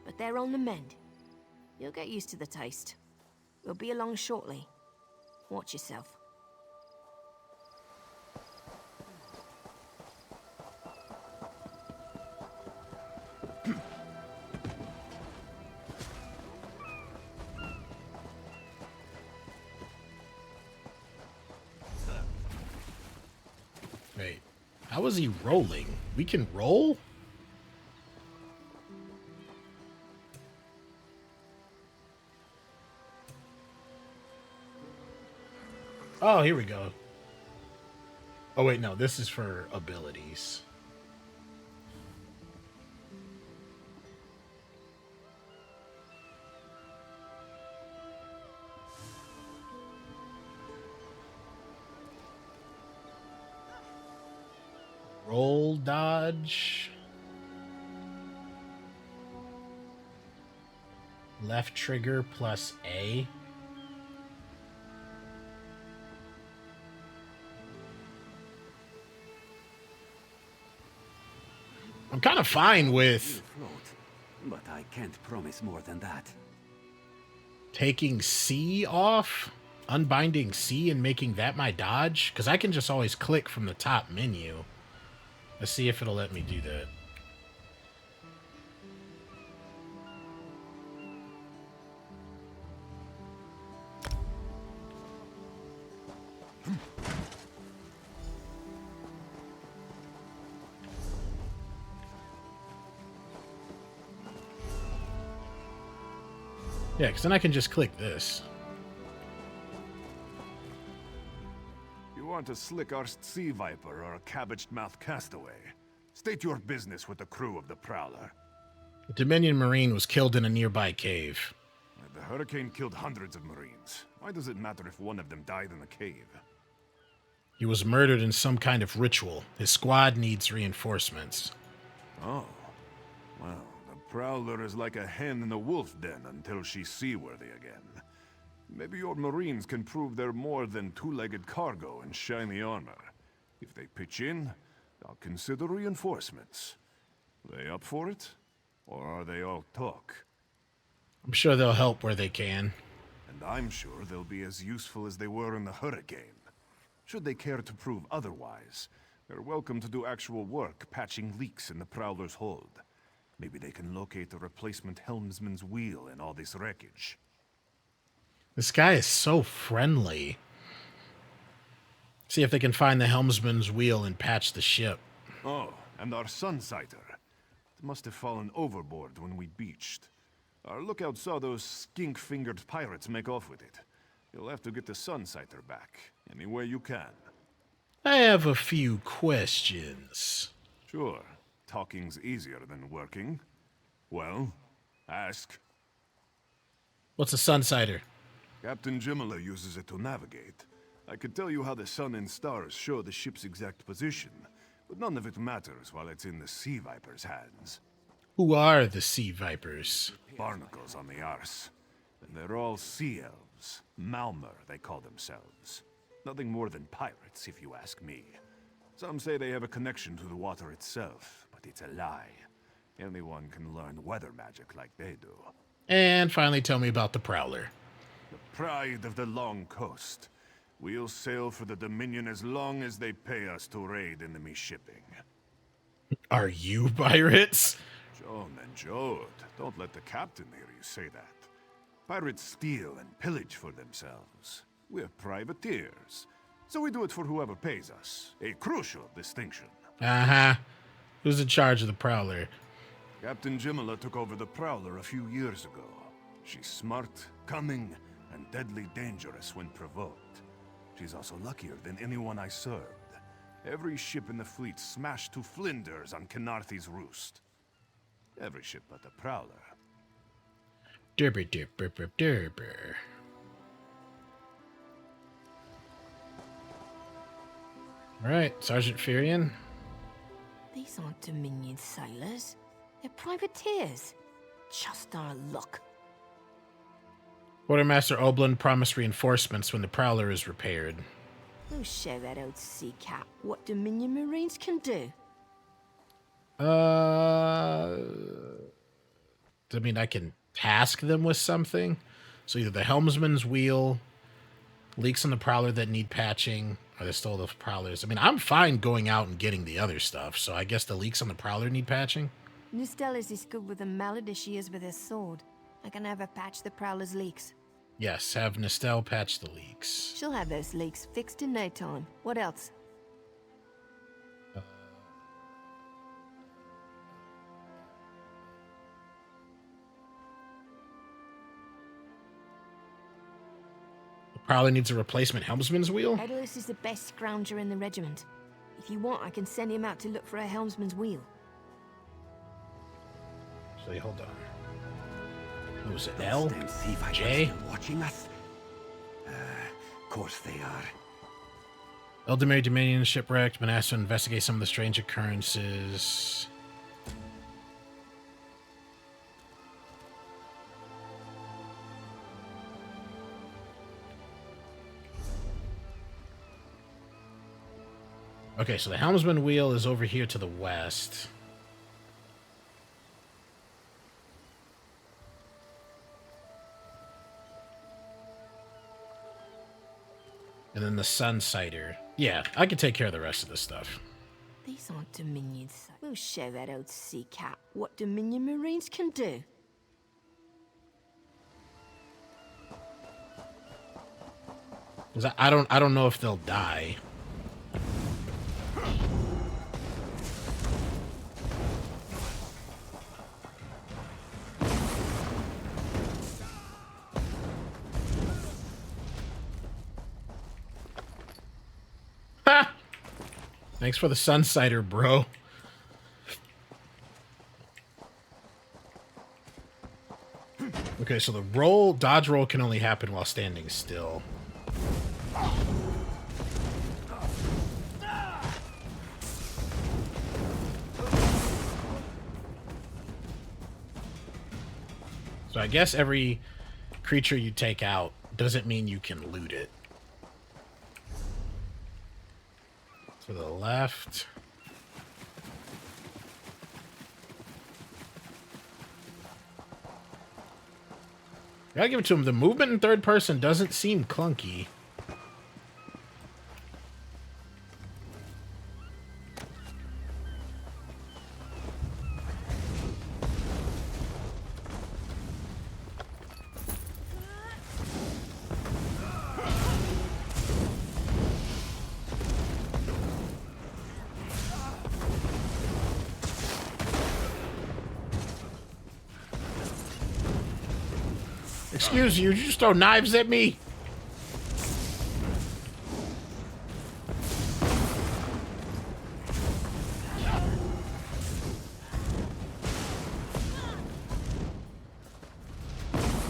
but they're on the mend. You'll get used to the taste. We'll be along shortly. Watch yourself. Wait, how is he rolling? We can roll? Oh, here we go. Oh, wait, no, this is for abilities. Roll dodge. Left trigger plus A. I'm kind of fine with but I can't promise more than that. Taking C off, unbinding C and making that my dodge, because I can just always click from the top menu. Let's see if it'll let me do that. Yeah, because then I can just click this. You want a slick-arsed sea viper or a cabbage-mouthed castaway? State your business with the crew of the Prowler. The Dominion Marine was killed in a nearby cave. The hurricane killed hundreds of Marines. Why does it matter if one of them died in the cave? He was murdered in some kind of ritual. His squad needs reinforcements. Oh. Well, the Prowler is like a hen in a wolf den until she's seaworthy again. Maybe your Marines can prove they're more than two-legged cargo and shiny armor. If they pitch in, I'll consider reinforcements. They up for it? Or are they all talk? I'm sure they'll help where they can. And I'm sure they'll be as useful as they were in the hurricane. Should they care to prove otherwise, they're welcome to do actual work patching leaks in the Prowler's hold. Maybe they can locate the replacement helmsman's wheel in all this wreckage. This guy is so friendly. See if they can find the helmsman's wheel and patch the ship. Oh, and our Sunsighter. It must have fallen overboard when we beached. Our lookout saw those skink-fingered pirates make off with it. You'll have to get the Sunsighter back, any way you can. I have a few questions. Sure. Talking's easier than working. Well, ask. What's a Sunsider? Captain Jimala uses it to navigate. I could tell you how the sun and stars show the ship's exact position, but none of it matters while it's in the Sea Viper's hands. Who are the Sea Vipers? Barnacles on the arse. And they're all sea elves. Malmer, they call themselves. Nothing more than pirates, if you ask me. Some say they have a connection to the water itself, but it's a lie. Anyone can learn weather magic like they do. And finally, tell me about the Prowler. The pride of the long coast. We'll sail for the Dominion as long as they pay us to raid enemy shipping. Are you pirates? Joan and Jode, don't let the captain hear you say that. Pirates steal and pillage for themselves. We're privateers, so we do it for whoever pays us. A crucial distinction. Uh-huh. Who's in charge of the Prowler? Captain Jimala took over the Prowler a few years ago. She's smart, cunning, and deadly dangerous when provoked. She's also luckier than anyone I served. Every ship in the fleet smashed to flinders on Kynarthi's roost. Every ship but the Prowler. Derber, derber, derber, derber. Alright, Sergeant Furion. These aren't Dominion sailors. They're privateers. Just our luck. Quartermaster Oblin promised reinforcements when the Prowler is repaired. We'll show that old sea cat what Dominion Marines can do. I mean, I can task them with something. So either the helmsman's wheel, leaks on the Prowler that need patching, or the still the Prowlers. I mean, I'm fine going out and getting the other stuff, so I guess the leaks on the Prowler need patching? Nistella's as good with a mallet as she is with a sword. I can have her patch the Prowler's leaks. Yes, have Nistel patch the leaks. She'll have those leaks fixed in no time. What else? Prowler needs a replacement helmsman's wheel? Edalus is the best scrounger in the regiment. If you want, I can send him out to look for a helmsman's wheel. So hold on. What was it? L? J? Watching us? Course they are. Eldemare Dominion shipwrecked. Been asked to investigate some of the strange occurrences. Okay, so the helmsman wheel is over here to the west. And then the Sunsider. Yeah, I can take care of the rest of this stuff. These aren't Dominions. We'll show that old sea cat what Dominion Marines can do. Because I don't know if they'll die. Thanks for the Sunsider, bro. Okay, so the dodge roll can only happen while standing still. So I guess every creature you take out doesn't mean you can loot it. To the left. Gotta give it to him. The movement in third person doesn't seem clunky. Excuse you, did you just throw knives at me?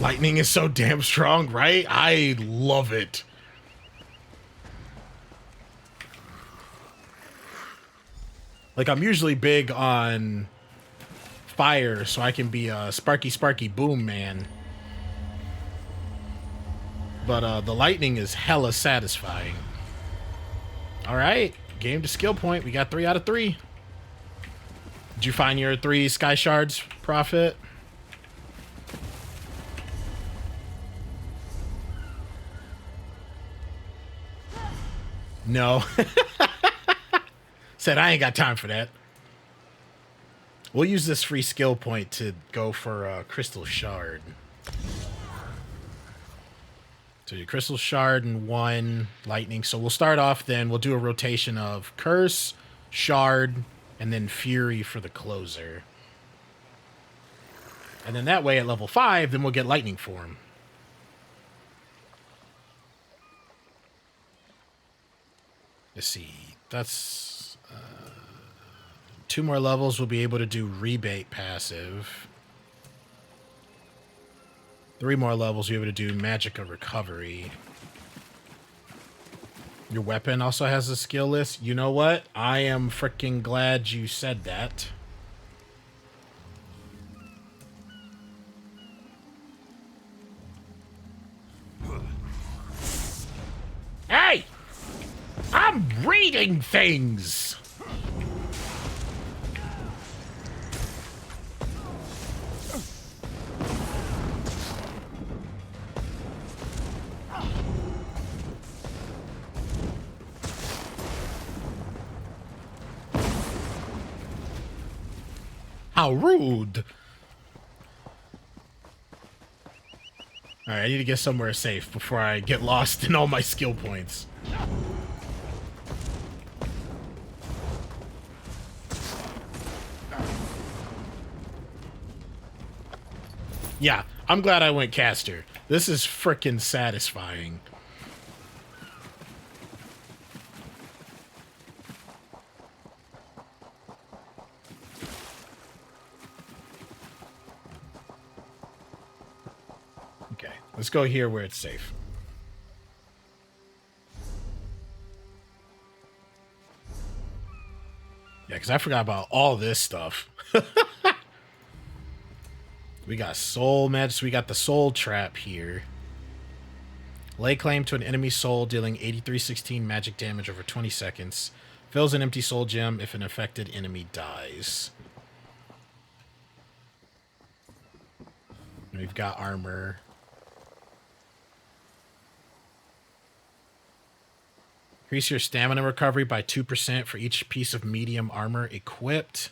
Lightning is so damn strong, right? I love it. Like, I'm usually big on fire, so I can be a sparky boom man. But the lightning is hella satisfying. Alright, game to skill point. We got 3 out of 3. Did you find your 3 sky shards, Prophet? No. Said I ain't got time for that. We'll use this free skill point to go for a crystal shard. So your crystal shard and 1 lightning. So we'll start off then. We'll do a rotation of curse, shard, and then fury for the closer. And then that way at level 5, then we'll get lightning form. Let's see. That's 2 more levels. We'll be able to do rebate passive. 3 more levels, you'll be able to do Magicka Recovery. Your weapon also has a skill list. You know what? I am freaking glad you said that. Hey! I'm reading things! How rude. Alright, I need to get somewhere safe before I get lost in all my skill points. Yeah, I'm glad I went caster. This is frickin' satisfying. Okay, let's go here where it's safe. Yeah, because I forgot about all this stuff. We got soul magic. We got the soul trap here. Lay claim to an enemy soul, dealing 8316 magic damage over 20 seconds. Fills an empty soul gem if an affected enemy dies. We've got armor. Increase your stamina recovery by 2% for each piece of medium armor equipped.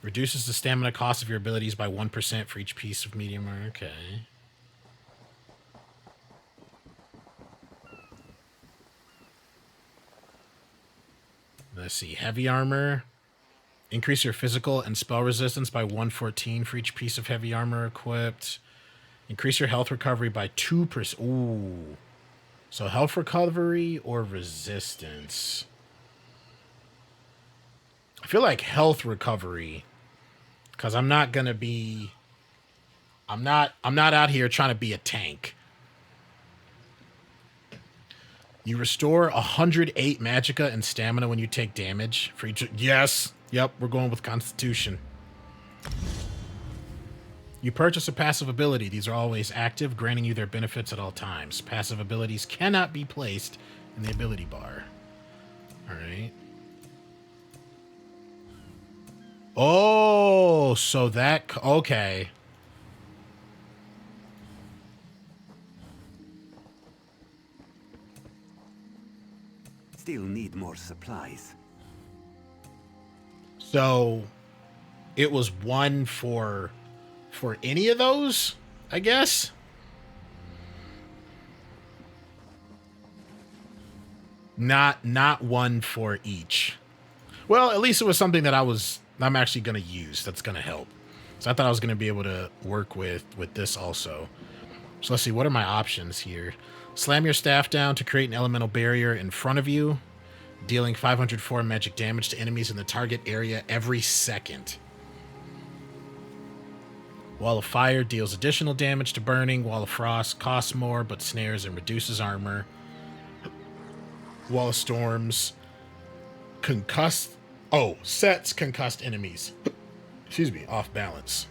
Reduces the stamina cost of your abilities by 1% for each piece of medium armor. Okay. Let's see. Heavy armor. Increase your physical and spell resistance by 114 for each piece of heavy armor equipped. Increase your health recovery by 2%. Ooh. So health recovery or resistance? I feel like health recovery. Because I'm not going to be... I'm not out here trying to be a tank. You restore 108 magicka and stamina when you take damage for each... Yes! Yep, we're going with Constitution. You purchase a passive ability. These are always active, granting you their benefits at all times. Passive abilities cannot be placed in the ability bar. Alright. Oh, so that... Okay. Still need more supplies. So, it was one for any of those, I guess? Not one for each. Well, at least it was something that I'm actually going to use. That's going to help. So I thought I was going to be able to work with this also. So let's see. What are my options here? Slam your staff down to create an elemental barrier in front of you, dealing 504 magic damage to enemies in the target area every second. Wall of Fire deals additional damage to burning. Wall of Frost costs more, but snares and reduces armor. Wall of Storms sets concussed enemies. Excuse me, off balance.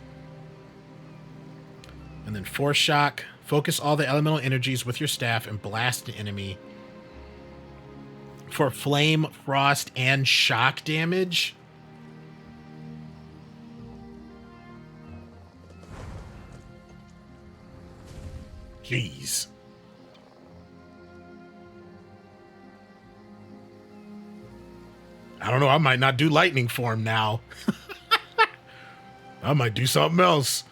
And then Force Shock. Focus all the elemental energies with your staff and blast the enemy for flame, frost, and shock damage. Jeez. I don't know. I might not do lightning form now. I might do something else.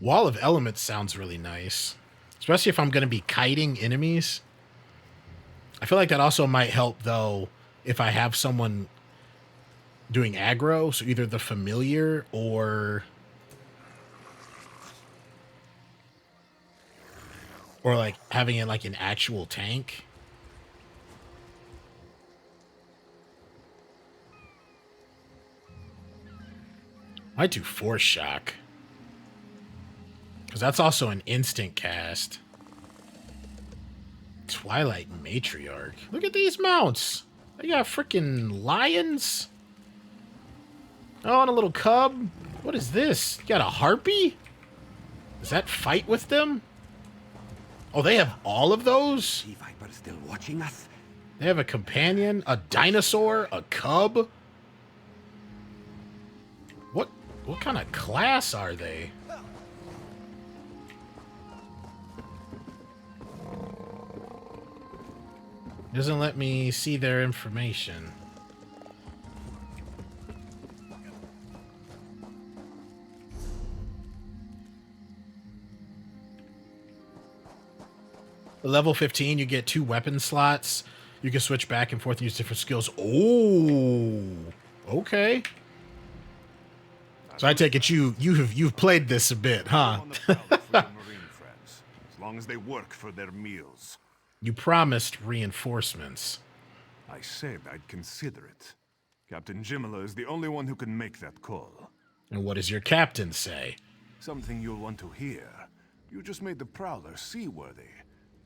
Wall of Elements sounds really nice. Especially if I'm going to be kiting enemies. I feel like that also might help, though, if I have someone doing aggro. So either the familiar or like having it like an actual tank. Might do Force Shock. Because that's also an instant cast. Twilight Matriarch. Look at these mounts. They got freaking lions. Oh, and a little cub. What is this? You got a harpy? Does that fight with them? Oh, they have all of those? Sea Viper still watching us? They have a companion, a dinosaur, a cub. What kind of class are they? Doesn't let me see their information. Level 15, you get 2 weapon slots. You can switch back and forth and use different skills. Oh, okay. So I take it you've played this a bit, huh? As long as they work for their meals. You promised reinforcements. I said I'd consider it. Captain Jimala is the only one who can make that call. And what does your captain say? Something you'll want to hear. You just made the Prowler seaworthy,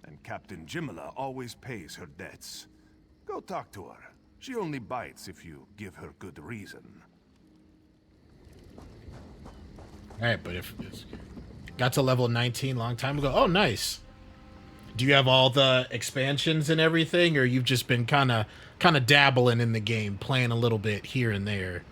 and Captain Jimala always pays her debts. Go talk to her. She only bites if you give her good reason. Alright, but if it's got to level 19 long time ago. Oh, nice. Do you have all the expansions and everything, or you've just been kind of dabbling in the game, playing a little bit here and there?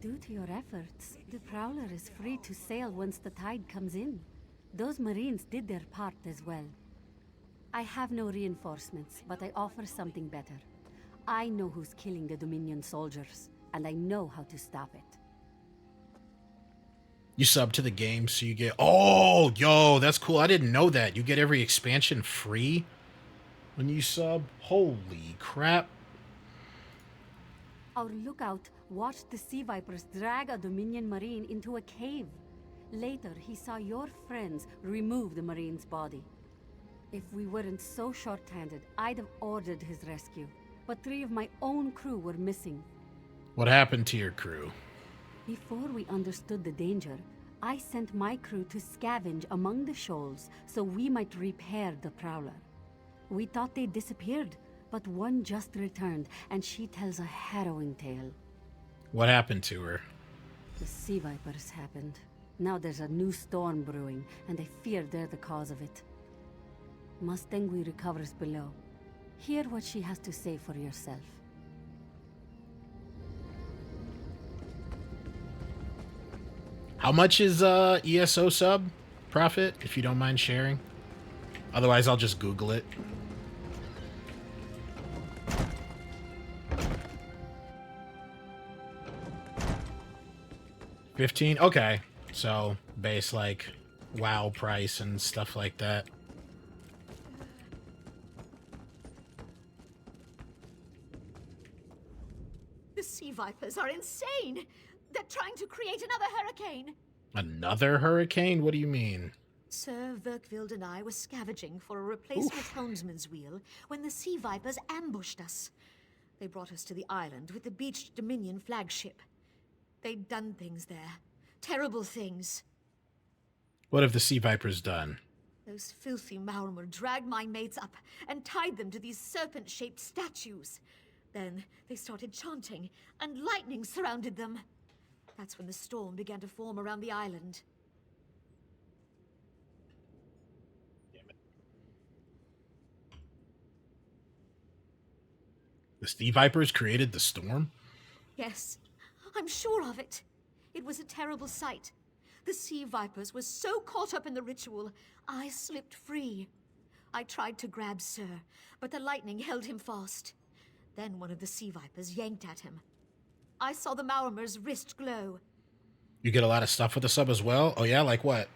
Due to your efforts, the Prowler is free to sail once the tide comes in. Those Marines did their part as well. I have no reinforcements, but I offer something better. I know who's killing the Dominion soldiers, and I know how to stop it. You sub to the game, so you get... Oh, yo, that's cool. I didn't know that. You get every expansion free when you sub? Holy crap. Our lookout watched the Sea Vipers drag a Dominion Marine into a cave. Later, he saw your friends remove the Marine's body. If we weren't so short-handed, I'd have ordered his rescue. But 3 of my own crew were missing. What happened to your crew? Before we understood the danger, I sent my crew to scavenge among the shoals so we might repair the Prowler. We thought they disappeared, but one just returned, and she tells a harrowing tale. What happened to her? The Sea Vipers happened. Now there's a new storm brewing, and I fear they're the cause of it. Mustangui recovers below. Hear what she has to say for yourself. How much is ESO sub profit, if you don't mind sharing? Otherwise, I'll just Google it. $15? Okay. So, base like WoW price and stuff like that. The Sea Vipers are insane! They're trying to create another hurricane! Another hurricane? What do you mean? Sir Verkvild and I were scavenging for a replacement helmsman's wheel when the Sea Vipers ambushed us. They brought us to the island with the beached Dominion flagship. They'd done things there. Terrible things. What have the Sea Vipers done? Those filthy Maormer dragged my mates up and tied them to these serpent-shaped statues. Then they started chanting, and lightning surrounded them. That's when the storm began to form around the island. The Sea Vipers created the storm? Yes, I'm sure of it. It was a terrible sight. The Sea Vipers were so caught up in the ritual, I slipped free. I tried to grab Sir, but the lightning held him fast. Then one of the Sea Vipers yanked at him. I saw the Maormer's wrist glow. You get a lot of stuff with the sub as well? Oh yeah, like what?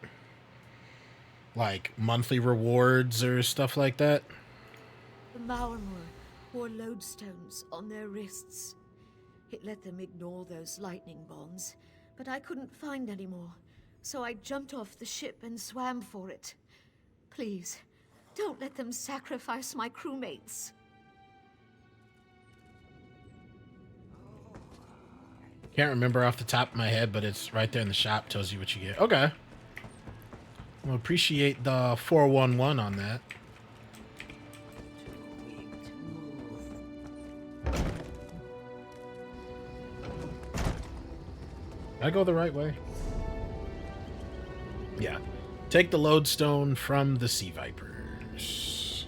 Like monthly rewards or stuff like that? The Maormer wore lodestones on their wrists. It let them ignore those lightning bombs, but I couldn't find any more, so I jumped off the ship and swam for it. Please, don't let them sacrifice my crewmates. Can't remember off the top of my head, but it's right there in the shop. Tells you what you get. Okay. Well, appreciate the 411 on that. I go the right way. Yeah. Take the lodestone from the Sea Vipers.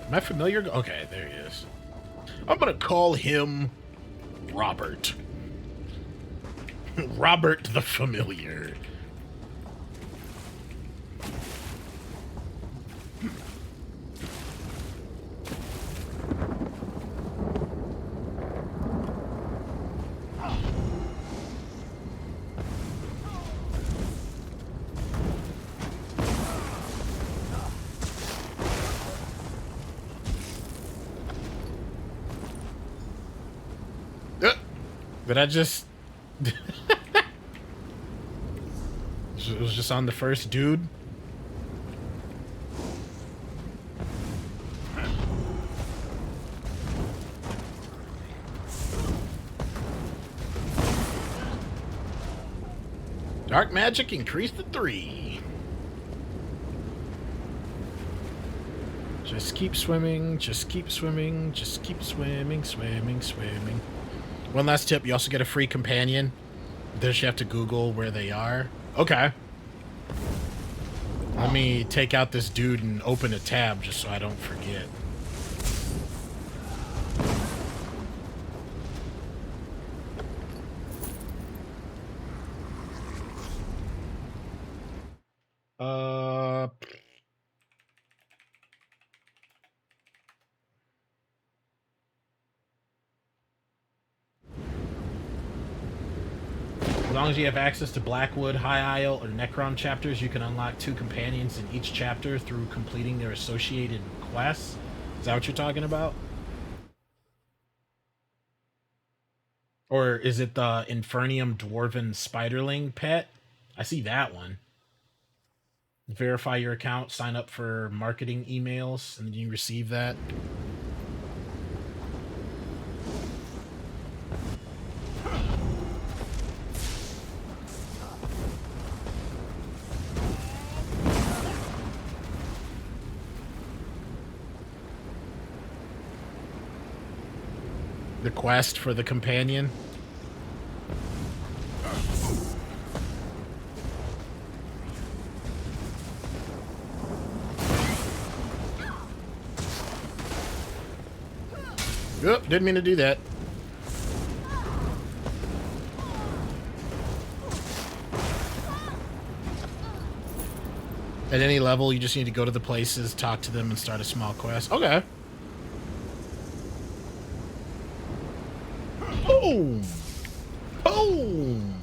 Am I familiar? Okay, there he is. I'm gonna call him Robert. Robert the Familiar. Did I just... It was just on the first dude? Dark magic increased to 3. Just keep swimming, just keep swimming, just keep swimming, swimming, swimming. One last tip, you also get a free companion. Does you have to Google where they are? Okay. Let me take out this dude and open a tab just so I don't forget. As long as you have access to Blackwood, High Isle, or Necron chapters, you can unlock 2 companions in each chapter through completing their associated quests. Is that what you're talking about? Or is it the Infernium Dwarven Spiderling pet? I see that one. Verify your account, sign up for marketing emails, and then you receive that. The quest for the companion. Oop, didn't mean to do that. At any level, you just need to go to the places, talk to them, and start a small quest. Okay. Boom! Boom!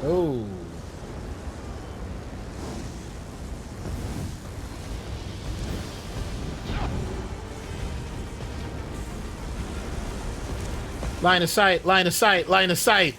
Oh. Line of sight, line of sight, line of sight.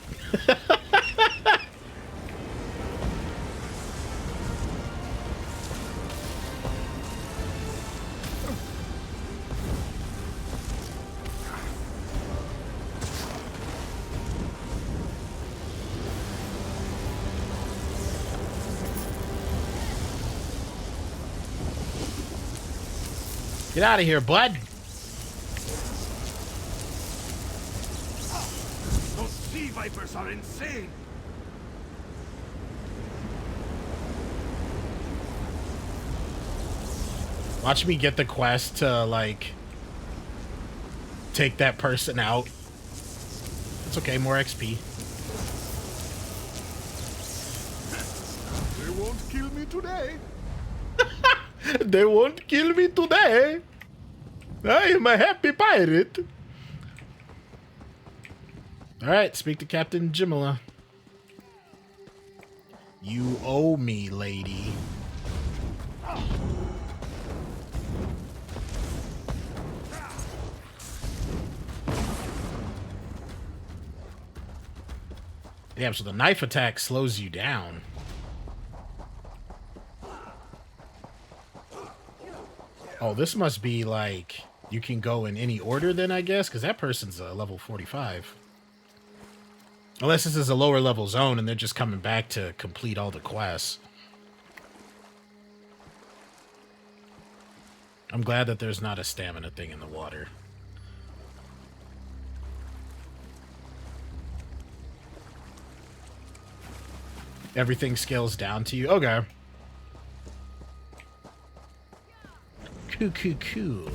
Get out of here, bud. Those sea vipers are insane. Watch me get the quest to, like, take that person out. It's okay, more XP. They won't kill me today. They won't kill me today. I am a happy pirate. Alright, speak to Captain Jimala. You owe me, lady. Yeah, so the knife attack slows you down. Oh, this must be like you can go in any order then, I guess, because that person's level 45. Unless this is a lower level zone and they're just coming back to complete all the quests. I'm glad that there's not a stamina thing in the water. Everything scales down to you. Okay. Cool.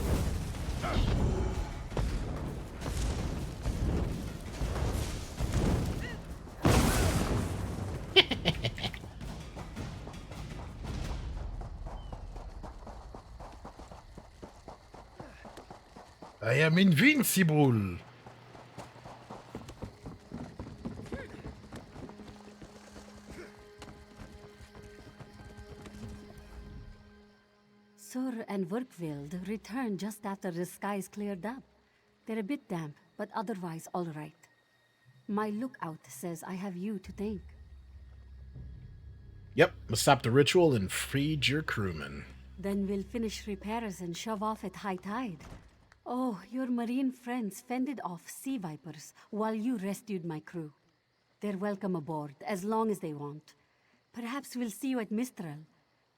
I am invincible. Sur and Werkwild returned just after the skies cleared up. They're a bit damp, but otherwise all right. My lookout says I have you to thank. Yep, let's stop the ritual and freed your crewmen. Then we'll finish repairs and shove off at high tide. Oh, your marine friends fended off sea vipers while you rescued my crew. They're welcome aboard, as long as they want. Perhaps we'll see you at Mistral.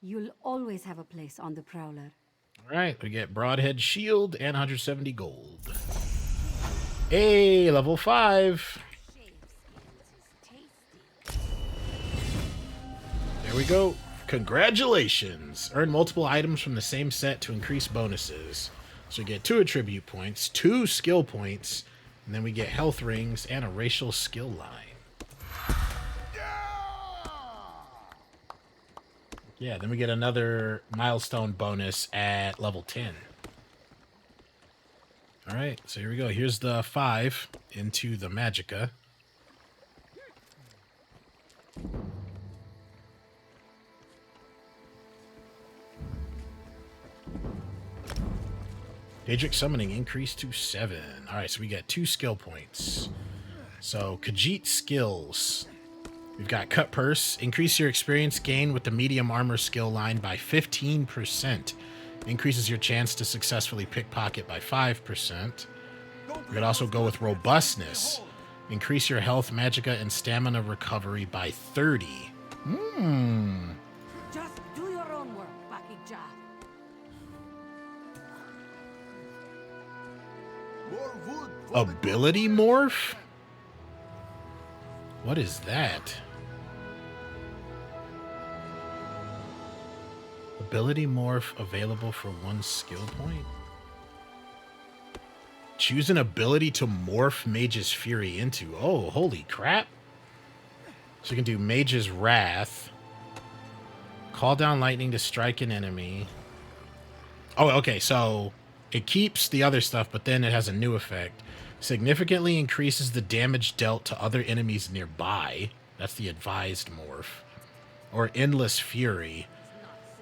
You'll always have a place on the Prowler. All right, we get Broadhead Shield and 170 gold. Hey, level 5. There we go. Congratulations. Earn multiple items from the same set to increase bonuses. So we get 2 attribute points, 2 skill points, and then we get health rings and a racial skill line. Yeah, then we get another milestone bonus at level 10. All right, so here we go. Here's the 5 into the Magicka. Daedric Summoning increased to 7. All right, so we get 2 skill points. So, Khajiit skills. We've got Cut Purse. Increase your experience gain with the medium armor skill line by 15%. Increases your chance to successfully pickpocket by 5%. We could also go with Robustness. Increase your health, magicka, and stamina recovery by 30. Just do your own work, Bakija. Ability Morph? What is that? Ability Morph available for 1 skill point? Choose an ability to morph Mage's Fury into. Oh, holy crap. So you can do Mage's Wrath. Call down lightning to strike an enemy. Oh, okay, so it keeps the other stuff, but then it has a new effect. Significantly increases the damage dealt to other enemies nearby. That's the advised morph. Or Endless Fury.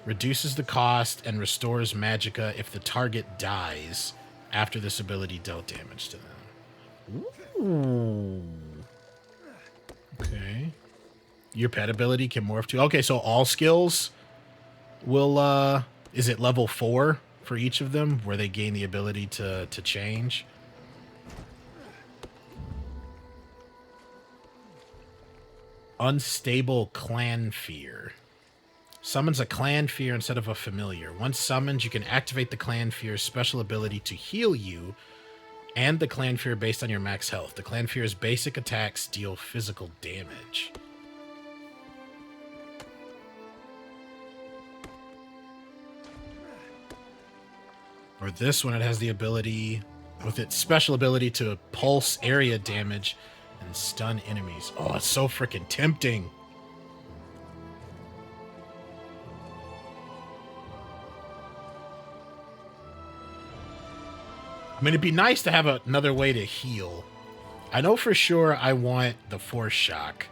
Reduces the cost and restores magicka if the target dies after this ability dealt damage to them. Ooh. Okay. Your pet ability can morph to... Okay, so all skills will... Is it level 4 for each of them, where they gain the ability to change? Unstable Clan Fear. Summons a Clan Fear instead of a familiar. Once summoned, you can activate the Clan Fear's special ability to heal you and the Clan Fear based on your max health. The Clan Fear's basic attacks deal physical damage. Or this one, it has the ability, with its special ability, to pulse area damage and stun enemies. Oh, it's so freaking tempting. I mean, it'd be nice to have another way to heal. I know for sure I want the Force Shock.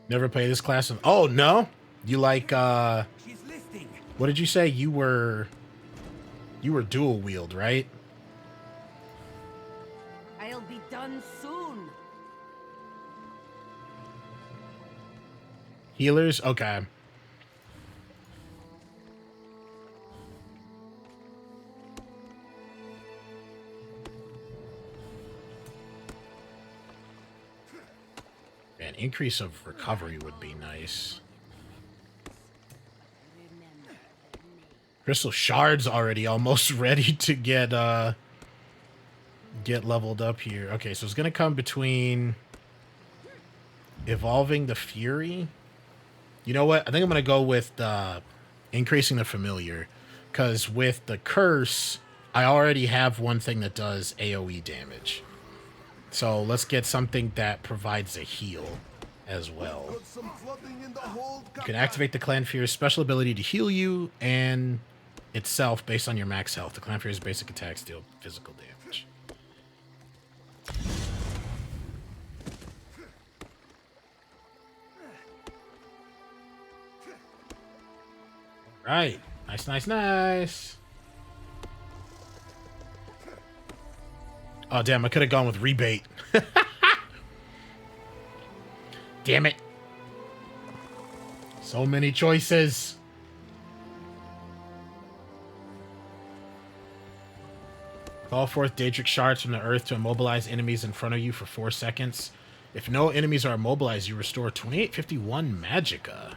Never play this class of... Oh, no? You like, what did you say? You were dual wield, right? I'll be done soon. Healers? Okay. An increase of recovery would be nice. Crystal Shard's already almost ready to get leveled up here. Okay, so it's gonna come between evolving the Fury. You know what? I think I'm gonna go with increasing the familiar, because with the curse, I already have one thing that does AoE damage. So let's get something that provides a heal as well. You can activate the Clan Fear's special ability to heal you and itself based on your max health. The Clan Fear's basic attacks deal physical damage. Right. Nice, nice, nice. Oh, damn, I could have gone with rebate. Damn it. So many choices. Call forth Daedric shards from the earth to immobilize enemies in front of you for 4 seconds. If no enemies are immobilized, you restore 2851 magicka.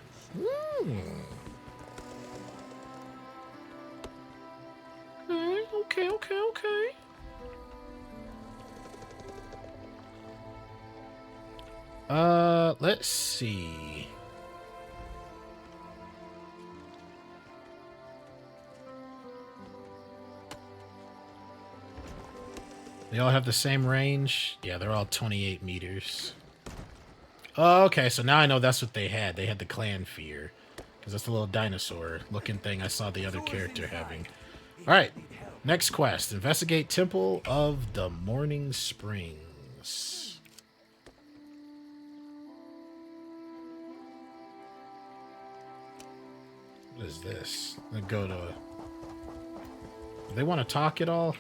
Okay. Let's see. They all have the same range? Yeah, they're all 28 meters. Oh, okay, so now I know that's what they had. They had the Clan Fear. Because that's the little dinosaur-looking thing I saw the other character having. Alright, next quest. Investigate Temple of the Morning Springs. What is this? Let's go to... Do they want to talk at all?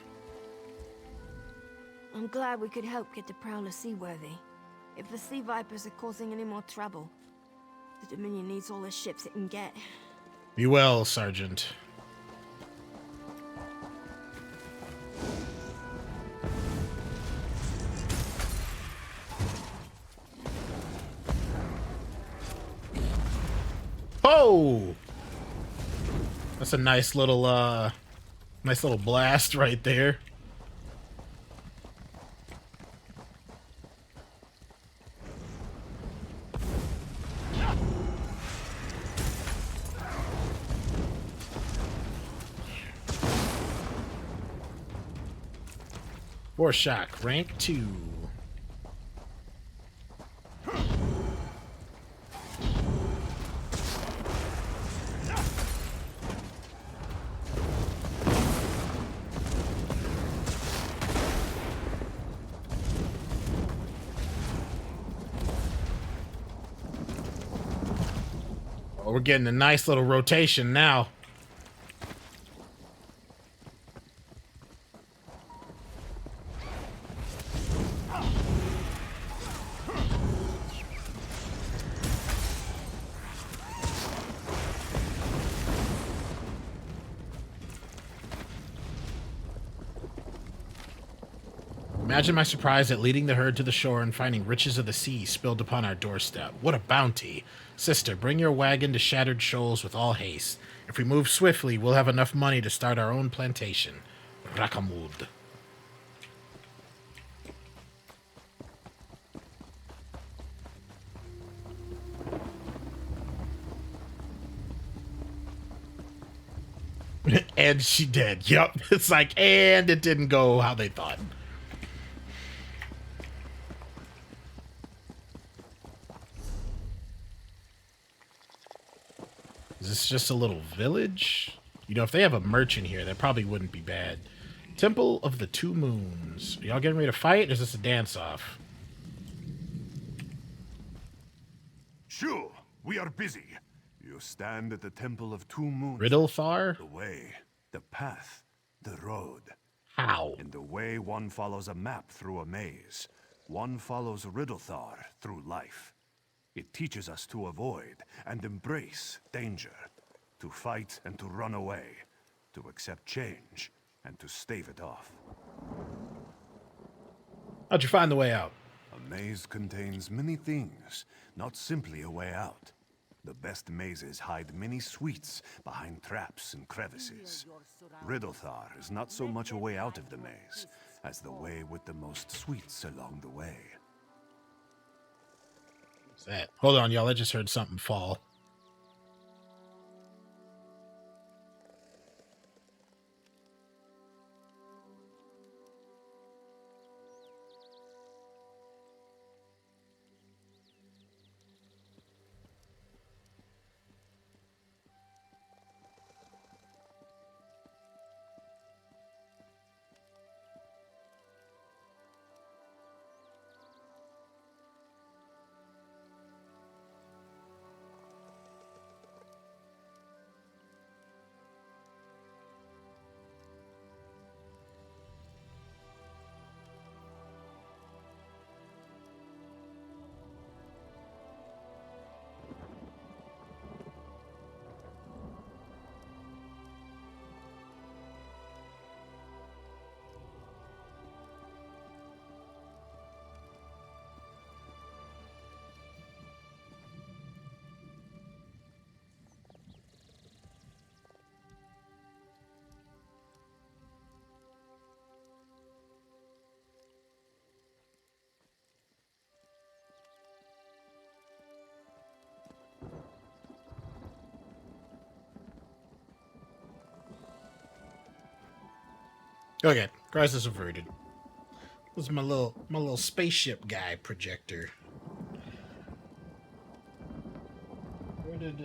I'm glad we could help get the Prowler seaworthy. If the Sea Vipers are causing any more trouble, the Dominion needs all the ships it can get. Be well, Sergeant. Oh! That's a nice little blast right there. Force Shock, rank 2. Oh, we're getting a nice little rotation now. Imagine my surprise at leading the herd to the shore and finding riches of the sea spilled upon our doorstep. What a bounty. Sister, bring your wagon to Shattered Shoals with all haste. If we move swiftly, we'll have enough money to start our own plantation. Rakamud. And she did. Yep. It's like, and it didn't go how they thought. Is this just a little village? You know, if they have a merchant here, that probably wouldn't be bad. Temple of the Two Moons. Are y'all getting ready to fight, or is this a dance-off? Sure, we are busy. You stand at the Temple of Two Moons. Riddlethar? The way, the path, the road. How? In the way, one follows a map through a maze. One follows Riddlethar through life. It teaches us to avoid and embrace danger, to fight and to run away, to accept change and to stave it off. How'd you find the way out? A maze contains many things, not simply a way out. The best mazes hide many sweets behind traps and crevices. Riddlethar is not so much a way out of the maze, as the way with the most sweets along the way. What's that? Hold on, y'all. I just heard something fall. Okay, crisis averted. This is my little spaceship guy projector. Where did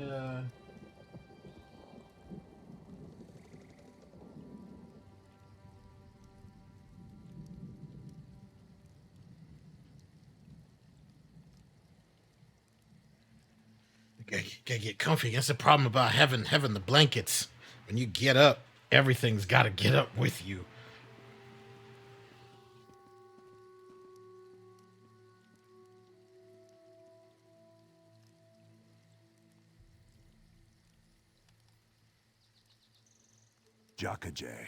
gotta get comfy. That's the problem about having the blankets. When you get up, everything's gotta get up with you. Jakajay.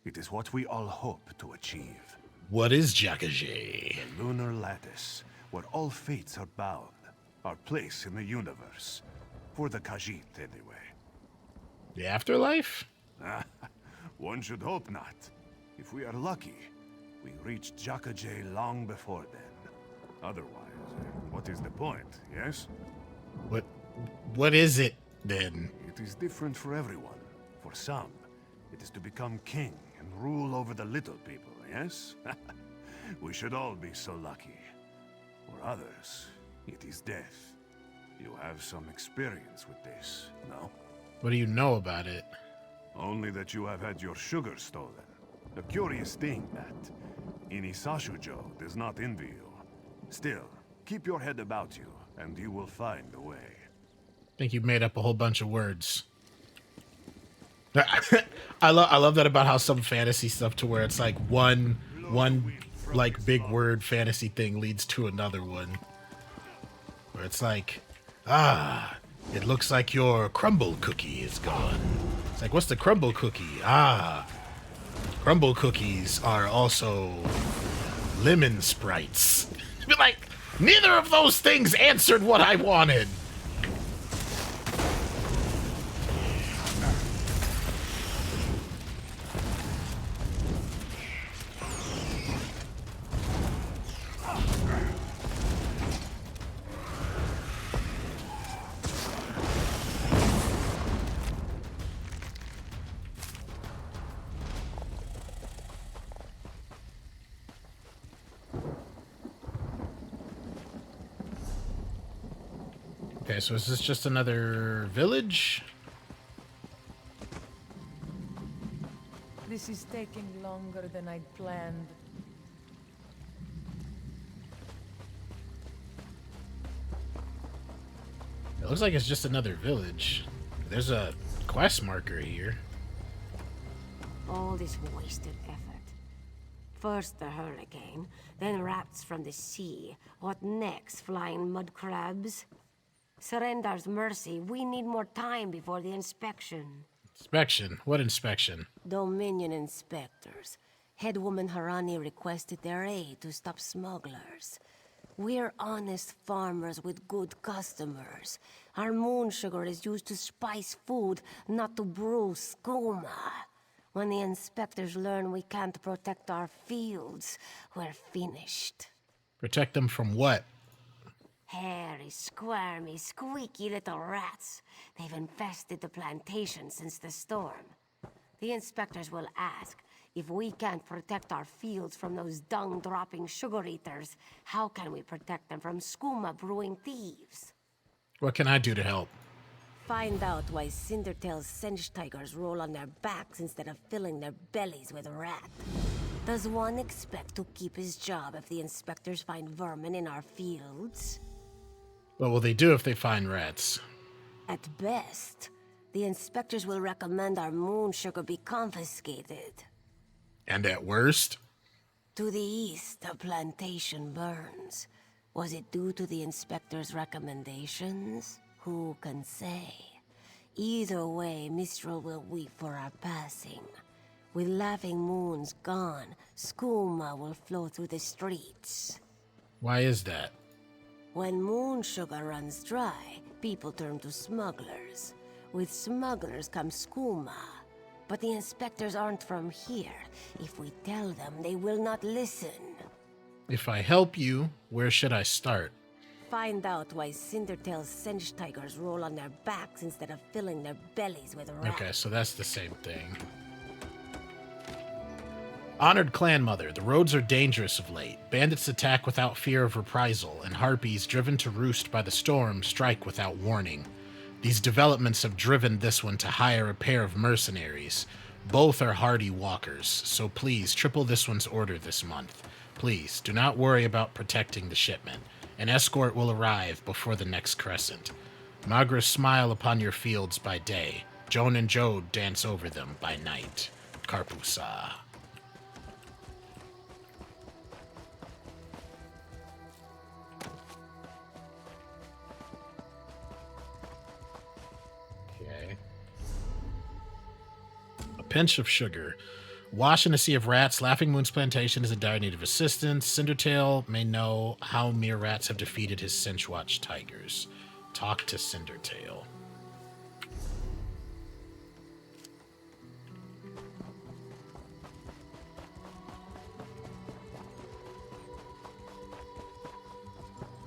It is what we all hope to achieve. What is Jakajay? The lunar lattice, where all fates are bound. Our place in the universe. For the Khajiit, anyway. The afterlife? One should hope not. If we are lucky, we reach Jakajay long before then. Otherwise, what is the point, yes? What is it, then? It is different for everyone. For some, it is to become king and rule over the little people, yes? We should all be so lucky. For others, it is death. You have some experience with this, no? What do you know about it? Only that you have had your sugar stolen. A curious thing that Inisashujo does not envy you. Still, keep your head about you, and you will find a way. think you made up a whole bunch of words. I love that about how some fantasy stuff to where it's like one like big word fantasy thing leads to another one. Where it's like, it looks like your crumble cookie is gone. It's like, what's the crumble cookie? Crumble cookies are also lemon sprites. Be like, neither of those things answered what I wanted. Okay, so is this just another village? This is taking longer than I'd planned. It looks like it's just another village. There's a quest marker here. All this wasted effort. First the hurricane, then rats from the sea. What next, flying mud crabs? Surrender's mercy, we need more time before the inspection. Inspection? What inspection? Dominion inspectors. Headwoman Harani requested their aid to stop smugglers. We're honest farmers with good customers. Our moon sugar is used to spice food, not to brew skooma. When the inspectors learn we can't protect our fields, we're finished. Protect them from what? Hairy, squirmy, squeaky little rats. They've infested the plantation since the storm. The inspectors will ask, if we can't protect our fields from those dung-dropping sugar-eaters, how can we protect them from skooma-brewing thieves? What can I do to help? Find out why Cindertail's Sench tigers roll on their backs instead of filling their bellies with rat. Does one expect to keep his job if the inspectors find vermin in our fields? What will they do if they find rats? At best, the inspectors will recommend our moon sugar be confiscated. And at worst? To the east, the plantation burns. Was it due to the inspector's recommendations? Who can say? Either way, Mistral will weep for our passing. With laughing moons gone, skooma will flow through the streets. Why is that? When moon sugar runs dry, people turn to smugglers. With smugglers comes skooma. But the inspectors aren't from here. If we tell them, they will not listen. If I help you, where should I start? Find out why Cindertail's Sench tigers roll on their backs instead of filling their bellies with rat. Okay, so that's the same thing. Honored clan mother, the roads are dangerous of late. Bandits attack without fear of reprisal, and harpies driven to roost by the storm strike without warning. These developments have driven this one to hire a pair of mercenaries. Both are hardy walkers, so please triple this one's order this month. Please, do not worry about protecting the shipment. An escort will arrive before the next crescent. Magras smile upon your fields by day. Joan and Jode dance over them by night. Karpusa. Okay. A pinch of sugar. Wash in a sea of rats. Laughing Moon's plantation is in dire need of assistance. Cindertail may know how mere rats have defeated his Cinchwatch tigers. Talk to Cindertail.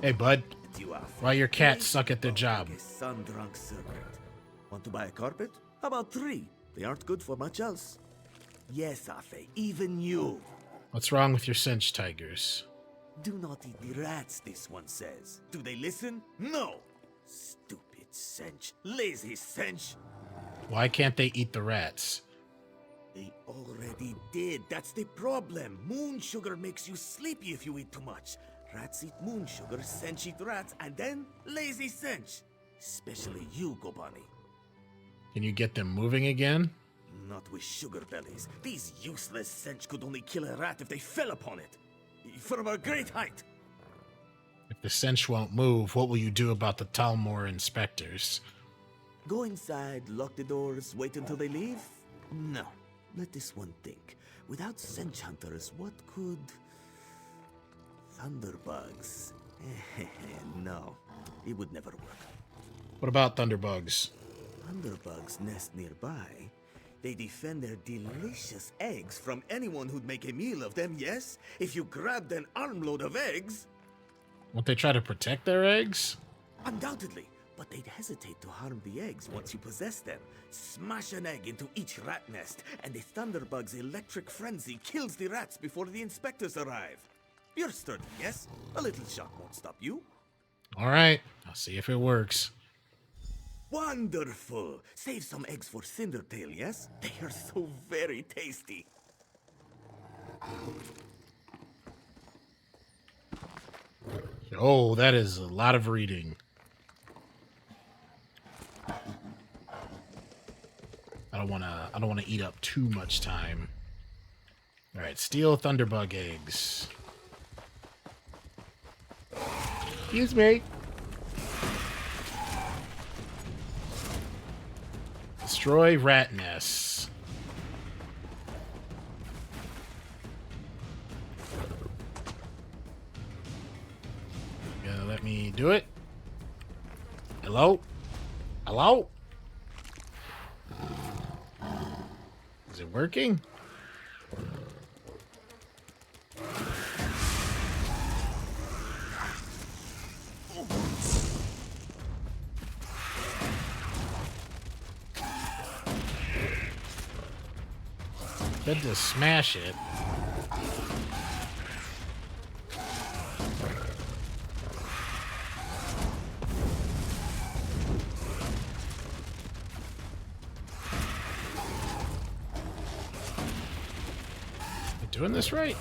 Hey, bud. Why your cats suck at their job? Sun-drunk serpent. Want to buy a carpet? How about 3? They aren't good for much else. Yes, Afe, even you. What's wrong with your Cinch tigers? Do not eat the rats, this one says. Do they listen? No! Stupid Cinch. Lazy Cinch. Why can't they eat the rats? They already did. That's the problem. Moon sugar makes you sleepy if you eat too much. Rats eat moon sugar, Cinch eat rats, and then lazy Cinch. Especially you, Gobani. Can you get them moving again? Not with sugar bellies. These useless Sench could only kill a rat if they fell upon it. From a great height. If the Sench won't move, what will you do about the Talmor inspectors? Go inside, lock the doors, wait until they leave? No. Let this one think. Without Sench hunters, what could... Thunderbugs? No, it would never work. What about Thunderbugs? Thunderbugs nest nearby. They defend their delicious eggs from anyone who'd make a meal of them, yes? If you grabbed an armload of eggs... Won't they try to protect their eggs? Undoubtedly, but they'd hesitate to harm the eggs once you possess them. Smash an egg into each rat nest, and the Thunderbug's electric frenzy kills the rats before the inspectors arrive. You're sturdy, yes? A little shock won't stop you. All right, I'll see if it works. Wonderful! Save some eggs for Cindertail, yes? They are so very tasty. Oh, that is a lot of reading. I don't wanna eat up too much time. All right, steal Thunderbug eggs. Excuse me. Destroy rat nests. Gonna let me do it. Hello? Hello? Is it working? Good to smash it. Doing this right?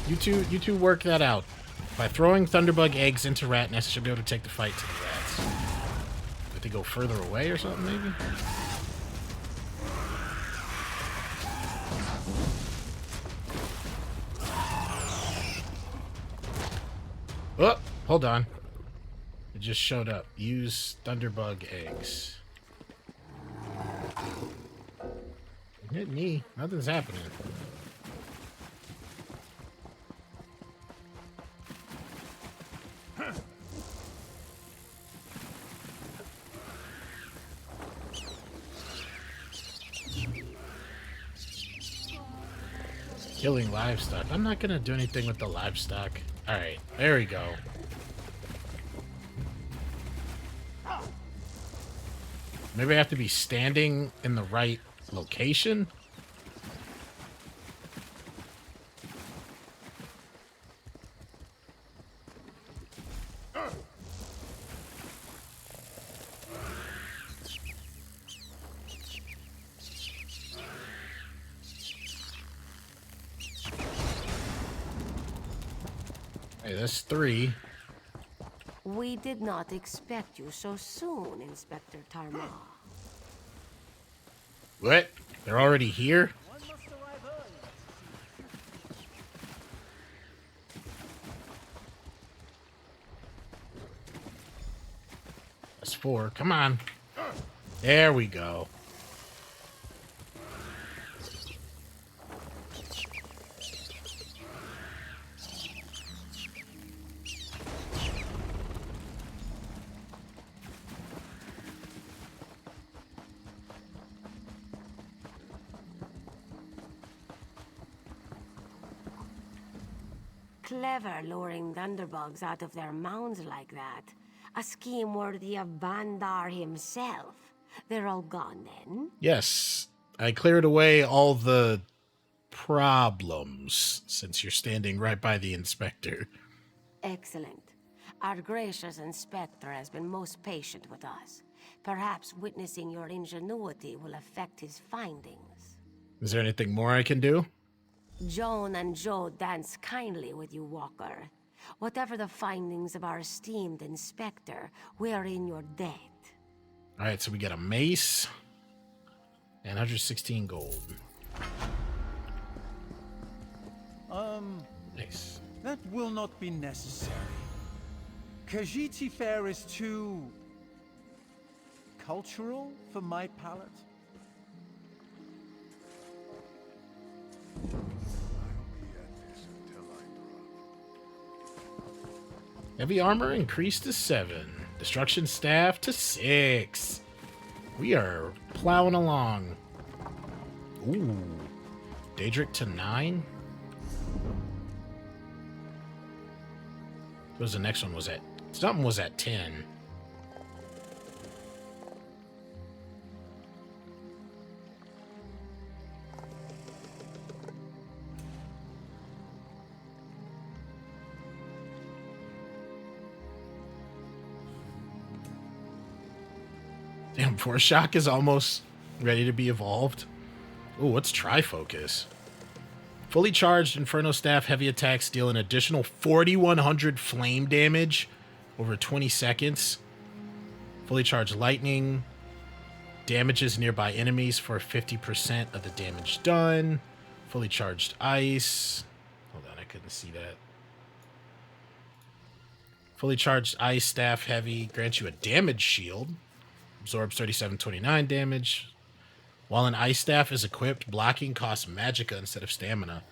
You two work that out. By throwing Thunderbug eggs into rat nests, you should be able to take the fight to the rats. Did they go further away or something, maybe? Oh, hold on. It just showed up. Use Thunderbug eggs. Hit me. Nothing's happening. Killing livestock. I'm not gonna do anything with the livestock. Alright, there we go. Maybe I have to be standing in the right location? Hey, that's 3. We did not expect you so soon, Inspector Tarma. What? They're already here? That's 4. Come on. There we go. Clever luring Thunderbugs out of their mounds like that. A scheme worthy of Bandar himself. They're all gone then? Yes. I cleared away all the problems since you're standing right by the inspector. Excellent. Our gracious inspector has been most patient with us. Perhaps witnessing your ingenuity will affect his findings. Is there anything more I can do? Joan and Joe dance kindly with you, Walker. Whatever the findings of our esteemed inspector, we're in your debt. Alright, so we got a mace and 116 gold. Nice. That will not be necessary. Khajiit fare is too cultural for my palate. Heavy armor increased to 7. Destruction staff to 6. We are plowing along. Ooh. Daedric to 9. What was the next one? Was at something was at 10. Damn, Foreshock is almost ready to be evolved. Ooh, what's Trifocus? Fully charged Inferno Staff heavy attacks deal an additional 4,100 flame damage over 20 seconds. Fully charged Lightning damages nearby enemies for 50% of the damage done. Fully charged Ice. Hold on, I couldn't see that. Fully charged Ice Staff heavy grants you a damage shield. Absorbs 3729 damage. While an Ice Staff is equipped, blocking costs magicka instead of stamina.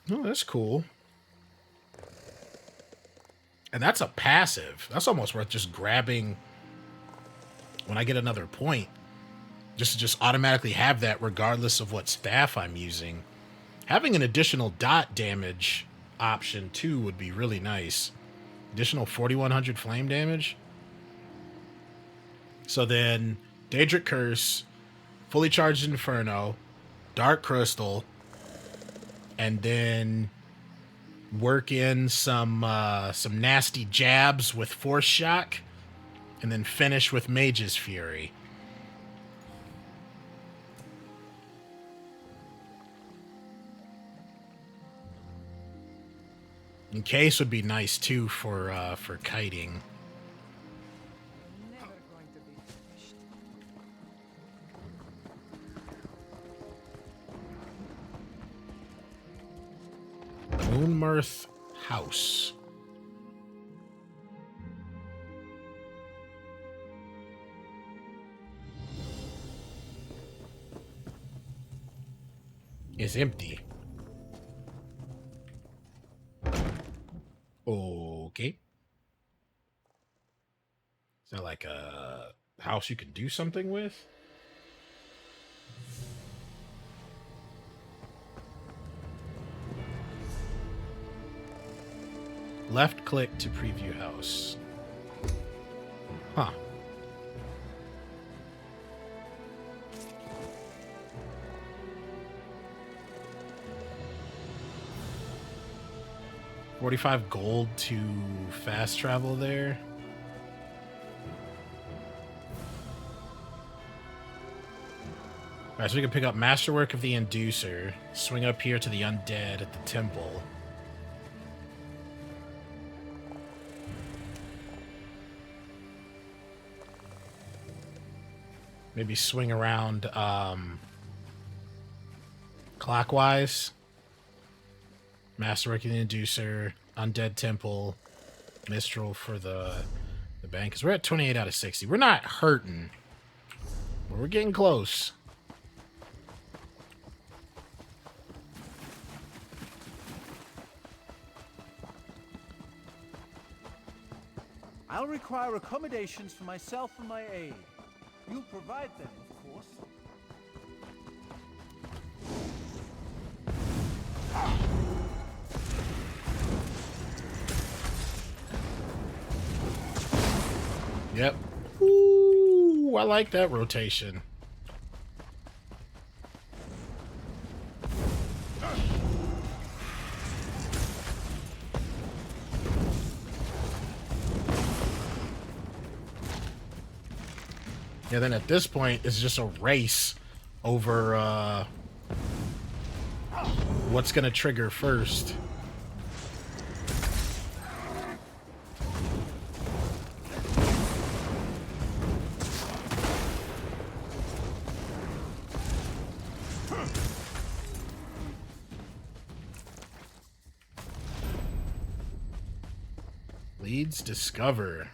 Oh, that's cool. And that's a passive. That's almost worth just grabbing when I get another point. Just to just automatically have that regardless of what staff I'm using. Having an additional dot damage option too would be really nice. Additional 4,100 flame damage. So then, Daedric Curse, Fully Charged Inferno, Dark Crystal, and then work in some nasty jabs with Force Shock, and then finish with Mage's Fury. Encase would be nice too for kiting. Moonmirth House. Is empty. Okay. Is that like a house you can do something with? Left click to preview house. Huh. $45 gold to fast travel there. Alright, so we can pick up Masterwork of the Inducer, swing up here to the Undead at the temple. Maybe swing around clockwise. Masterwork of the Inducer, Undead Temple, Mistral for the bank. Because we're at 28 out of 60. We're not hurting, but we're getting close. I'll require accommodations for myself and my aide. You provide them, of course. Yep. Ooh, I like that rotation. Yeah, then at this point, it's just a race over what's going to trigger first. raids. Discover.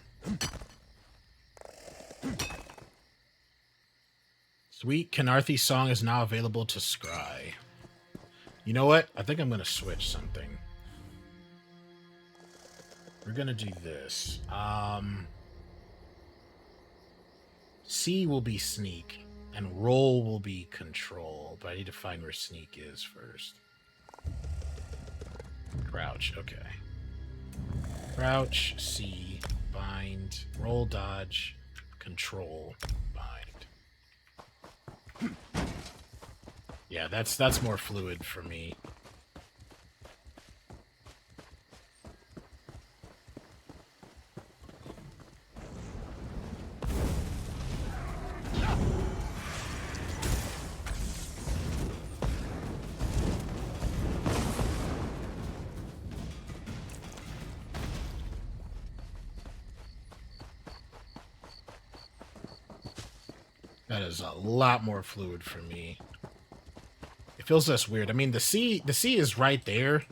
Sweet Kenarthy song is now available to scry. You know what? I think I'm going to switch something. We're going to do this. C will be sneak, and roll will be control. But I need to find where sneak is first. Crouch, okay. Crouch, C, bind, roll, dodge, control, bind. Yeah, that's more fluid for me. That is a lot more fluid for me. It feels less weird. I mean, the C is right there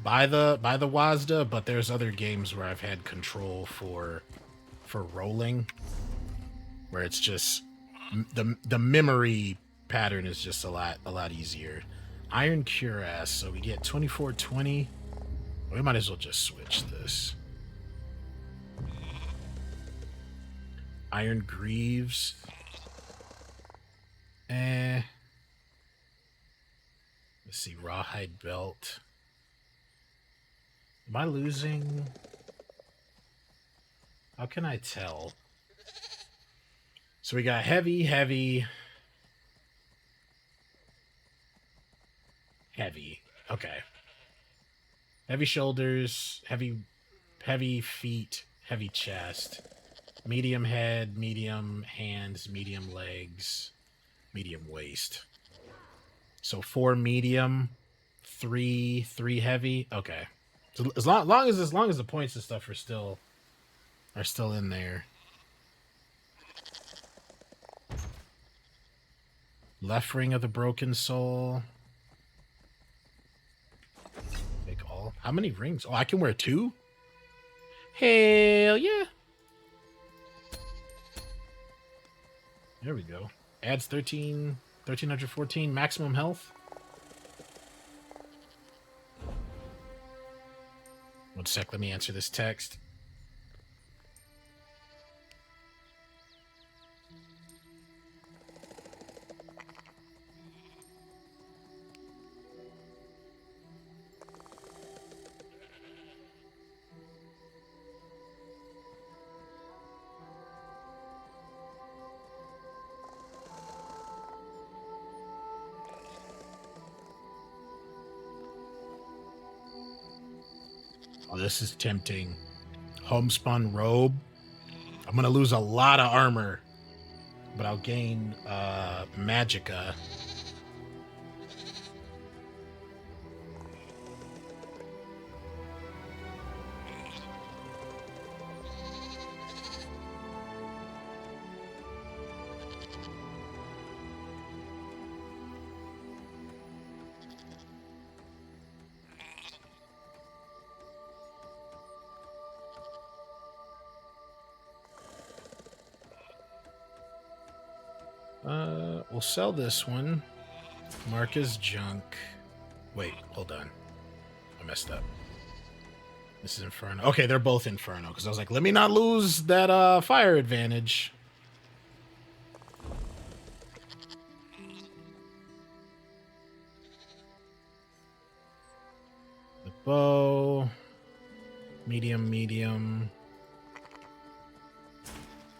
by the WASD, but there's other games where I've had control for rolling, where it's just the memory pattern is just a lot easier. Iron Cuirass, so we get 2420. We might as well just switch this. Iron Greaves. Let's see, Rawhide Belt. Am I losing? How can I tell? So we got heavy. Okay. Heavy shoulders, heavy feet, heavy chest. Medium head, medium hands, medium legs, medium waist. So 4 medium, 3 heavy. Okay. So as long as the points and stuff are still in there. Left ring of the broken soul. Take all. How many rings? Oh, I can wear 2? Hell yeah. There we go. Adds 1314 maximum health. One sec, let me answer this text. Oh, this is tempting. Homespun robe. I'm gonna lose a lot of armor, but I'll gain magicka. We'll sell this one. Mark as junk. Wait, hold on. I messed up. This is Inferno. Okay, they're both Inferno, because I was like, let me not lose that fire advantage. The bow. Medium.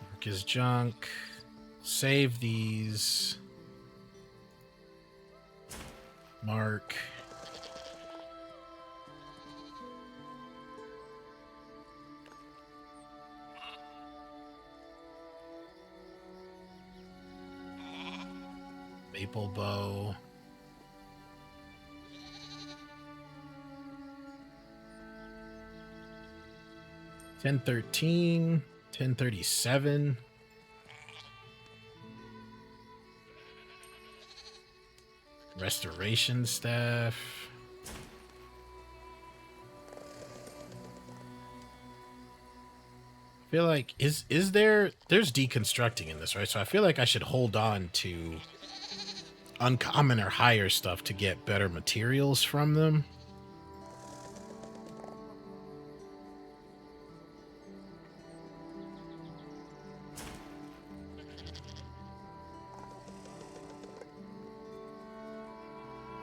Mark as junk. Save these. Mark. Maple bow. $10.13, $10.37. Restoration staff. feel like there's deconstructing in this, right? So I feel like I should hold on to uncommon or higher stuff to get better materials from them.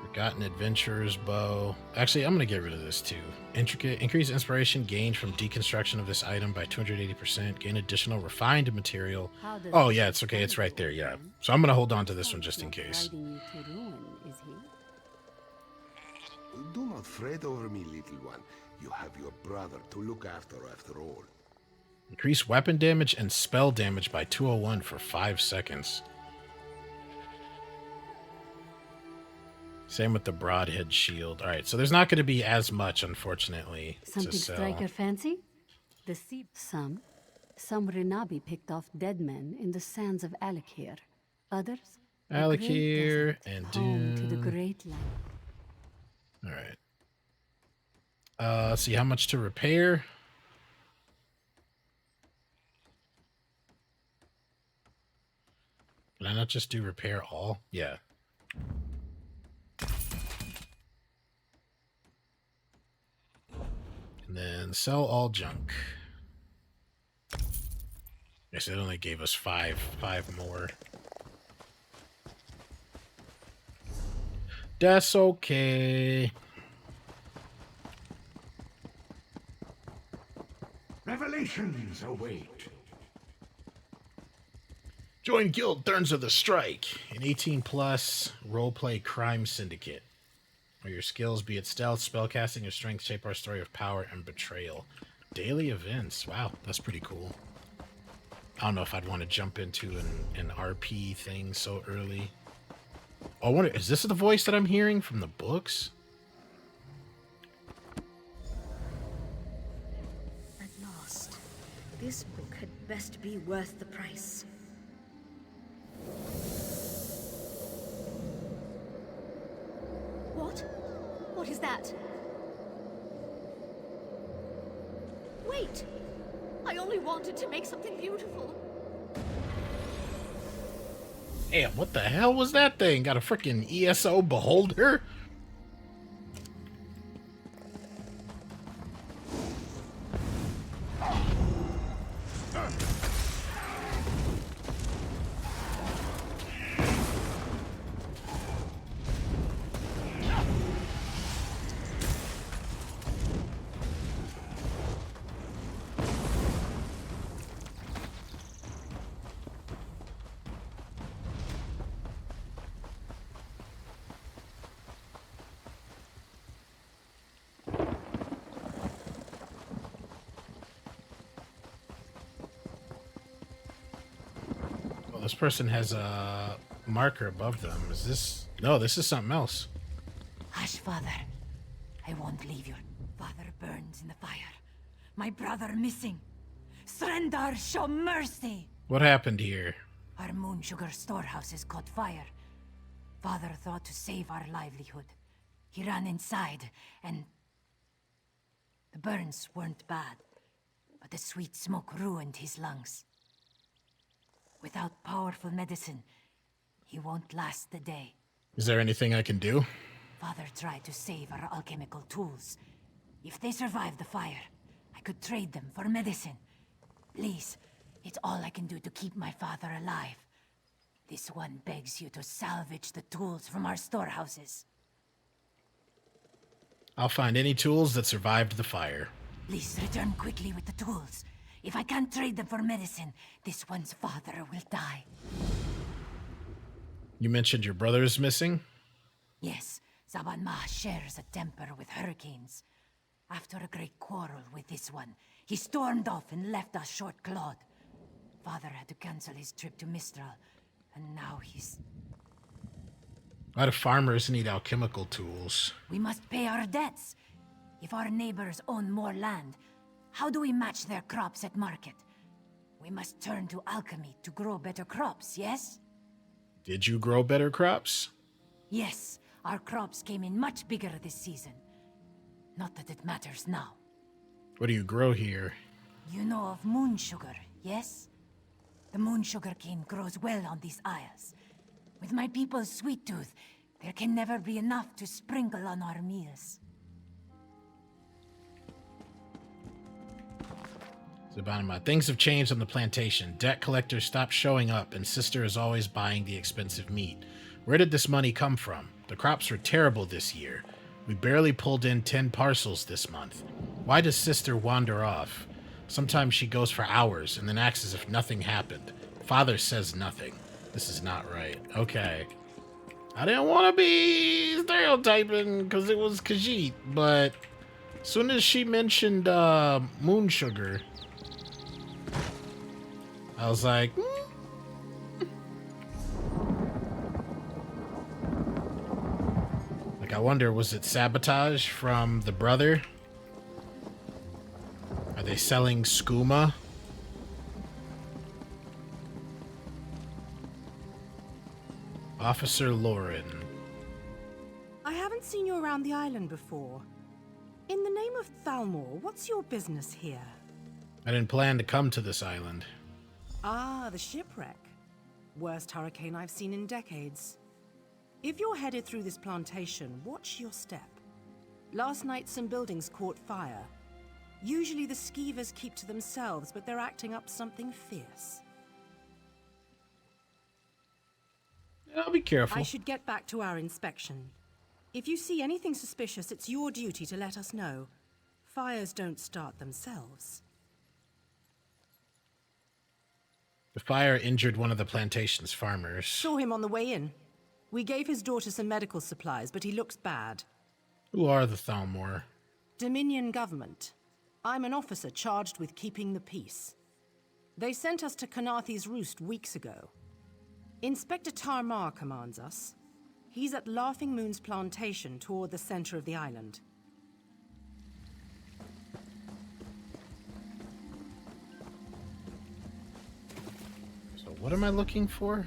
Forgotten Adventurer's Bow. Actually, I'm going to get rid of this too. Intricate. Increase inspiration gained from deconstruction of this item by 280%. Gain additional refined material. Oh, yeah, it's okay. It's right there, yeah. So I'm going to hold on to this one just in case. Do not fret over me, little one. You have your brother to look after all. Increase weapon damage and spell damage by 201 for 5 seconds. Same with the broadhead shield. All right, so there's not going to be as much, unfortunately, Something to sell. strike your fancy? The sea. Some Renabi picked off dead men in the sands of Alakir. Others, Alakir and home to the Dune. Great Land. All right. Let's see how much to repair. Can I not just do repair all? Yeah. And then sell all junk. Guess it only gave us five more. That's okay. Revelations await. Join Guild Thorns of the Strike, an 18+ roleplay crime syndicate, where your skills, be it stealth, spellcasting, or strength, shape our story of power and betrayal. Daily events. Wow, that's pretty cool. I don't know if I'd want to jump into an RP thing so early. Oh, I wonder, is this the voice that I'm hearing from the books? At last, this book had best be worth the price. What? What is that? Wait! I only wanted to make something beautiful. Damn, what the hell was that thing? Got a freaking ESO beholder? This person has a marker above them. Is this... No, this is something else. Hush, Father. I won't leave you. Father burns in the fire. My brother missing. Surrender, show mercy! What happened here? Our moon sugar storehouses caught fire. Father thought to save our livelihood. He ran inside, and... The burns weren't bad, but the sweet smoke ruined his lungs. Without powerful medicine, he won't last the day. Is there anything I can do? Father tried to save our alchemical tools. If they survive the fire, I could trade them for medicine. Please, it's all I can do to keep my father alive. This one begs you to salvage the tools from our storehouses. I'll find any tools that survived the fire. Please return quickly with the tools. If I can't trade them for medicine, this one's father will die. You mentioned your brother is missing? Yes, Zaban Ma shares a temper with hurricanes. After a great quarrel with this one, he stormed off and left us short-clawed. Father had to cancel his trip to Mistral, and now he's... A lot of farmers need alchemical tools. We must pay our debts. If our neighbors own more land, how do we match their crops at market? We must turn to alchemy to grow better crops, yes? Did you grow better crops? Yes, our crops came in much bigger this season. Not that it matters now. What do you grow here? You know of moon sugar, yes? The moon sugar cane grows well on these isles. With my people's sweet tooth, there can never be enough to sprinkle on our meals. Zabanima, things have changed on the plantation. Debt collectors stopped showing up, and Sister is always buying the expensive meat. Where did this money come from? The crops were terrible this year. We barely pulled in 10 parcels this month. Why does Sister wander off? Sometimes she goes for hours and then acts as if nothing happened. Father says nothing. This is not right. Okay. I didn't want to be stereotyping because it was Khajiit, but as soon as she mentioned moon sugar, I was like, Like, I wonder, was it sabotage from the brother? Are they selling skooma? Officer Lauren. I haven't seen you around the island before. In the name of Thalmor, what's your business here? I didn't plan to come to this island. Ah, the shipwreck. Worst hurricane I've seen in decades. If you're headed through this plantation, watch your step. Last night some buildings caught fire. Usually the skeevers keep to themselves, but they're acting up something fierce. I'll be careful. I should get back to our inspection. If you see anything suspicious, it's your duty to let us know. Fires don't start themselves. The fire injured one of the plantation's farmers. Saw him on the way in. We gave his daughter some medical supplies, but he looks bad. Who are the Thalmor? Dominion government. I'm an officer charged with keeping the peace. They sent us to Kanathi's Roost weeks ago. Inspector Tarmar commands us. He's at Laughing Moon's plantation toward the center of the island. So what am I looking for?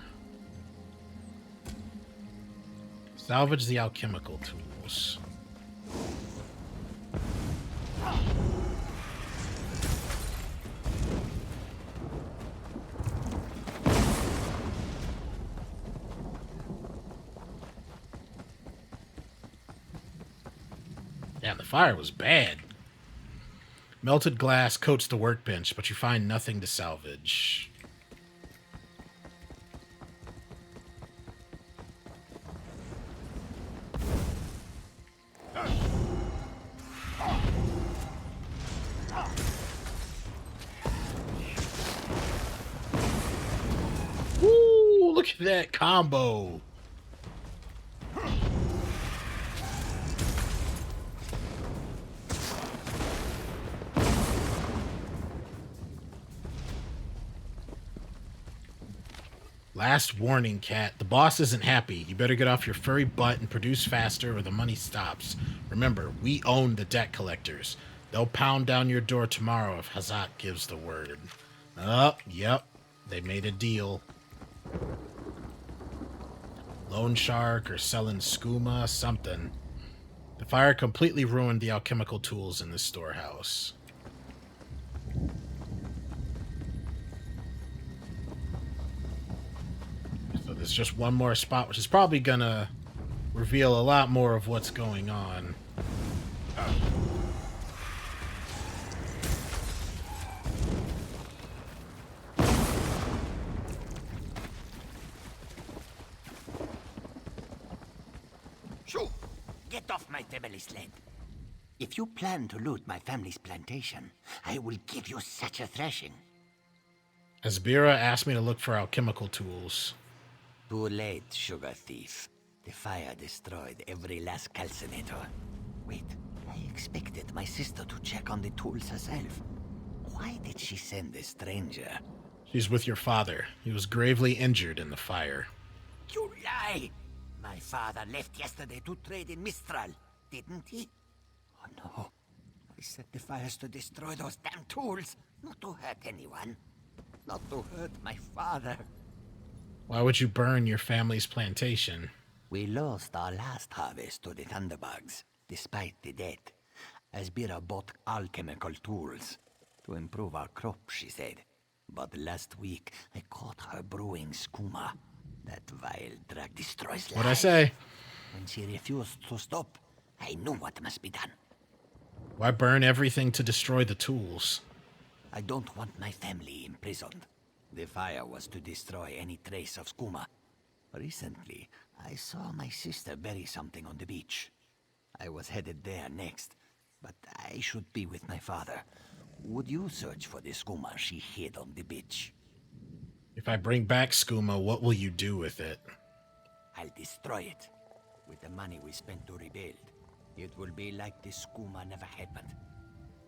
Salvage the alchemical tools. Damn, the fire was bad. Melted glass coats the workbench, but you find nothing to salvage. Ooh, look at that combo. Last warning, Cat. The boss isn't happy. You better get off your furry butt and produce faster or the money stops. Remember, we own the debt collectors. They'll pound down your door tomorrow if Hazak gives the word. Oh, yep. They made a deal. Loan shark or selling skooma, something. The fire completely ruined the alchemical tools in the storehouse. So there's just one more spot, which is probably gonna reveal a lot more of what's going on. Shoo! Get off my family sled. If you plan to loot my family's plantation, I will give you such a thrashing. Asbira asked me to look for alchemical tools. Too late, sugar thief. The fire destroyed every last calcinator. Wait, I expected my sister to check on the tools herself. Why did she send a stranger? She's with your father. He was gravely injured in the fire. You lie! My father left yesterday to trade in Mistral, didn't he? Oh no. I set the fires to destroy those damn tools, not to hurt anyone. Not to hurt my father. Why would you burn your family's plantation? We lost our last harvest to the Thunderbugs, despite the debt. Asbira bought alchemical tools. To improve our crop, she said. But last week, I caught her brewing skooma. That vile drug destroys life. What'd I say? When she refused to stop, I knew what must be done. Why burn everything to destroy the tools? I don't want my family imprisoned. The fire was to destroy any trace of skooma. Recently, I saw my sister bury something on the beach. I was headed there next, but I should be with my father. Would you search for the skooma she hid on the beach? If I bring back skooma, what will you do with it? I'll destroy it. With the money we spent to rebuild, it will be like the skooma never happened.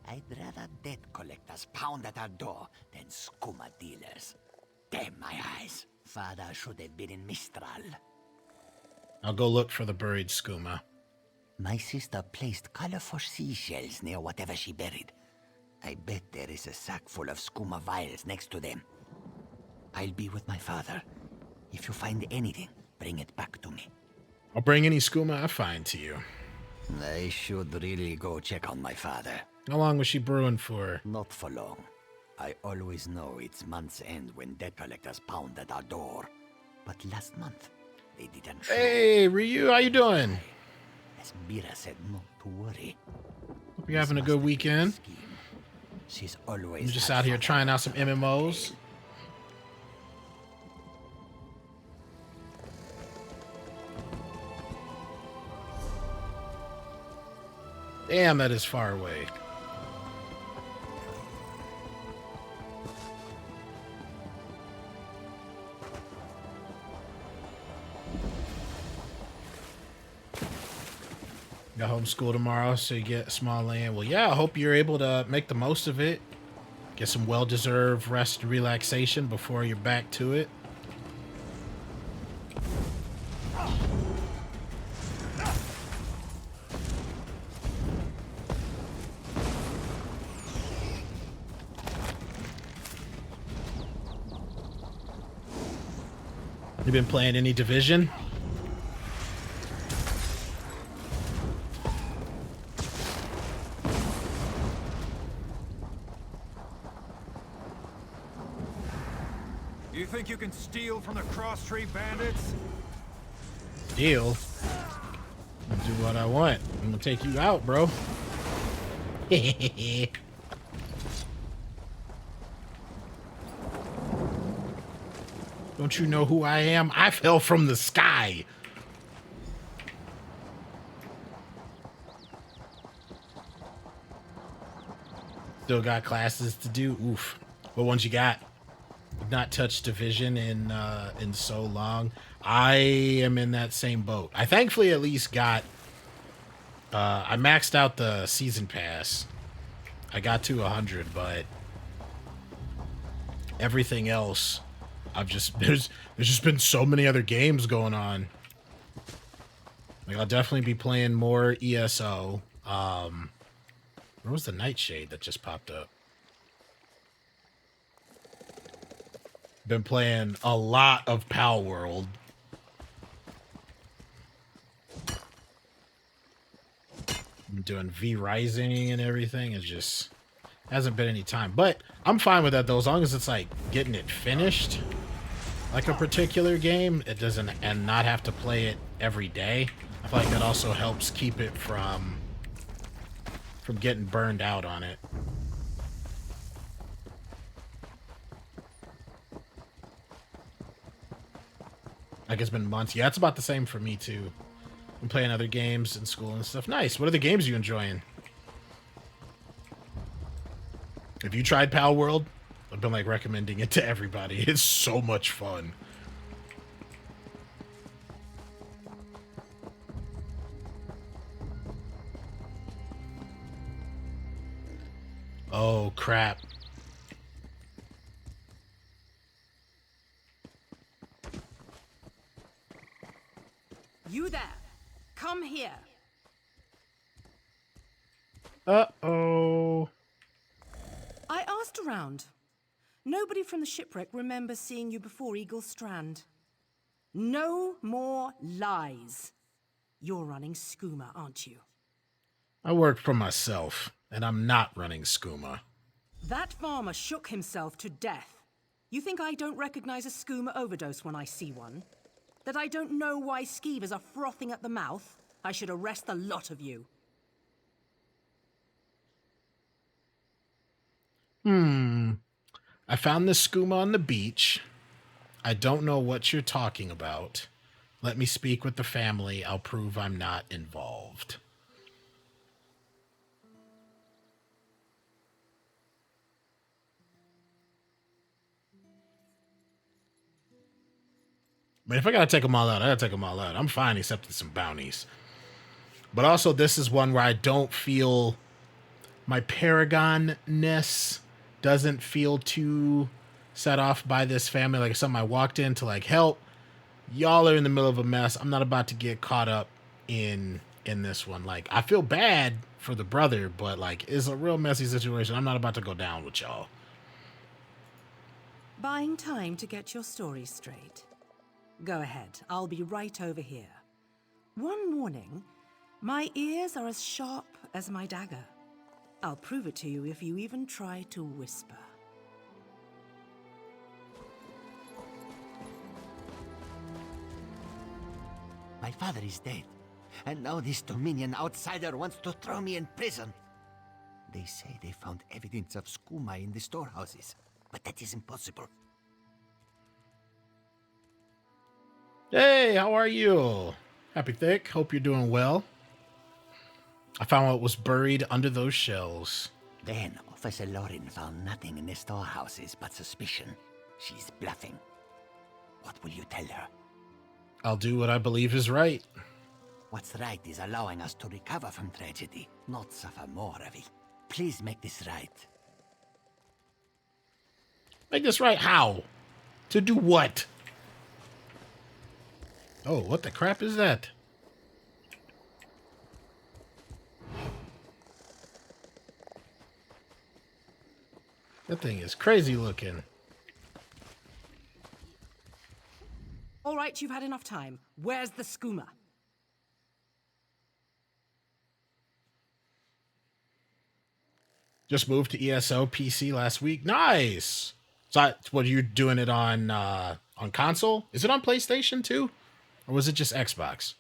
I'd rather debt collectors pound at our door than skooma dealers. Damn my eyes. Father should have been in Mistral. I'll go look for the buried skooma. My sister placed colorful seashells near whatever she buried. I bet there is a sack full of skooma vials next to them. I'll be with my father. If you find anything, bring it back to me. I'll bring any skooma I find to you. I should really go check on my father. How long was she brewing for? Not for long. I always know it's month's end when debt collectors pound at our door. But last month, they didn't show. Hey, Ryu, how you doing? As Mira said not to worry. Hope you're having a good weekend. She's always I'm just out here trying out some MMOs. Damn, that is far away. Got homeschool tomorrow, so you get small land. Well, yeah, I hope you're able to make the most of it. Get some well-deserved rest and relaxation before you're back to it. You been playing any Division? You think you can steal from the cross-tree bandits? Deal. I'll do what I want. I'm gonna take you out, bro. Don't you know who I am? I fell from the sky. Still got classes to do. Oof. What ones you got? I've not touched Division in so long. I am in that same boat. I thankfully at least got I maxed out the season pass. I got to 100, but everything else I've just there's just been so many other games going on. Like I'll definitely be playing more ESO. Where was the Nightshade that just popped up? Been playing a lot of Pal World. I'm doing V Rising and everything. It just hasn't been any time. But I'm fine with that though, as long as it's like getting it finished. Like a particular game, it doesn't, and not have to play it every day. I feel like that also helps keep it from getting burned out on it. Like it's been months. Yeah, it's about the same for me too. I'm playing other games in school and stuff. Nice. What are the games you enjoying? Have you tried Pal World? I've been like recommending it to everybody. It's so much fun. Oh crap. You there! Come here! Uh-oh. I asked around. Nobody from the shipwreck remembers seeing you before Eagle Strand. No more lies. You're running skooma, aren't you? I work for myself, and I'm not running skooma. That farmer shook himself to death. You think I don't recognize a skooma overdose when I see one? That I don't know why skeevers are frothing at the mouth? I should arrest the lot of you. I found this skooma on the beach. I don't know what you're talking about. Let me speak with the family. I'll prove I'm not involved. But if I gotta take them all out, I gotta take them all out. I'm fine accepting some bounties. But also, this is one where I don't feel my Paragon-ness doesn't feel too set off by this family. Like, something I walked in to, like, help. Y'all are in the middle of a mess. I'm not about to get caught up in this one. Like, I feel bad for the brother, but, like, it's a real messy situation. I'm not about to go down with y'all. Buying time to get your story straight. Go ahead, I'll be right over here. One warning, my ears are as sharp as my dagger. I'll prove it to you if you even try to whisper. My father is dead, and now this Dominion outsider wants to throw me in prison. They say they found evidence of skooma in the storehouses, but that is impossible. Hey, how are you? Happy Thick. Hope you're doing well. I found what was buried under those shells. Then Officer Lauren found nothing in the storehouses but suspicion. She's bluffing. What will you tell her? I'll do what I believe is right. What's right is allowing us to recover from tragedy, not suffer more of it. Please make this right. Make this right how? To do what? Oh, what the crap is that? That thing is crazy looking. All right, you've had enough time. Where's the skooma? Just moved to ESO PC last week. Nice. So, what, are you doing it on console? Is it on PlayStation too? Or was it just Xbox?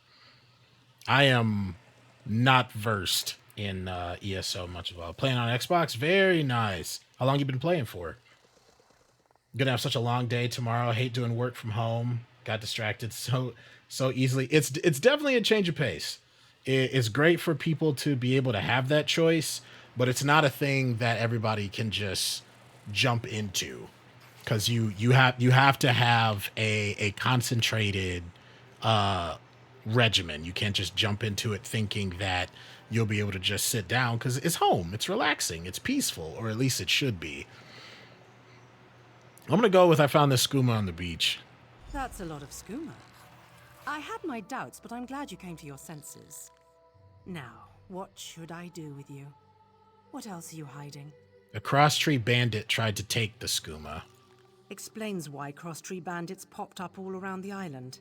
I am not versed in ESO much of all. Playing on Xbox? Very nice. How long you been playing for? Gonna have such a long day tomorrow. I hate doing work from home. Got distracted so easily. It's definitely a change of pace. It's great for people to be able to have that choice, but it's not a thing that everybody can just jump into, because you have to have a concentrated regimen. You can't just jump into it thinking that you'll be able to just sit down, because it's home, it's relaxing, it's peaceful, or at least it should be. I'm gonna go with I found this skooma on the beach. That's a lot of skooma. I had my doubts, but I'm glad you came to your senses. Now, what should I do with you? What else are you hiding? A cross-tree bandit tried to take the skooma. Explains why cross-tree bandits popped up all around the island.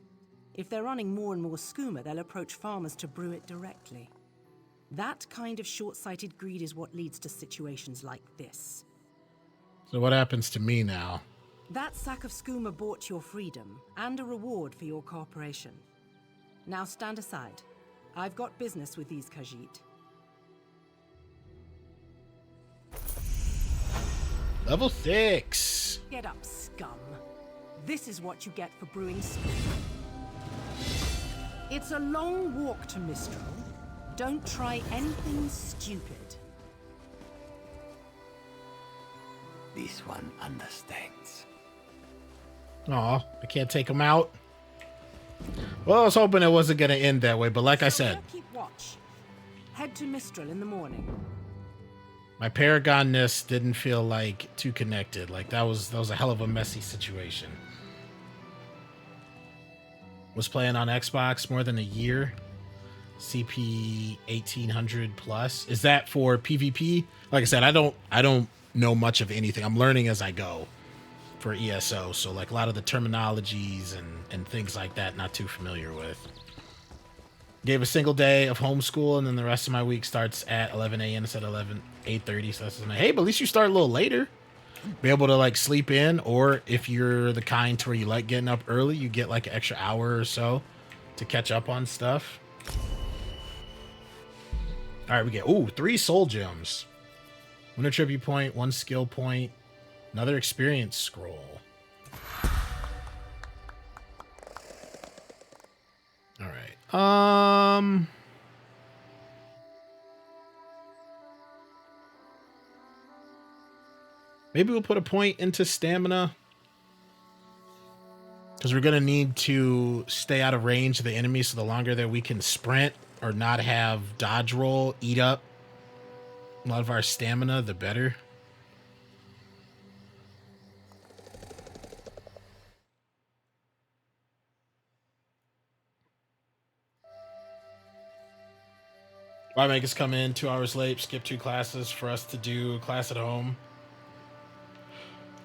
If they're running more and more skooma, they'll approach farmers to brew it directly. That kind of short-sighted greed is what leads to situations like this. So what happens to me now? That sack of skooma bought your freedom, and a reward for your cooperation. Now stand aside. I've got business with these Khajiit. Level 6. Get up, scum. This is what you get for brewing skooma. It's a long walk to Mistral. Don't try anything stupid. This one understands. Aw, I can't take him out. Well, I was hoping it wasn't going to end that way, but like I said, Keep watch. Head to Mistral in the morning. my Paragon-ness didn't feel like too connected. Like that was a hell of a messy situation. Was playing on Xbox more than a year. CP 1800 plus. Is that for PvP? Like I said, I don't know much of anything. I'm learning as I go for ESO, so like a lot of the terminologies and things like that, not too familiar with. Gave a single day of homeschool, and then the rest of my week starts at 11 a.m. instead of 8:30. So that's nice. Hey, but at least you start a little later. Be able to like sleep in, or if you're the kind to where you like getting up early, you get like an extra hour or so to catch up on stuff. All right, we get 3 soul gems, 1 attribute point, 1 skill point, another experience scroll. All right. Maybe we'll put a point into stamina, because we're going to need to stay out of range of the enemy, so the longer that we can sprint or not have dodge roll eat up a lot of our stamina, the better. Why make us come in 2 hours late, skip 2 classes for us to do a class at home?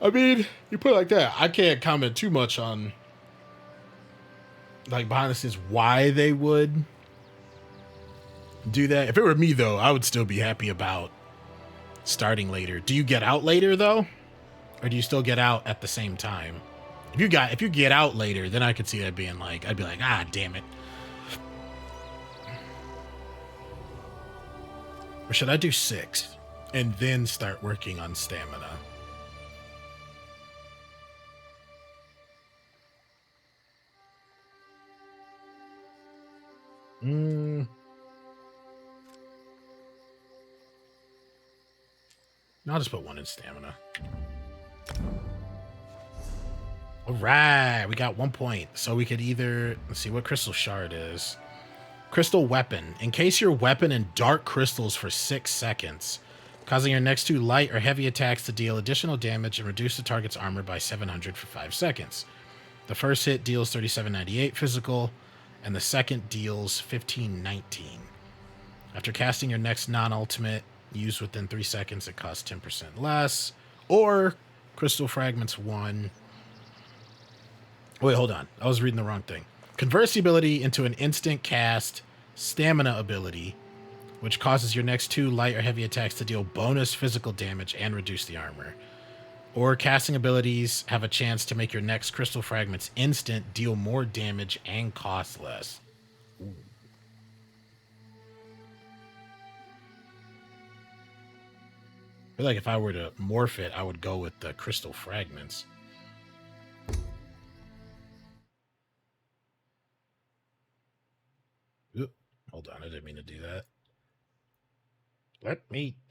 I mean, you put it like that. I can't comment too much on, like, behind the scenes why they would do that. If it were me, though, I would still be happy about starting later. Do you get out later, though? Or do you still get out at the same time? If you get out later, then I could see that being like, I'd be like, ah, damn it. Or should I do 6 and then start working on stamina? No, I'll just put 1 in stamina. All right, we got 1 point. So we could either, let's see what crystal shard is. Crystal weapon. Encase your weapon in dark crystals for 6 seconds, causing your next 2 light or heavy attacks to deal additional damage and reduce the target's armor by 700 for 5 seconds. The first hit deals 3798 physical, and the second deals 1519. After casting your next non-ultimate, used within 3 seconds, it costs 10% less. Or Crystal Fragments 1. Wait, hold on. I was reading the wrong thing. Converts the ability into an instant cast stamina ability, which causes your next 2 light or heavy attacks to deal bonus physical damage and reduce the armor. Or casting abilities have a chance to make your next Crystal Fragments instant, deal more damage, and cost less. Ooh. I feel like if I were to morph it, I would go with the Crystal Fragments. Oop, hold on, I didn't mean to do that.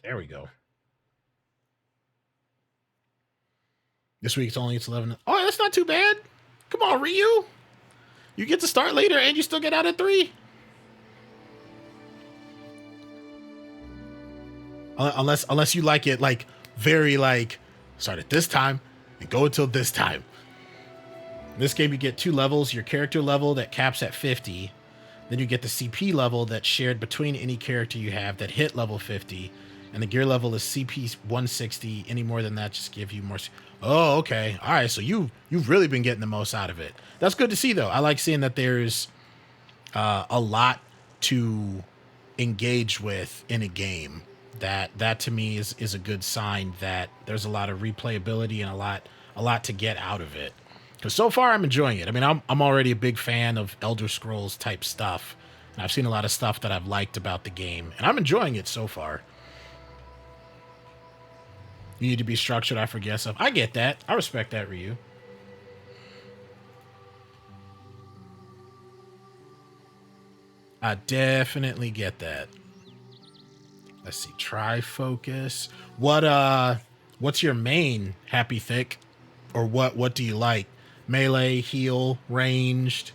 There we go. This week it's 11. Oh, that's not too bad. Come on, Ryu. You get to start later and you still get out at 3. Unless you like it like very like start at this time and go until this time. In this game you get 2 levels, your character level that caps at 50. Then you get the CP level that's shared between any character you have that hit level 50. And the gear level is CP 160. Any more than that just give you more. Oh, okay. All right. So you've really been getting the most out of it. That's good to see, though. I like seeing that there's a lot to engage with in a game. That to me is a good sign that there's a lot of replayability and a lot to get out of it. Because so far I'm enjoying it. I mean, I'm already a big fan of Elder Scrolls type stuff, and I've seen a lot of stuff that I've liked about the game, and I'm enjoying it so far. You need to be structured, I forget stuff. I get that. I respect that, Ryu. I definitely get that. Let's see. Try focus. What's your main, Happy Thick? Or what do you like? Melee, heal, ranged?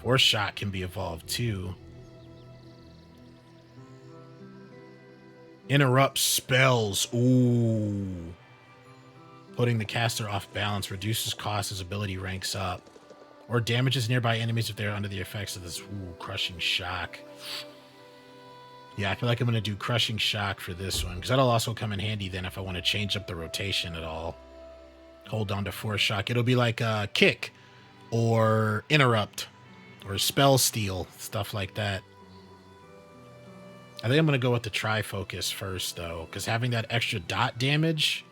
Force shot can be evolved too. Interrupt spells. Ooh. Putting the caster off balance reduces cost as ability ranks up. Or damages nearby enemies if they're under the effects of this crushing shock. Yeah, I feel like I'm going to do Crushing Shock for this one, because that'll also come in handy then if I want to change up the rotation at all. Hold on to Force Shock. It'll be like Kick, or Interrupt, or Spell Steal, stuff like that. I think I'm going to go with the Tri-Focus first, though, because having that extra dot damage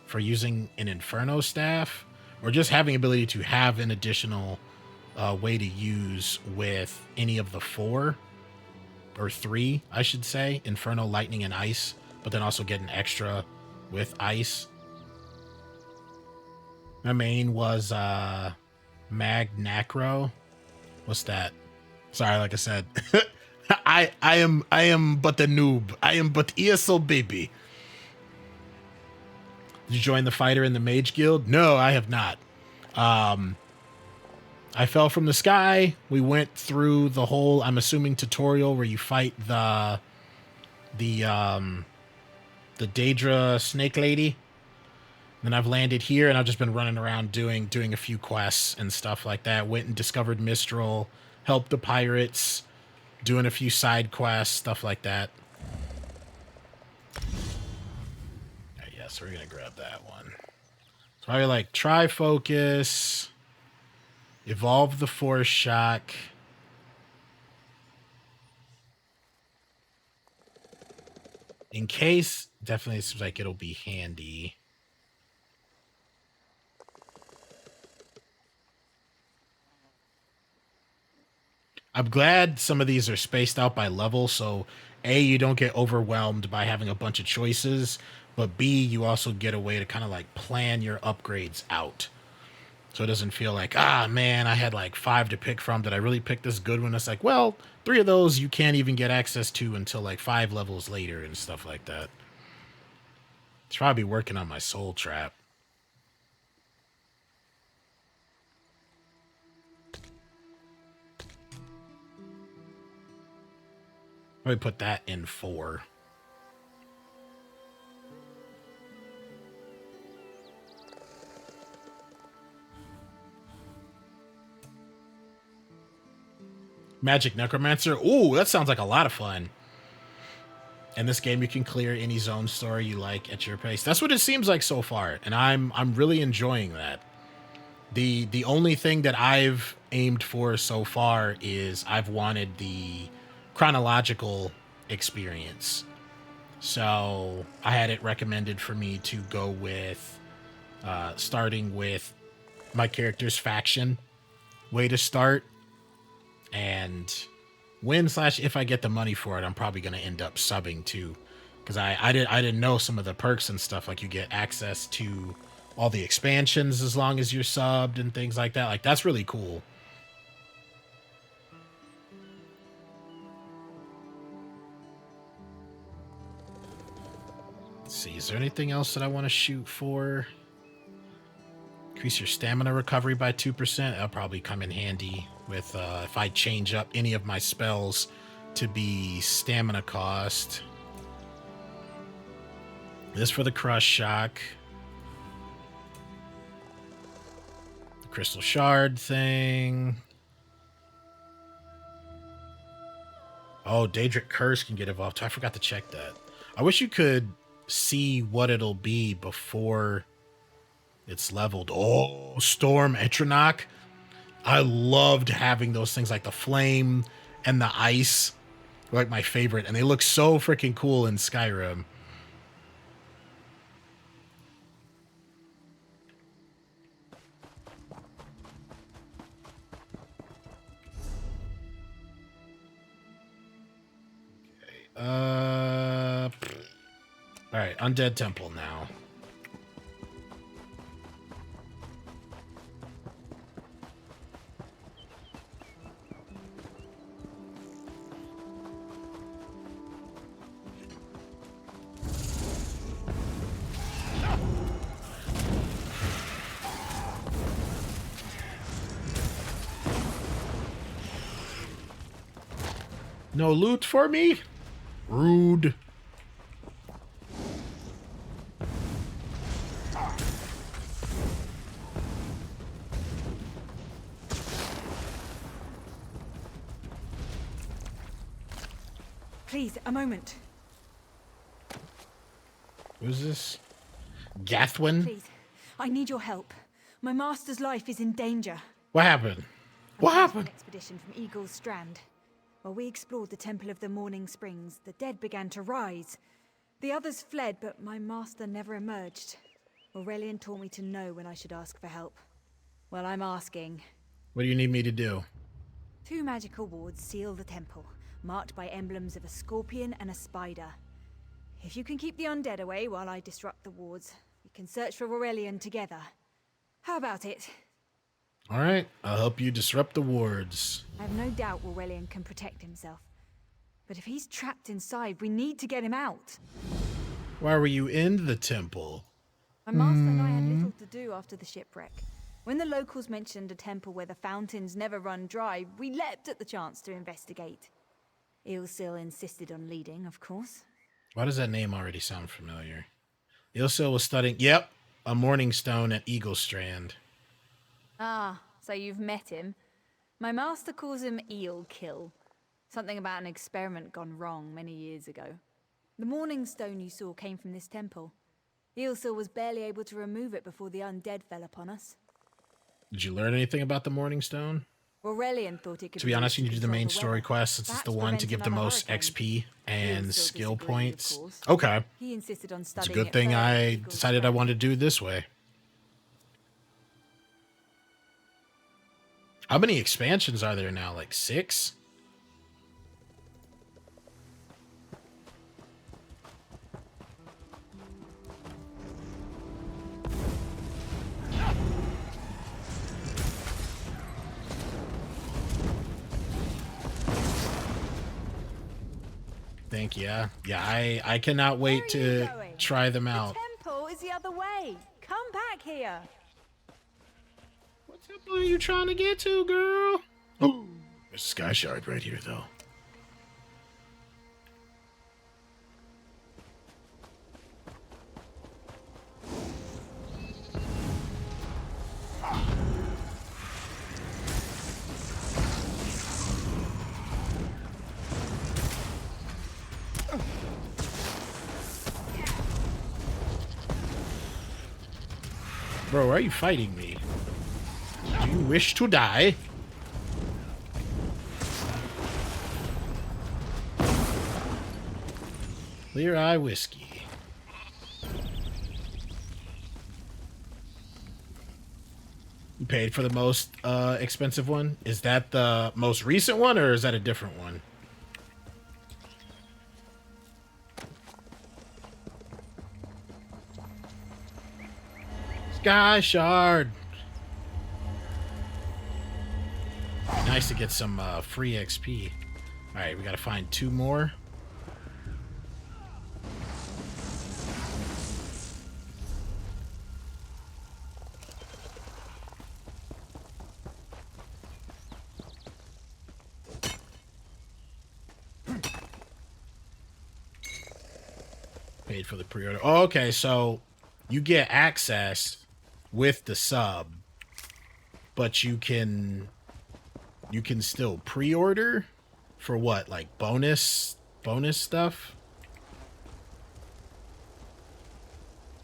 for using an Inferno Staff, or just having ability to have an additional way to use with any of the 4, or 3, I should say, Inferno, Lightning, and Ice, but then also get an extra with Ice. My main was Mag Nacro. What's that? Sorry, like I said, I am but the noob. I am but ESO baby. Did you join the fighter in the Mage Guild? No, I have not. I fell from the sky. We went through the whole, I'm assuming, tutorial where you fight the Daedra snake lady. Then I've landed here, and I've just been running around doing a few quests and stuff like that. Went and discovered Mistral, helped the pirates, doing a few side quests, stuff like that. Yeah, so we're gonna grab that one. So I like Tri-Focus, evolve the Force Shock. In case, definitely seems like it'll be handy. I'm glad some of these are spaced out by level, so A, you don't get overwhelmed by having a bunch of choices, but B, you also get a way to kind of like plan your upgrades out. So it doesn't feel like, ah, man, I had like 5 to pick from. Did I really pick this good one? It's like, well, 3 of those you can't even get access to until like 5 levels later and stuff like that. It's probably working on my soul trap. Let me put that in 4. Magic Necromancer. Ooh, that sounds like a lot of fun. In this game, you can clear any zone story you like at your pace. That's what it seems like so far, and I'm really enjoying that. The only thing that I've aimed for so far is I've wanted the chronological experience. So I had it recommended for me to go with starting with my character's faction way to start, and if I get the money for it, I'm probably going to end up subbing too, because I didn't know some of the perks and stuff, like you get access to all the expansions as long as you're subbed and things like that. Like, that's really cool. Let's see, is there anything else that I want to shoot for? Increase your stamina recovery by 2%. That'll probably come in handy with if I change up any of my spells to be stamina cost. This for the Crush Shock. The Crystal Shard thing. Oh, Daedric Curse can get evolved too. I forgot to check that. I wish you could see what it'll be before it's leveled. Oh, Storm Etranok. I loved having those things, like the flame and the ice were like my favorite, and they look so freaking cool in Skyrim. Okay. All right, Undead Temple now. No loot for me? Rude. Please, a moment. Who's this? Gathwin? Please, I need your help. My master's life is in danger. What happened? What happened? An expedition from Eagle's Strand. While we explored the Temple of the Morning Springs, the dead began to rise. The others fled, but my master never emerged. Aurelian taught me to know when I should ask for help. Well, I'm asking. What do you need me to do? 2 magical wards seal the temple, marked by emblems of a scorpion and a spider. If you can keep the undead away while I disrupt the wards, we can search for Aurelian together. How about it? All right, I'll help you disrupt the wards. I have no doubt Aurelian can protect himself. But if he's trapped inside, we need to get him out. Why were you in the temple? My master and I had little to do after the shipwreck. When the locals mentioned a temple where the fountains never run dry, we leapt at the chance to investigate. Ilsil insisted on leading, of course. Why does that name already sound familiar? Ilsil was studying, yep, a morning stone at Eagle Strand. Ah, so you've met him. My master calls him Eel Kill. Something about an experiment gone wrong many years ago. The morning stone you saw came from this temple. Ilsil was barely able to remove it before the undead fell upon us. Did you learn anything about the morning stone? Aurelian thought it could To be honest, you need to do the main story quest since it's the one to give the most XP and skill points. Okay. He insisted on It's a studying good it thing further I at Eagle's decided I Strand. wanted to do it this way. How many expansions are there now? Like 6? Think, yeah. Yeah, I cannot wait to try them out. The temple is the other way. Come back here. What are you trying to get to, girl? Oh, there's a sky shard right here, though. Bro, why are you fighting me? Do you wish to die? Clear Eye Whiskey. You paid for the most expensive one? Is that the most recent one, or is that a different one? Sky Shard. Nice to get some free XP. Alright, we gotta find 2 more. Paid for the pre-order. Oh, okay, so you get access with the sub, but you can still pre-order for what, like bonus stuff?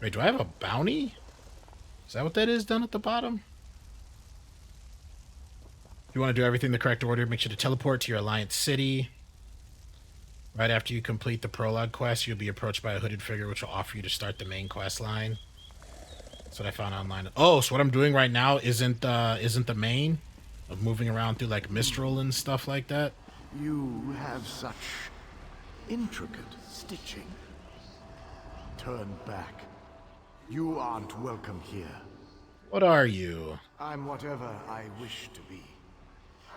Wait, do I have a bounty? Is that what that is down at the bottom? If you want to do everything in the correct order, make sure to teleport to your Alliance City. Right after you complete the prologue quest, you'll be approached by a hooded figure which will offer you to start the main quest line. That's what I found online. Oh, so what I'm doing right now isn't the main of moving around through like Mistral and stuff like that. You have such intricate stitching. Turn back. You aren't welcome here. What are you? I'm whatever I wish to be.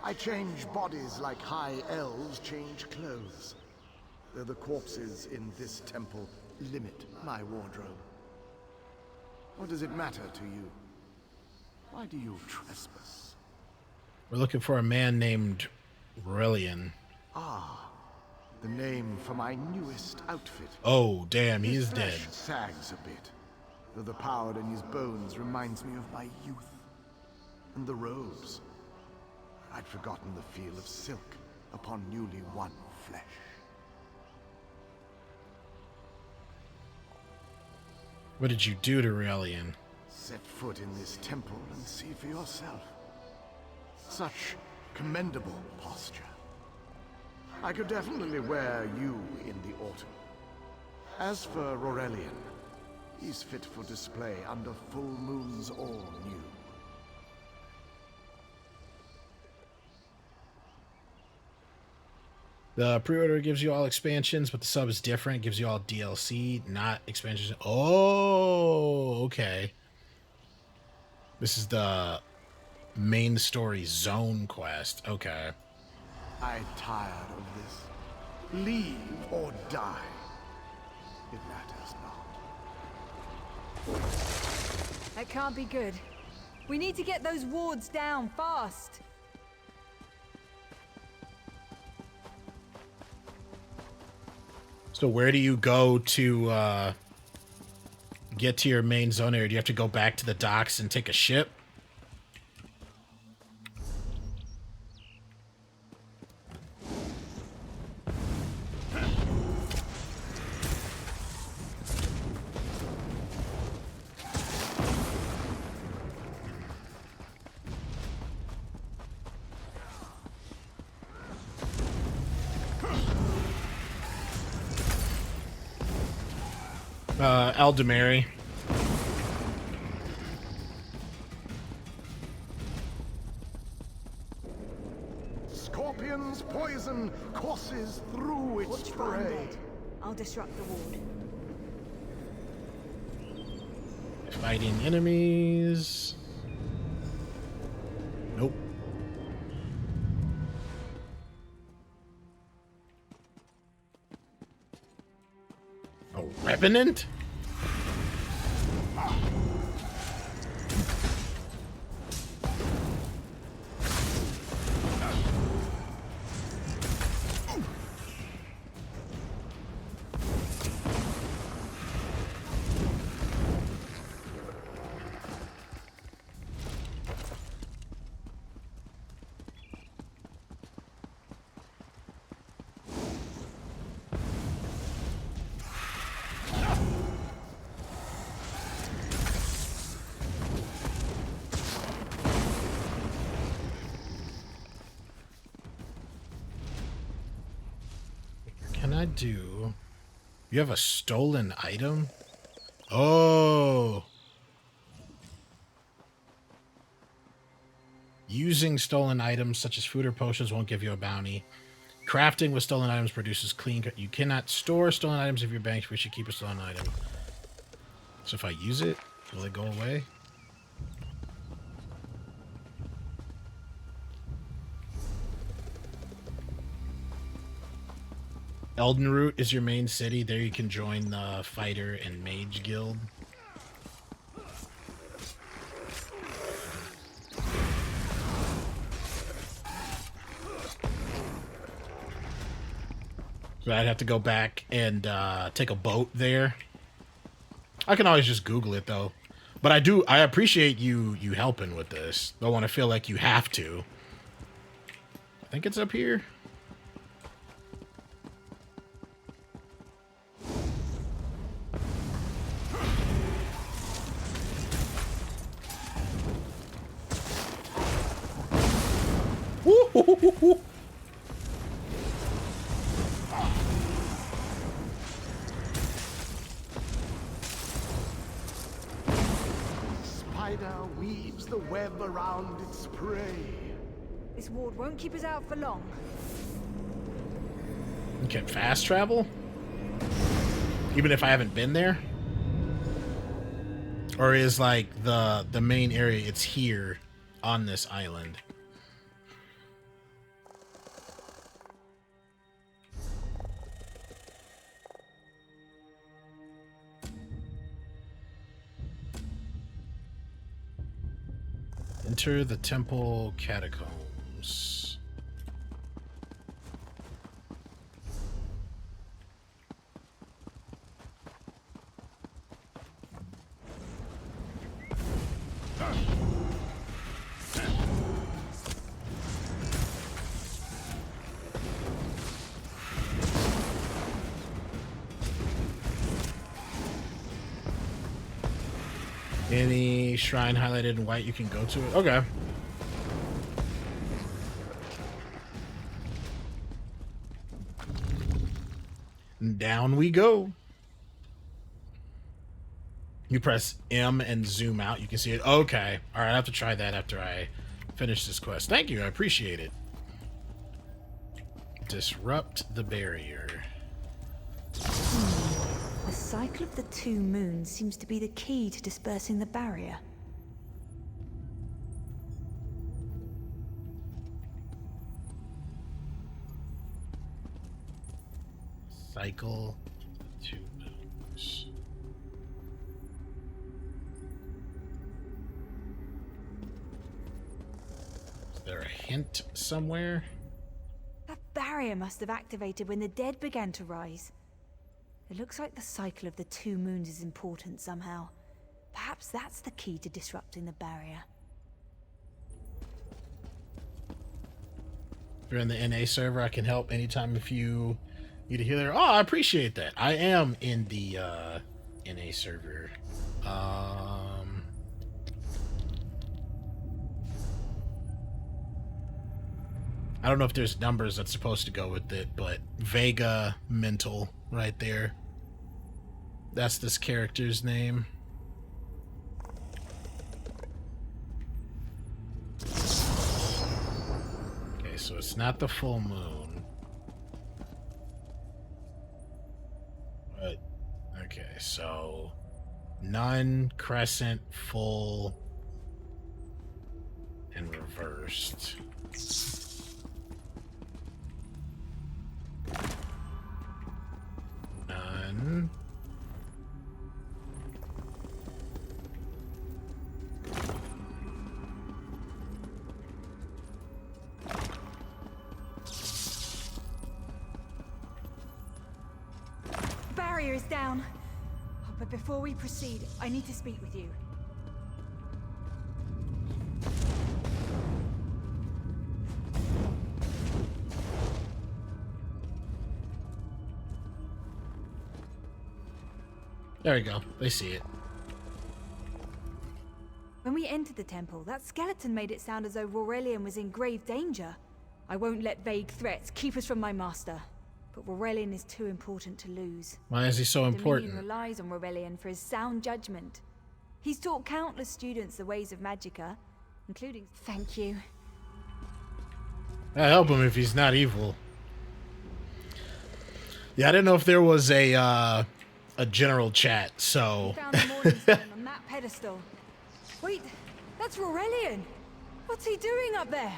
I change bodies like high elves change clothes. Though the corpses in this temple limit my wardrobe. What does it matter to you? Why do you trespass? We're looking for a man named Aurelian. Ah, the name for my newest outfit. Oh, damn, he His is dead. flesh sags a bit, though the power in his bones reminds me of my youth. And the robes. I'd forgotten the feel of silk upon newly won flesh. What did you do to Aurelian? Set foot in this temple and see for yourself. Such commendable posture. I could definitely wear you in the autumn. As for Aurelian, he's fit for display under full moons all new. The pre-order gives you all expansions, but the sub is different. It gives you all DLC, not expansions. Oh, okay. This is the main story zone quest. Okay. I'm tired of this. Leave or die. It matters not. That can't be good. We need to get those wards down fast. So where do you go to get to your main zone area? Do you have to go back to the docks and take a ship? Aldemary. Scorpion's poison courses through its prey. I'll disrupt the ward. Fighting enemies. Nope. A revenant? Do you have a stolen item? Oh, using stolen items such as food or potions won't give you a bounty. Crafting with stolen items produces clean. You cannot store stolen items if you're banked. We should keep a stolen item. So if I use it, will it go away? Eldenroot is your main city. There you can join the Fighter and Mage Guild. So I'd have to go back and take a boat there. I can always just Google it though. But I appreciate you helping with this. Don't want to feel like you have to. I think it's up here. Spider weaves the web around its prey. This ward won't keep us out for long. You can fast travel? Even if I haven't been there? Or is like the main area, it's here on this island? Enter the temple catacombs. Any shrine highlighted in white, you can go to it. Okay. Down we go. You press M and zoom out. You can see it. Okay. All right. I have to try that after I finish this quest. Thank you. I appreciate it. Disrupt the barrier. The cycle of the 2 moons seems to be the key to dispersing the barrier. Cycle 2 moons. Is there a hint somewhere? That barrier must have activated when the dead began to rise. It looks like the cycle of the 2 moons is important somehow. Perhaps that's the key to disrupting the barrier. If you're in the NA server, I can help anytime if you need a healer. Oh, I appreciate that. I am in the NA server. I don't know if there's numbers that's supposed to go with it, but Vega Mental right there. That's this character's name. Okay, so it's not the full moon. But, okay, so none, crescent, full, and reversed. None. Barrier is down. Oh, but before we proceed, I need to speak with you. There we go. They see it. When we entered the temple, that skeleton made it sound as though Aurelian was in grave danger. I won't let vague threats keep us from my master. But Aurelian is too important to lose. Why is he so important? Dominion relies on Aurelian for his sound judgment. He's taught countless students the ways of Magicka, including... Thank you. I help him if he's not evil. Yeah, I didn't know if there was a general chat, so... We found the morning stone on that pedestal. Wait, that's Aurelian! What's he doing up there?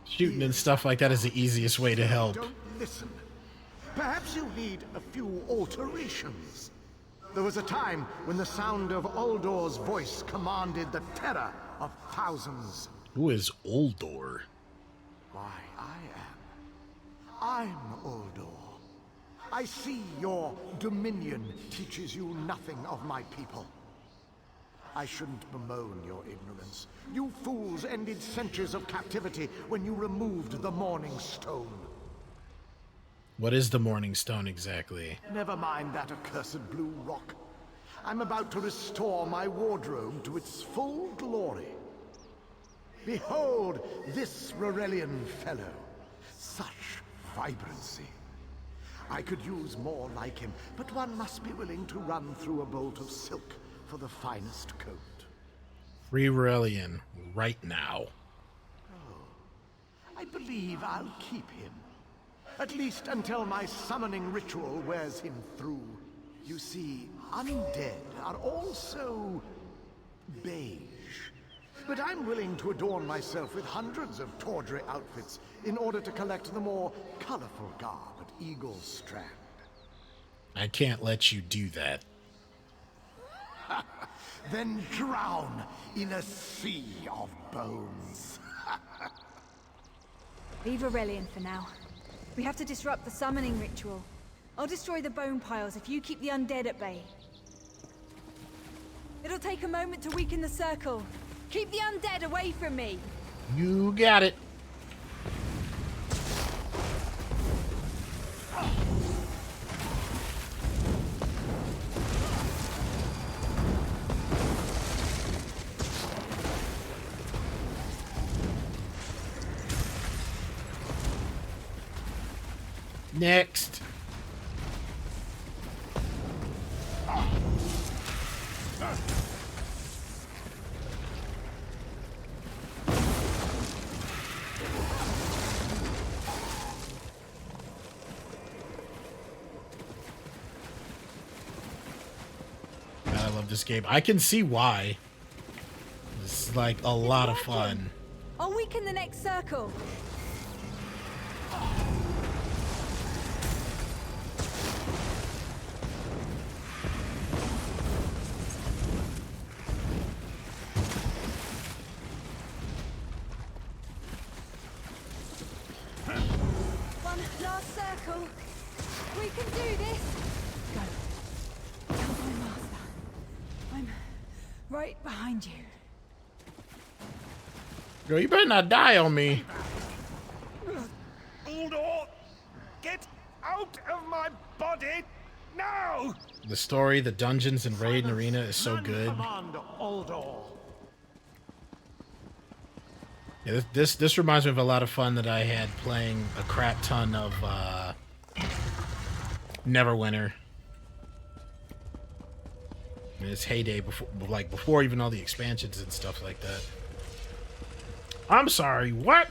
Shooting and stuff like that is the easiest way to help. Don't listen. Perhaps you need a few alterations. There was a time when the sound of Uldor's voice commanded the terror of thousands. Who is Uldor? Why, I'm Uldor. I see your dominion teaches you nothing of my people. I shouldn't bemoan your ignorance. You fools ended centuries of captivity when you removed the Morning Stone. What is the Morning Stone exactly? Never mind that accursed blue rock. I'm about to restore my wardrobe to its full glory. Behold this Aurelian fellow. Such vibrancy. I could use more like him, but one must be willing to run through a bolt of silk for the finest coat. Free Aurelian right now. I believe I'll keep him. At least until my summoning ritual wears him through. You see, undead are also beige. But I'm willing to adorn myself with hundreds of tawdry outfits in order to collect the more colorful garb at Eagle Strand. I can't let you do that. Then drown in a sea of bones. Leave Aurelian for now. We have to disrupt the summoning ritual. I'll destroy the bone piles if you keep the undead at bay. It'll take a moment to weaken the circle. Keep the undead away from me. You got it. Next. I love this game. I can see why. It's like a lot of fun. I'll weaken the next circle. One last circle. We can do this. Go. Come on, Master. I'm right behind you. Girl, you better not die on me. Uldor, get out of my body now! The story, the dungeons, and raid and arena is so good. Commander Uldor. Yeah, this reminds me of a lot of fun that I had playing a crap ton of Neverwinter. In its heyday, before even all the expansions and stuff like that. I'm sorry, what?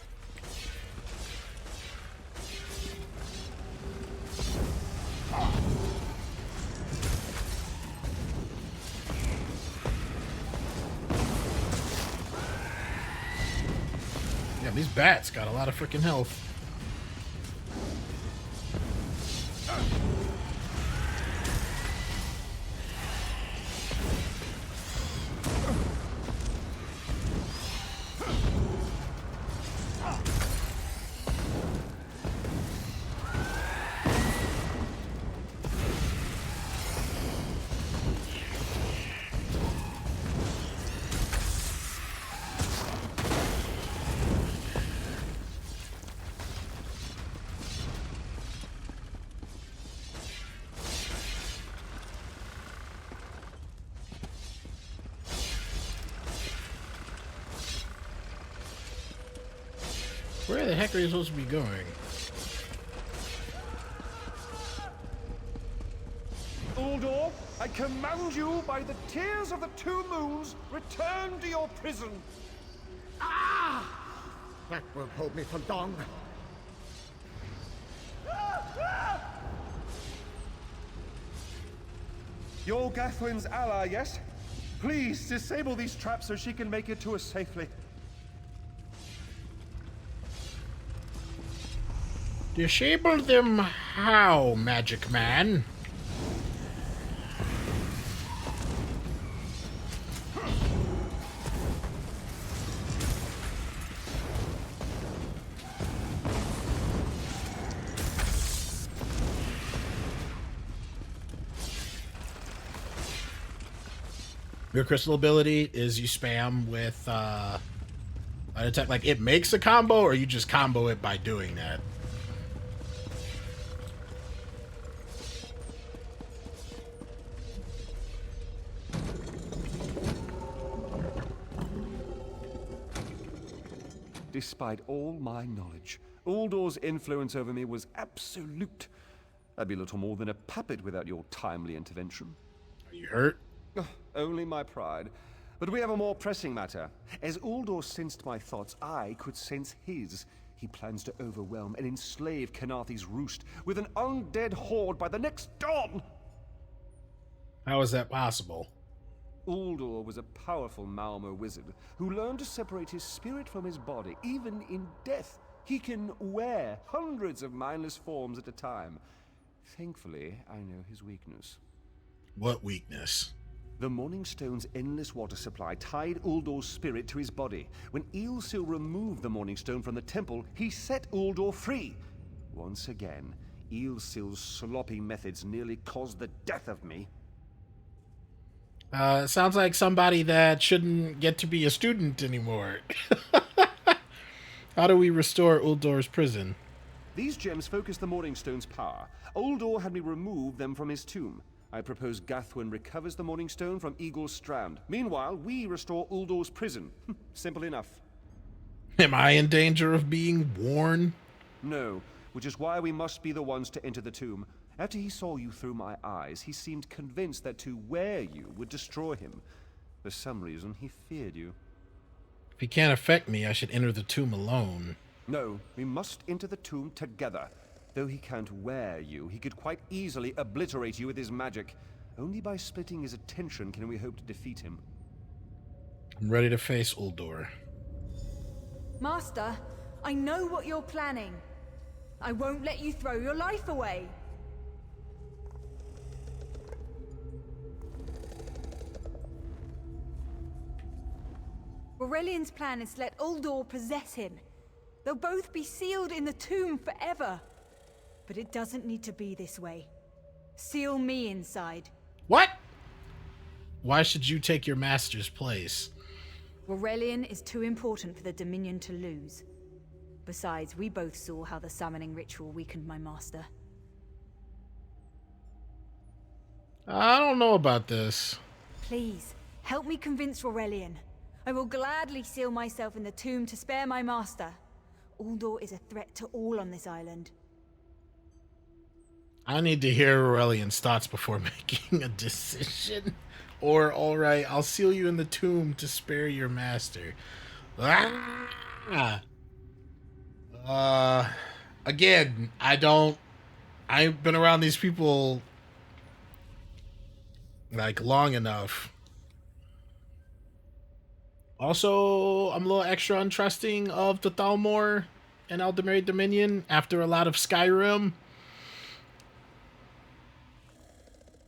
Yeah, these bats got a lot of freaking health. Where the heck are you supposed to be going? Uldor, I command you by the tears of the two moons, return to your prison. Ah! That won't hold me for long. You're Gathwin's ally, yes? Please disable these traps so she can make it to us safely. Disable them how, Magic Man? Your crystal ability is you spam with an attack, like it makes a combo, or you just combo it by doing that. Despite all my knowledge, Uldor's influence over me was absolute. I'd be little more than a puppet without your timely intervention. Are you hurt? Only my pride. But we have a more pressing matter. As Uldor sensed my thoughts, I could sense his. He plans to overwhelm and enslave Kanathi's roost with an undead horde by the next dawn! How is that possible? Uldor was a powerful Malmo wizard who learned to separate his spirit from his body, even in death. He can wear hundreds of mindless forms at a time. Thankfully, I know his weakness. What weakness? The Morning Stone's endless water supply tied Uldor's spirit to his body. When Eilsil removed the Morning Stone from the temple, he set Uldor free. Once again, Eilsil's sloppy methods nearly caused the death of me. Sounds like somebody that shouldn't get to be a student anymore. How do we restore Uldor's prison? These gems focus the Morning Stone's power. Uldor had me remove them from his tomb. I propose Gathwin recovers the Morning Stone from Eagle's Strand. Meanwhile, we restore Uldor's prison. Simple enough. Am I in danger of being worn? No. which is why we must be the ones to enter the tomb. After he saw you through my eyes, he seemed convinced that to wear you would destroy him. For some reason, he feared you. If he can't affect me, I should enter the tomb alone. No, we must enter the tomb together. Though he can't wear you, he could quite easily obliterate you with his magic. Only by splitting his attention can we hope to defeat him. I'm ready to face Uldor. Master, I know what you're planning. I won't let you throw your life away. Aurelian's plan is to let Uldor possess him. They'll both be sealed in the tomb forever. But it doesn't need to be this way. Seal me inside. What? Why should you take your master's place? Aurelian is too important for the Dominion to lose. Besides, we both saw how the summoning ritual weakened my master. I don't know about this. Please, help me convince Aurelian. I will gladly seal myself in the tomb to spare my master. Uldor is a threat to all on this island. I need to hear Aurelian's thoughts before making a decision. Or, alright, I'll seal you in the tomb to spare your master. Again, I've been around these people, like, long enough. Also, I'm a little extra untrusting of the Thalmor and Aldemir Dominion after a lot of Skyrim.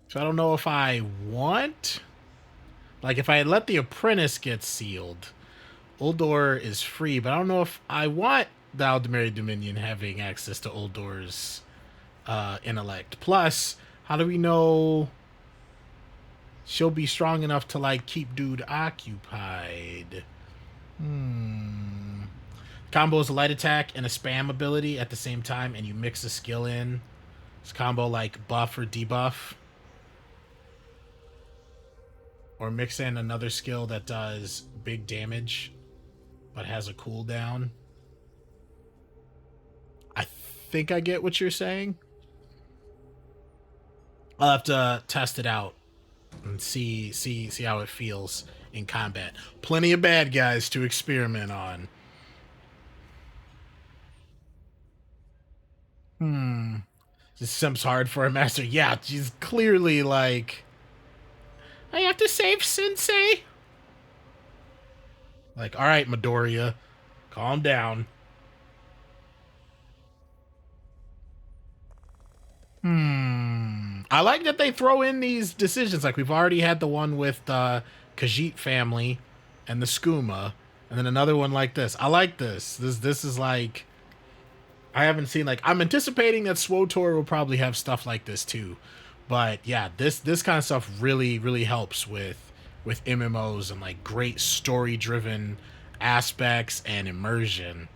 So I don't know if I want... Like, if I had let the apprentice get sealed, Uldor is free, but I don't know if I want the Aldemir Dominion having access to Uldor's intellect. Plus, how do we know she'll be strong enough to, like, keep dude occupied? Combo is a light attack and a spam ability at the same time, and you mix a skill in. It's combo like buff or debuff. Or mix in another skill that does big damage, but has a cooldown. I think I get what you're saying. I'll have to test it out and see how it feels in combat. Plenty of bad guys to experiment on. This seems hard for a master. Yeah, she's clearly like, I have to save Sensei. Like, all right, Midoriya, calm down. I like that they throw in these decisions. Like, we've already had the one with the Khajiit family and the Skooma, and then another one like this. I like this. This is like, I haven't seen, like, I'm anticipating that SWTOR will probably have stuff like this too. But yeah, this kind of stuff really helps with MMOs and like great story-driven aspects and immersion.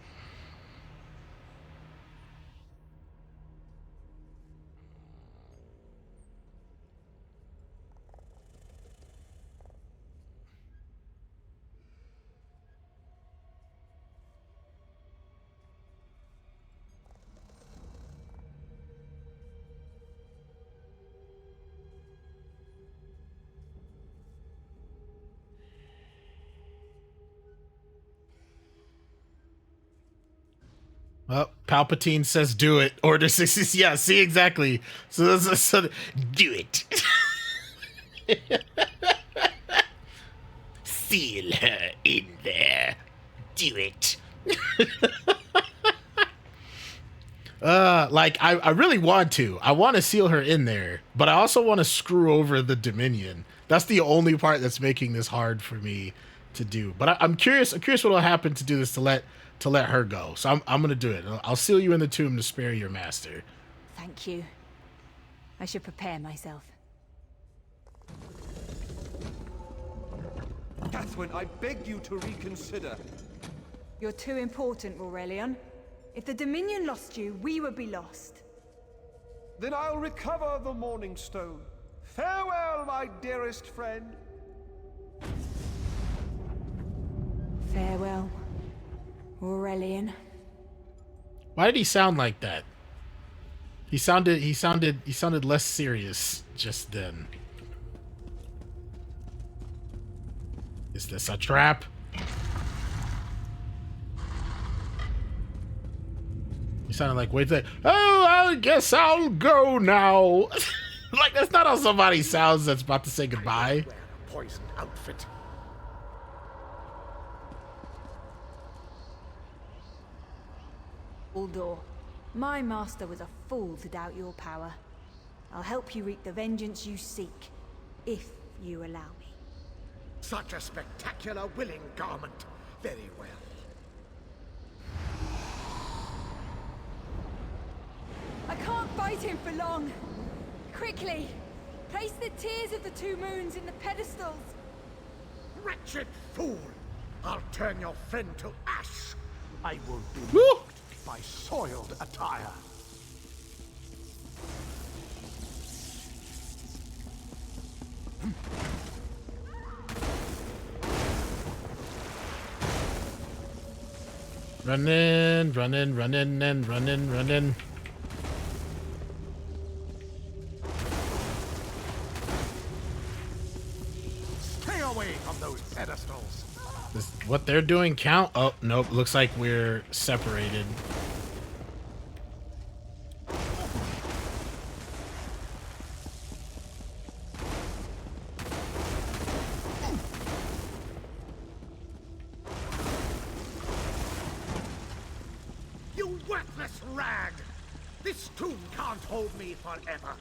Well, Palpatine says do it. Order 66. Yeah, see, exactly. So do it. Seal her in there. Do it. Like, I really want to. I want to seal her in there, but I also want to screw over the Dominion. That's the only part that's making this hard for me to do. But I'm curious what will happen to do this to let her go. So I'm gonna do it. I'll seal you in the tomb to spare your master. Thank you. I should prepare myself. Catherine, I beg you to reconsider. You're too important, Aurelian. If the Dominion lost you, we would be lost. Then I'll recover the Morning Stone. Farewell, my dearest friend. Farewell, Aurelian. Why did he sound like that? He sounded less serious just then. Is this a trap? He sounded like, wait there. Oh, I guess I'll go now. Like, that's not how somebody sounds that's about to say goodbye. Wear a poisoned outfit. Uldor, my master was a fool to doubt your power. I'll help you reap the vengeance you seek, if you allow me. Such a spectacular willing garment. Very well. I can't fight him for long. Quickly, place the tears of the two moons in the pedestals. Wretched fool! I'll turn your friend to ash. I won't be mocked by soiled attire. Running, running, running, and running, running. Stay away from those pedestals. Does what they're doing count? Oh, nope. Looks like we're separated. You worthless rag! This tomb can't hold me forever.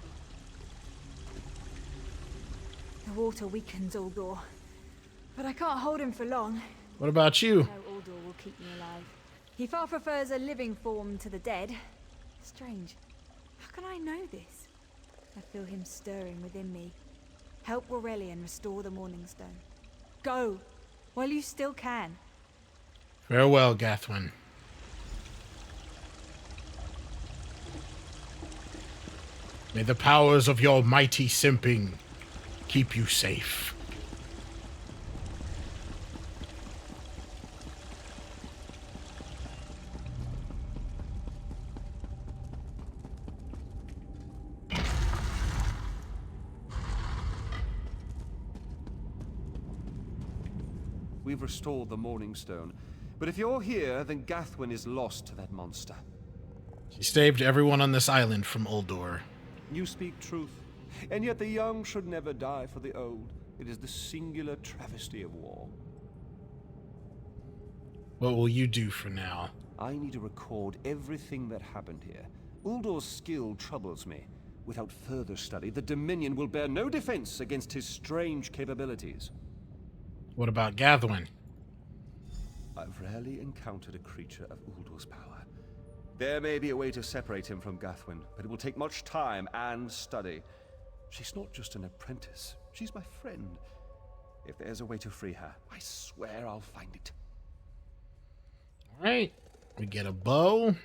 The water weakens Uldor, but I can't hold him for long. What about you? No, Uldor will keep me alive. He far prefers a living form to the dead. Strange. How can I know this? I feel him stirring within me. Help Aurelian restore the Morningstone. Go, while you still can. Farewell, Gathwin. May the powers of your mighty simping keep you safe. We've restored the Morningstone, but if you're here, then Gathwin is lost to that monster. She saved everyone on this island from Uldor. You speak truth, and yet the young should never die for the old. It is the singular travesty of war. What will you do for now? I need to record everything that happened here. Uldor's skill troubles me. Without further study, the Dominion will bear no defense against his strange capabilities. What about Gathwin? I've rarely encountered a creature of Uldor's power. There may be a way to separate him from Gathwin, but it will take much time and study. She's not just an apprentice, she's my friend. If there's a way to free her, I swear I'll find it. Alright, we get a bow and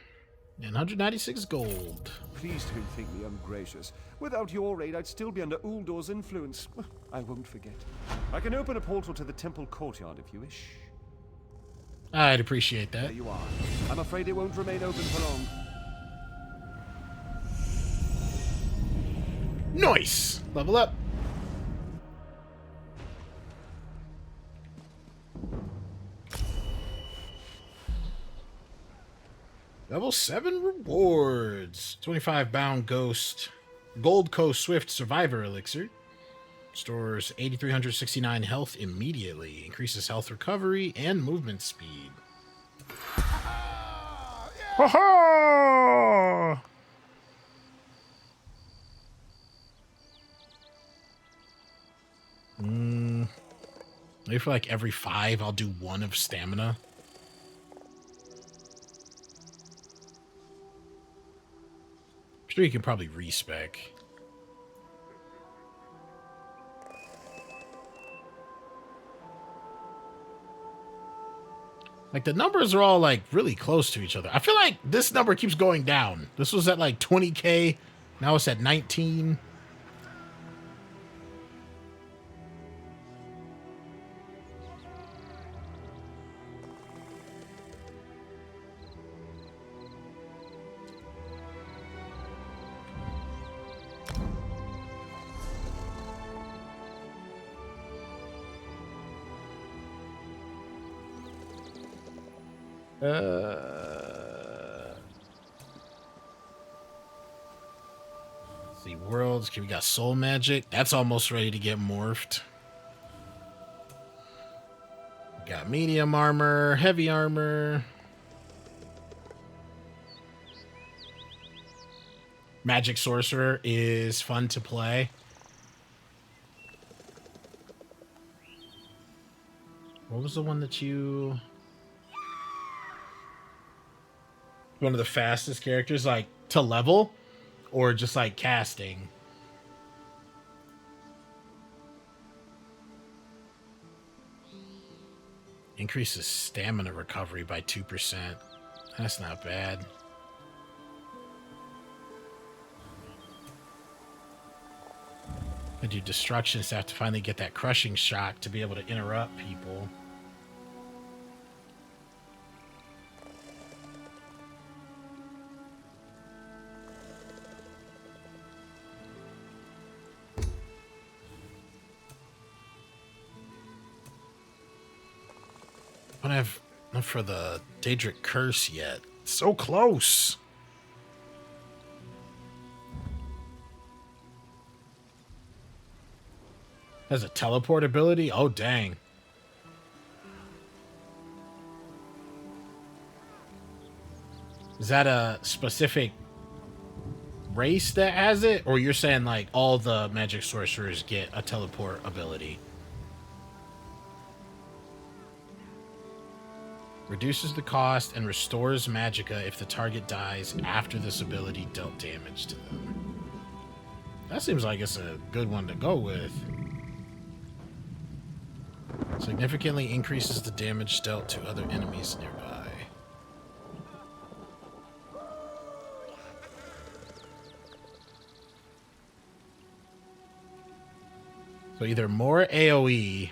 196 gold. Please don't think me ungracious. Without your aid, I'd still be under Uldor's influence. I won't forget. I can open a portal to the temple courtyard if you wish. I'd appreciate that. There you are. I'm afraid it won't remain open for long. Nice! Level up. Level 7 rewards. 25 bound ghost. Gold Coast Swift Survivor Elixir. Stores 8,369 health immediately. Increases health recovery and movement speed. Ha-ha! Maybe for like every 5, I'll do 1 of stamina. I'm sure you can probably respec. Like, the numbers are all, like, really close to each other. I feel like this number keeps going down. This was at, like, 20k. Now it's at 19. See, worlds. Okay, we got soul magic. That's almost ready to get morphed. We got medium armor, heavy armor. Magic sorcerer is fun to play. What was the one that you... One of the fastest characters, like, to level? Or just, like, casting? Increases stamina recovery by 2%. That's not bad. I do destruction, so I have to finally get that crushing shock to be able to interrupt people. I don't have enough for the Daedric Curse yet. So close. Has a teleport ability? Oh, dang. Is that a specific race that has it? Or you're saying, like, all the magic sorcerers get a teleport ability? Reduces the cost and restores magicka if the target dies after this ability dealt damage to them. That seems like it's a good one to go with. Significantly increases the damage dealt to other enemies nearby. So either more AoE,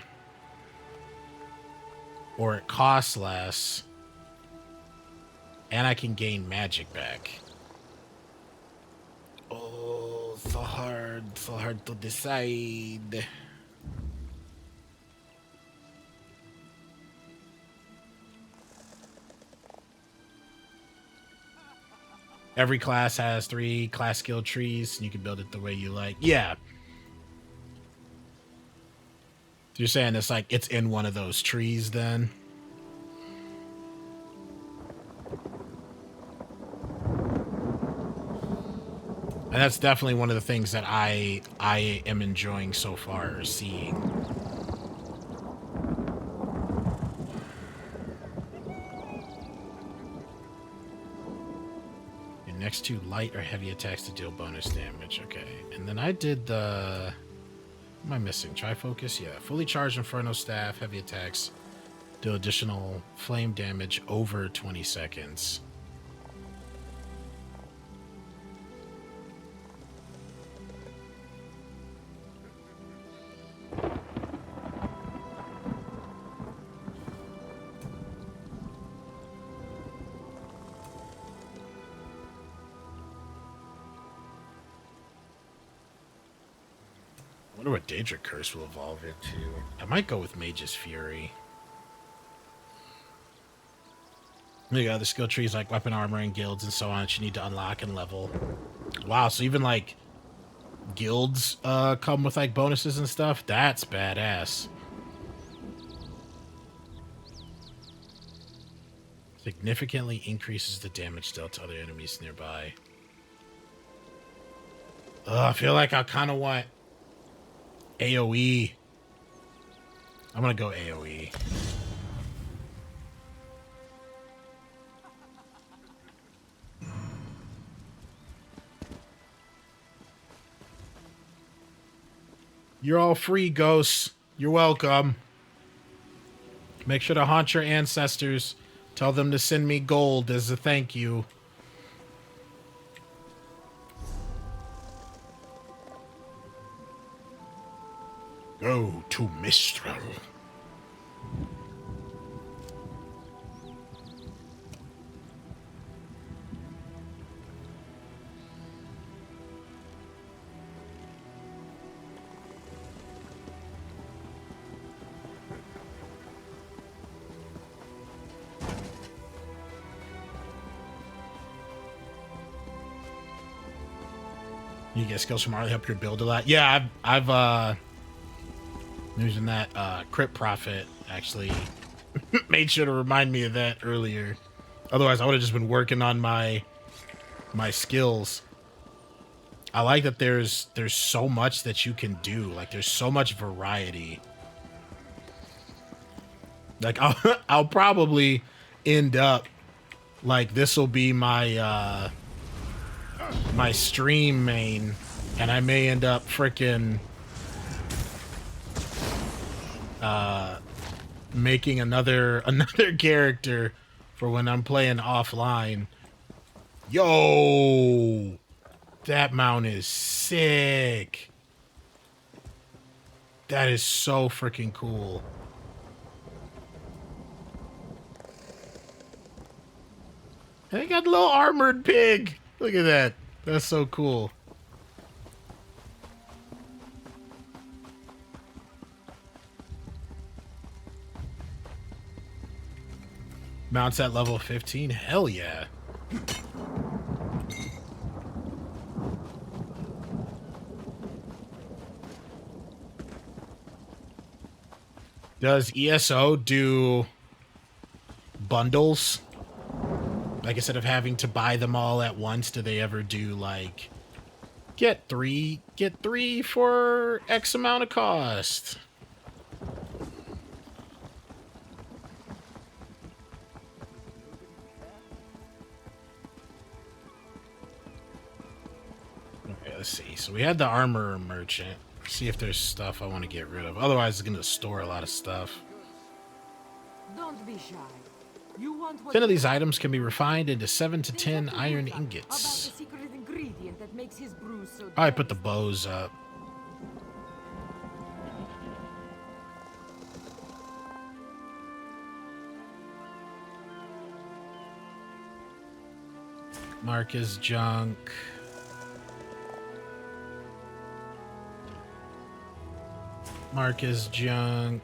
or it costs less, and I can gain magic back. Oh, so hard to decide. Every class has 3 class skill trees, and you can build it the way you like. Yeah. So you're saying it's like it's in one of those trees then? And that's definitely one of the things that I am enjoying so far, seeing. Your next 2 light or heavy attacks to deal bonus damage. Okay. And then I did the... What am I missing? Trifocus? Yeah. Fully charged Inferno Staff, heavy attacks, deal additional flame damage over 20 seconds. I wonder what Daedric Curse will evolve into. I might go with Mage's Fury. You got the skill trees like weapon armor and guilds and so on that you need to unlock and level. Wow, so even like guilds come with like bonuses and stuff? That's badass. Significantly increases the damage dealt to other enemies nearby. I feel like I kind of want AoE. I'm gonna go AoE. You're all free, ghosts. You're welcome. Make sure to haunt your ancestors. Tell them to send me gold as a thank you. Go to Mistral. You get skills from Marley, help your build a lot. Yeah, I've using that Crypt Prophet actually made sure to remind me of that earlier. Otherwise, I would have just been working on my skills. I like that there's so much that you can do. Like, there's so much variety. Like, I'll probably end up like this will be my my stream main, and I may end up freaking making another character for when I'm playing offline. Yo, that mount is sick. That is so freaking cool. And they got a little armored pig. Look at that. That's so cool. Mounts at level 15? Hell yeah. Does ESO do bundles? Like, instead of having to buy them all at once, do they ever do like get three for X amount of cost? Okay, let's see. So we had the armor merchant. See if there's stuff I want to get rid of. Otherwise, it's going to store a lot of stuff. Don't be shy. You want what 10 of these items can be refined into 7 to 10 iron about ingots. the secret ingredient that makes his brew so I put the bows up. Mark is junk. Mark is junk.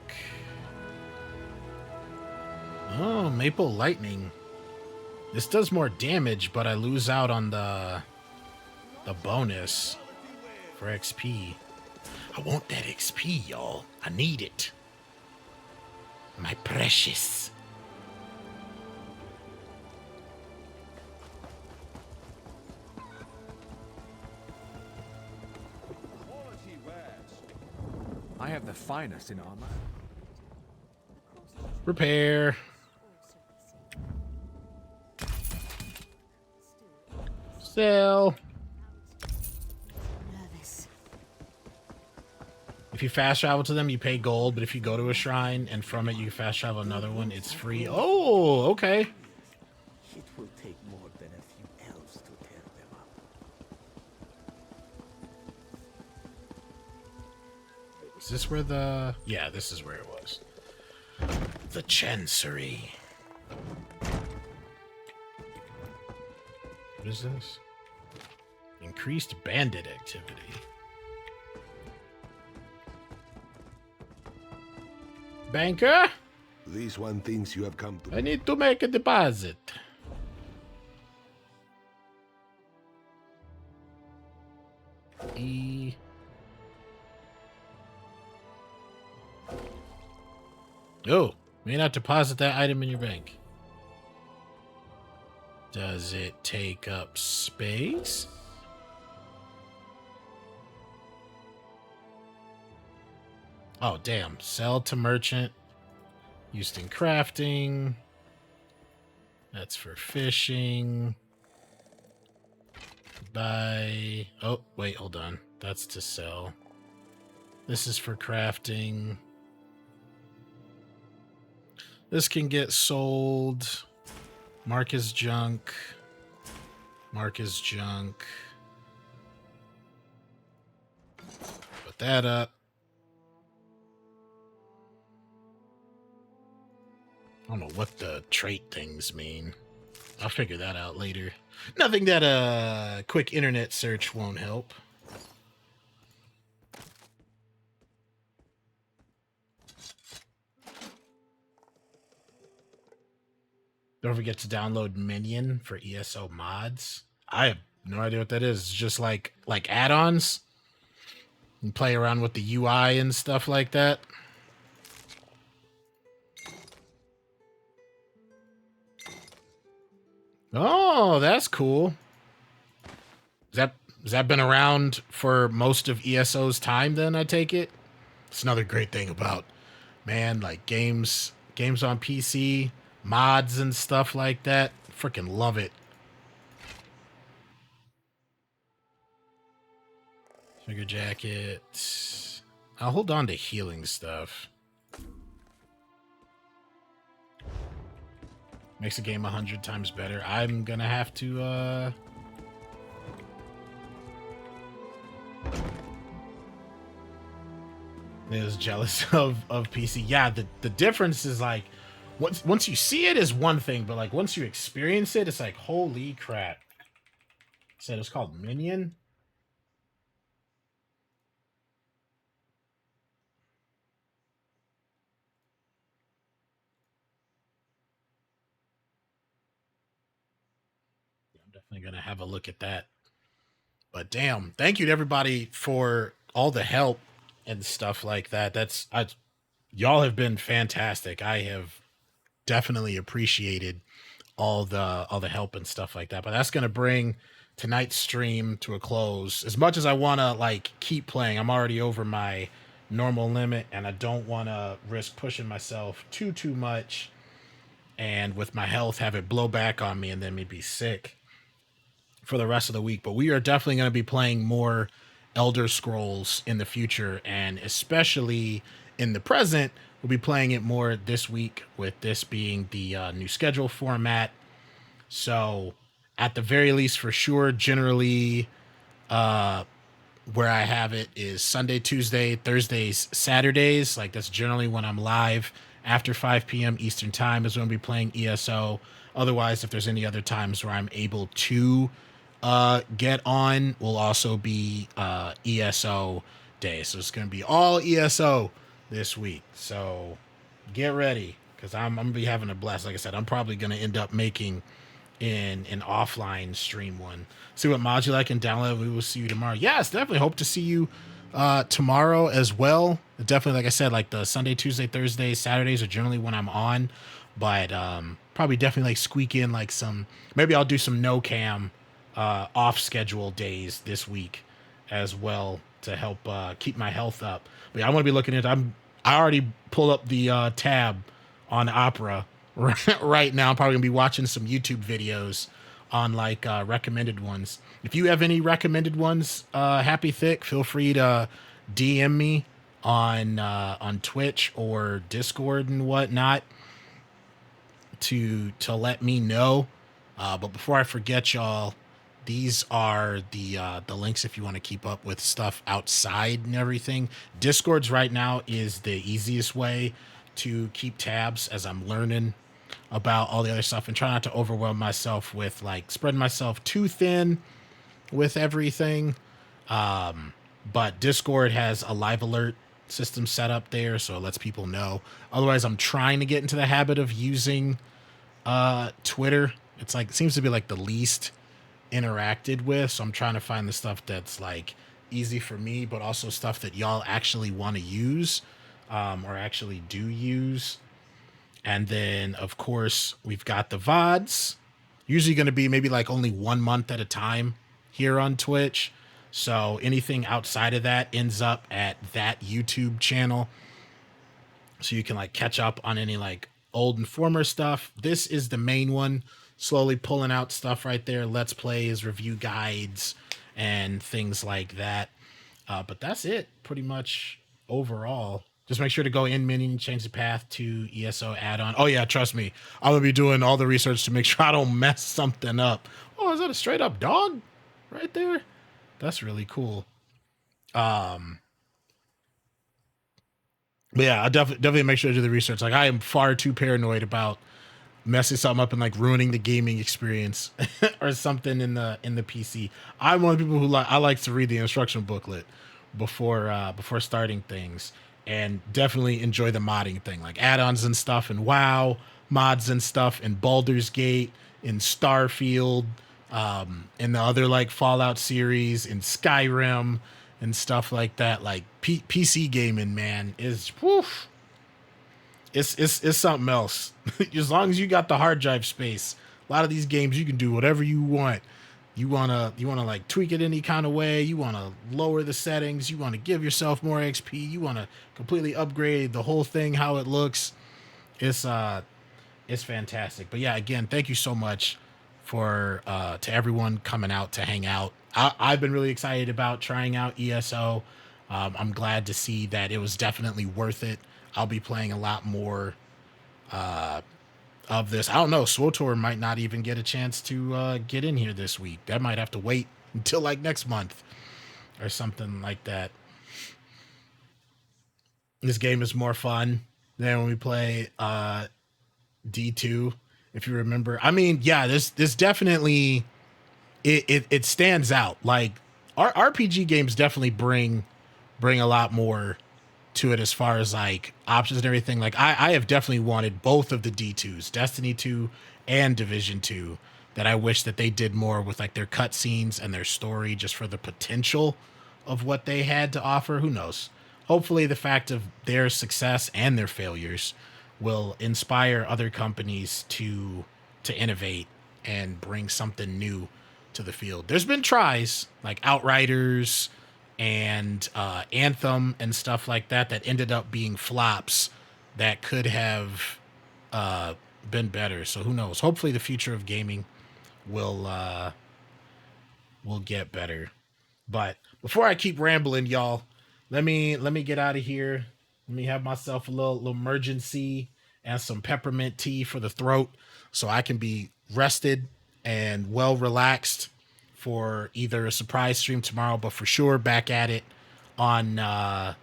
Oh, Maple Lightning. This does more damage, but I lose out on the bonus for XP. I want that XP, y'all. I need it. My precious. I have the finest in armor. Repair. Sell. If you fast travel to them, you pay gold, but if you go to a shrine and from it you fast travel another one, it's free. Oh, okay. It will take more than a few elves to tear them up. Is this where the... Yeah, this is where it was. The Chancery. What is this? Increased bandit activity. Banker? This one thinks you have come to... I need to make a deposit. E. Oh, may not deposit that item in your bank. Does it take up space? Oh, damn. Sell to merchant. Used in crafting. That's for fishing. Buy. Oh, wait, hold on. That's to sell. This is for crafting. This can get sold. Mark is junk. Mark is junk. Put that up. I don't know what the trait things mean. I'll figure that out later. Nothing that a quick internet search won't help. Don't forget to download Minion for ESO mods. I No idea what that is. It's just like add-ons. You play around with the UI and stuff like that. Oh, that's cool. Has that been around for most of ESO's time then, I take it? It's another great thing about, man, like games on PC, mods and stuff like that. Freaking love it. Sugar jacket. I'll hold on to healing stuff. Makes the game 100 times better. I'm gonna have to is jealous of PC. Yeah, the difference is like once you see it is one thing, but like once you experience it, it's like holy crap. Said it's called Minion. I'm definitely gonna have a look at that. But damn, thank you to everybody for all the help and stuff like that. Y'all have been fantastic. I have definitely appreciated all the help and stuff like that. But that's gonna bring tonight's stream to a close. As much as I wanna like keep playing, I'm already over my normal limit and I don't wanna risk pushing myself too much and with my health have it blow back on me and then me be sick for the rest of the week. But we are definitely going to be playing more Elder Scrolls in the future, and especially in the present, we'll be playing it more this week with this being the new schedule format. So at the very least, for sure, generally where I have it is Sunday, Tuesday, Thursdays, Saturdays. Like that's generally when I'm live after 5 p.m. Eastern time is when we'll be playing ESO. Otherwise, if there's any other times where I'm able to get on, will also be ESO day. So it's going to be all ESO this week. So get ready because I'm going to be having a blast. Like I said, I'm probably going to end up making in an offline stream one. See what mods you like and download. We will see you tomorrow. Yes, definitely hope to see you tomorrow as well. Definitely, like I said, like the Sunday, Tuesday, Thursday, Saturdays are generally when I'm on, but probably definitely like squeak in like some, maybe I'll do some no cam off schedule days this week as well to help keep my health up. But yeah, I want to be looking at, I already pulled up the tab on Opera right now. I'm probably gonna be watching some YouTube videos on like recommended ones. If you have any recommended ones, Happy Thick, feel free to DM me on Twitch or Discord and whatnot to let me know. But before I forget, y'all, these are the links if you want to keep up with stuff outside and everything. Discord's right now is the easiest way to keep tabs as I'm learning about all the other stuff and try not to overwhelm myself with like spreading myself too thin with everything. But Discord has a live alert system set up there, so it lets people know. Otherwise, I'm trying to get into the habit of using Twitter. It's like, it seems to be like the least interacted with, so I'm trying to find the stuff that's like easy for me, but also stuff that y'all actually want to use or actually do use. And then, of course, we've got the VODs. Usually going to be maybe like only 1 month at a time here on Twitch. So anything outside of that ends up at that YouTube channel. So you can like catch up on any like old and former stuff. This is the main one. Slowly pulling out stuff right there. Let's plays, review guides, and things like that. But that's it pretty much overall. Just make sure to go in menu and change the path to ESO add-on. Oh yeah, trust me. I'm going to be doing all the research to make sure I don't mess something up. Oh, is that a straight up dog right there? That's really cool. But yeah, I'll definitely make sure to do the research. Like I am far too paranoid about messing something up and like ruining the gaming experience or something in the PC. I'm one of the people who I like to read the instruction booklet before starting things, and definitely enjoy the modding thing, like add-ons and stuff, and WoW mods and stuff, and Baldur's Gate, in Starfield, in the other like Fallout series, in Skyrim and stuff like that. Like PC gaming, man, is woof. It's something else. As long as you got the hard drive space, a lot of these games you can do whatever you want. You wanna like tweak it any kind of way. You wanna lower the settings. You wanna give yourself more XP. You wanna completely upgrade the whole thing, how it looks. It's fantastic. But yeah, again, thank you so much for to everyone coming out to hang out. I've been really excited about trying out ESO. I'm glad to see that it was definitely worth it. I'll be playing a lot more of this. I don't know. SWTOR might not even get a chance to get in here this week. That might have to wait until like next month or something like that. This game is more fun than when we play D2, if you remember. I mean, yeah, this definitely it stands out. Like our RPG games definitely bring a lot more to it as far as like options and everything. Like I have definitely wanted both of the D2s, Destiny 2 and Division 2, that I wish that they did more with like their cutscenes and their story, just for the potential of what they had to offer. Who knows? Hopefully the fact of their success and their failures will inspire other companies to innovate and bring something new to the field. There's been tries like Outriders and Anthem and stuff like that that ended up being flops that could have been better. So who knows? Hopefully the future of gaming will get better. But before I keep rambling, y'all, let me get out of here. Let me have myself a little emergency and some peppermint tea for the throat so I can be rested and well relaxed for either a surprise stream tomorrow, but for sure back at it on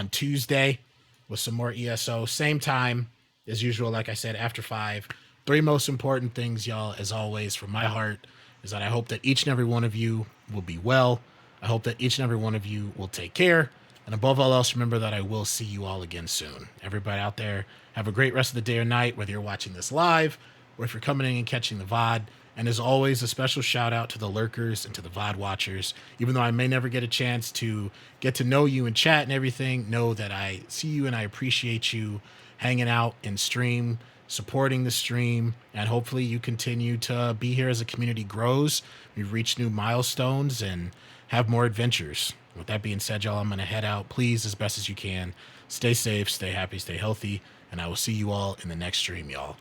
Tuesday with some more ESO. Same time as usual, like I said, after 5. 3 most important things, y'all, as always, from my heart, is that I hope that each and every one of you will be well. I hope that each and every one of you will take care. And above all else, remember that I will see you all again soon. Everybody out there, have a great rest of the day or night, whether you're watching this live or if you're coming in and catching the VOD. And as always, a special shout out to the lurkers and to the VOD watchers. Even though I may never get a chance to get to know you and chat and everything, know that I see you and I appreciate you hanging out in stream, supporting the stream, and hopefully you continue to be here as the community grows. We've reached new milestones and have more adventures. With that being said, y'all, I'm going to head out. Please, as best as you can, stay safe, stay happy, stay healthy, and I will see you all in the next stream, y'all.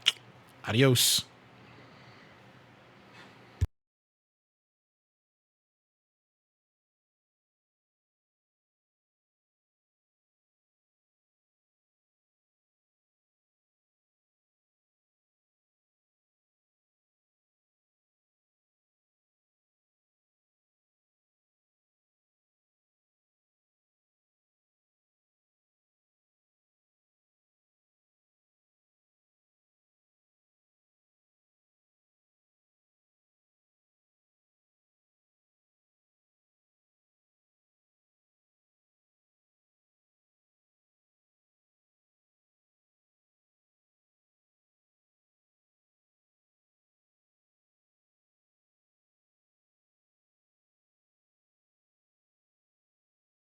Adios.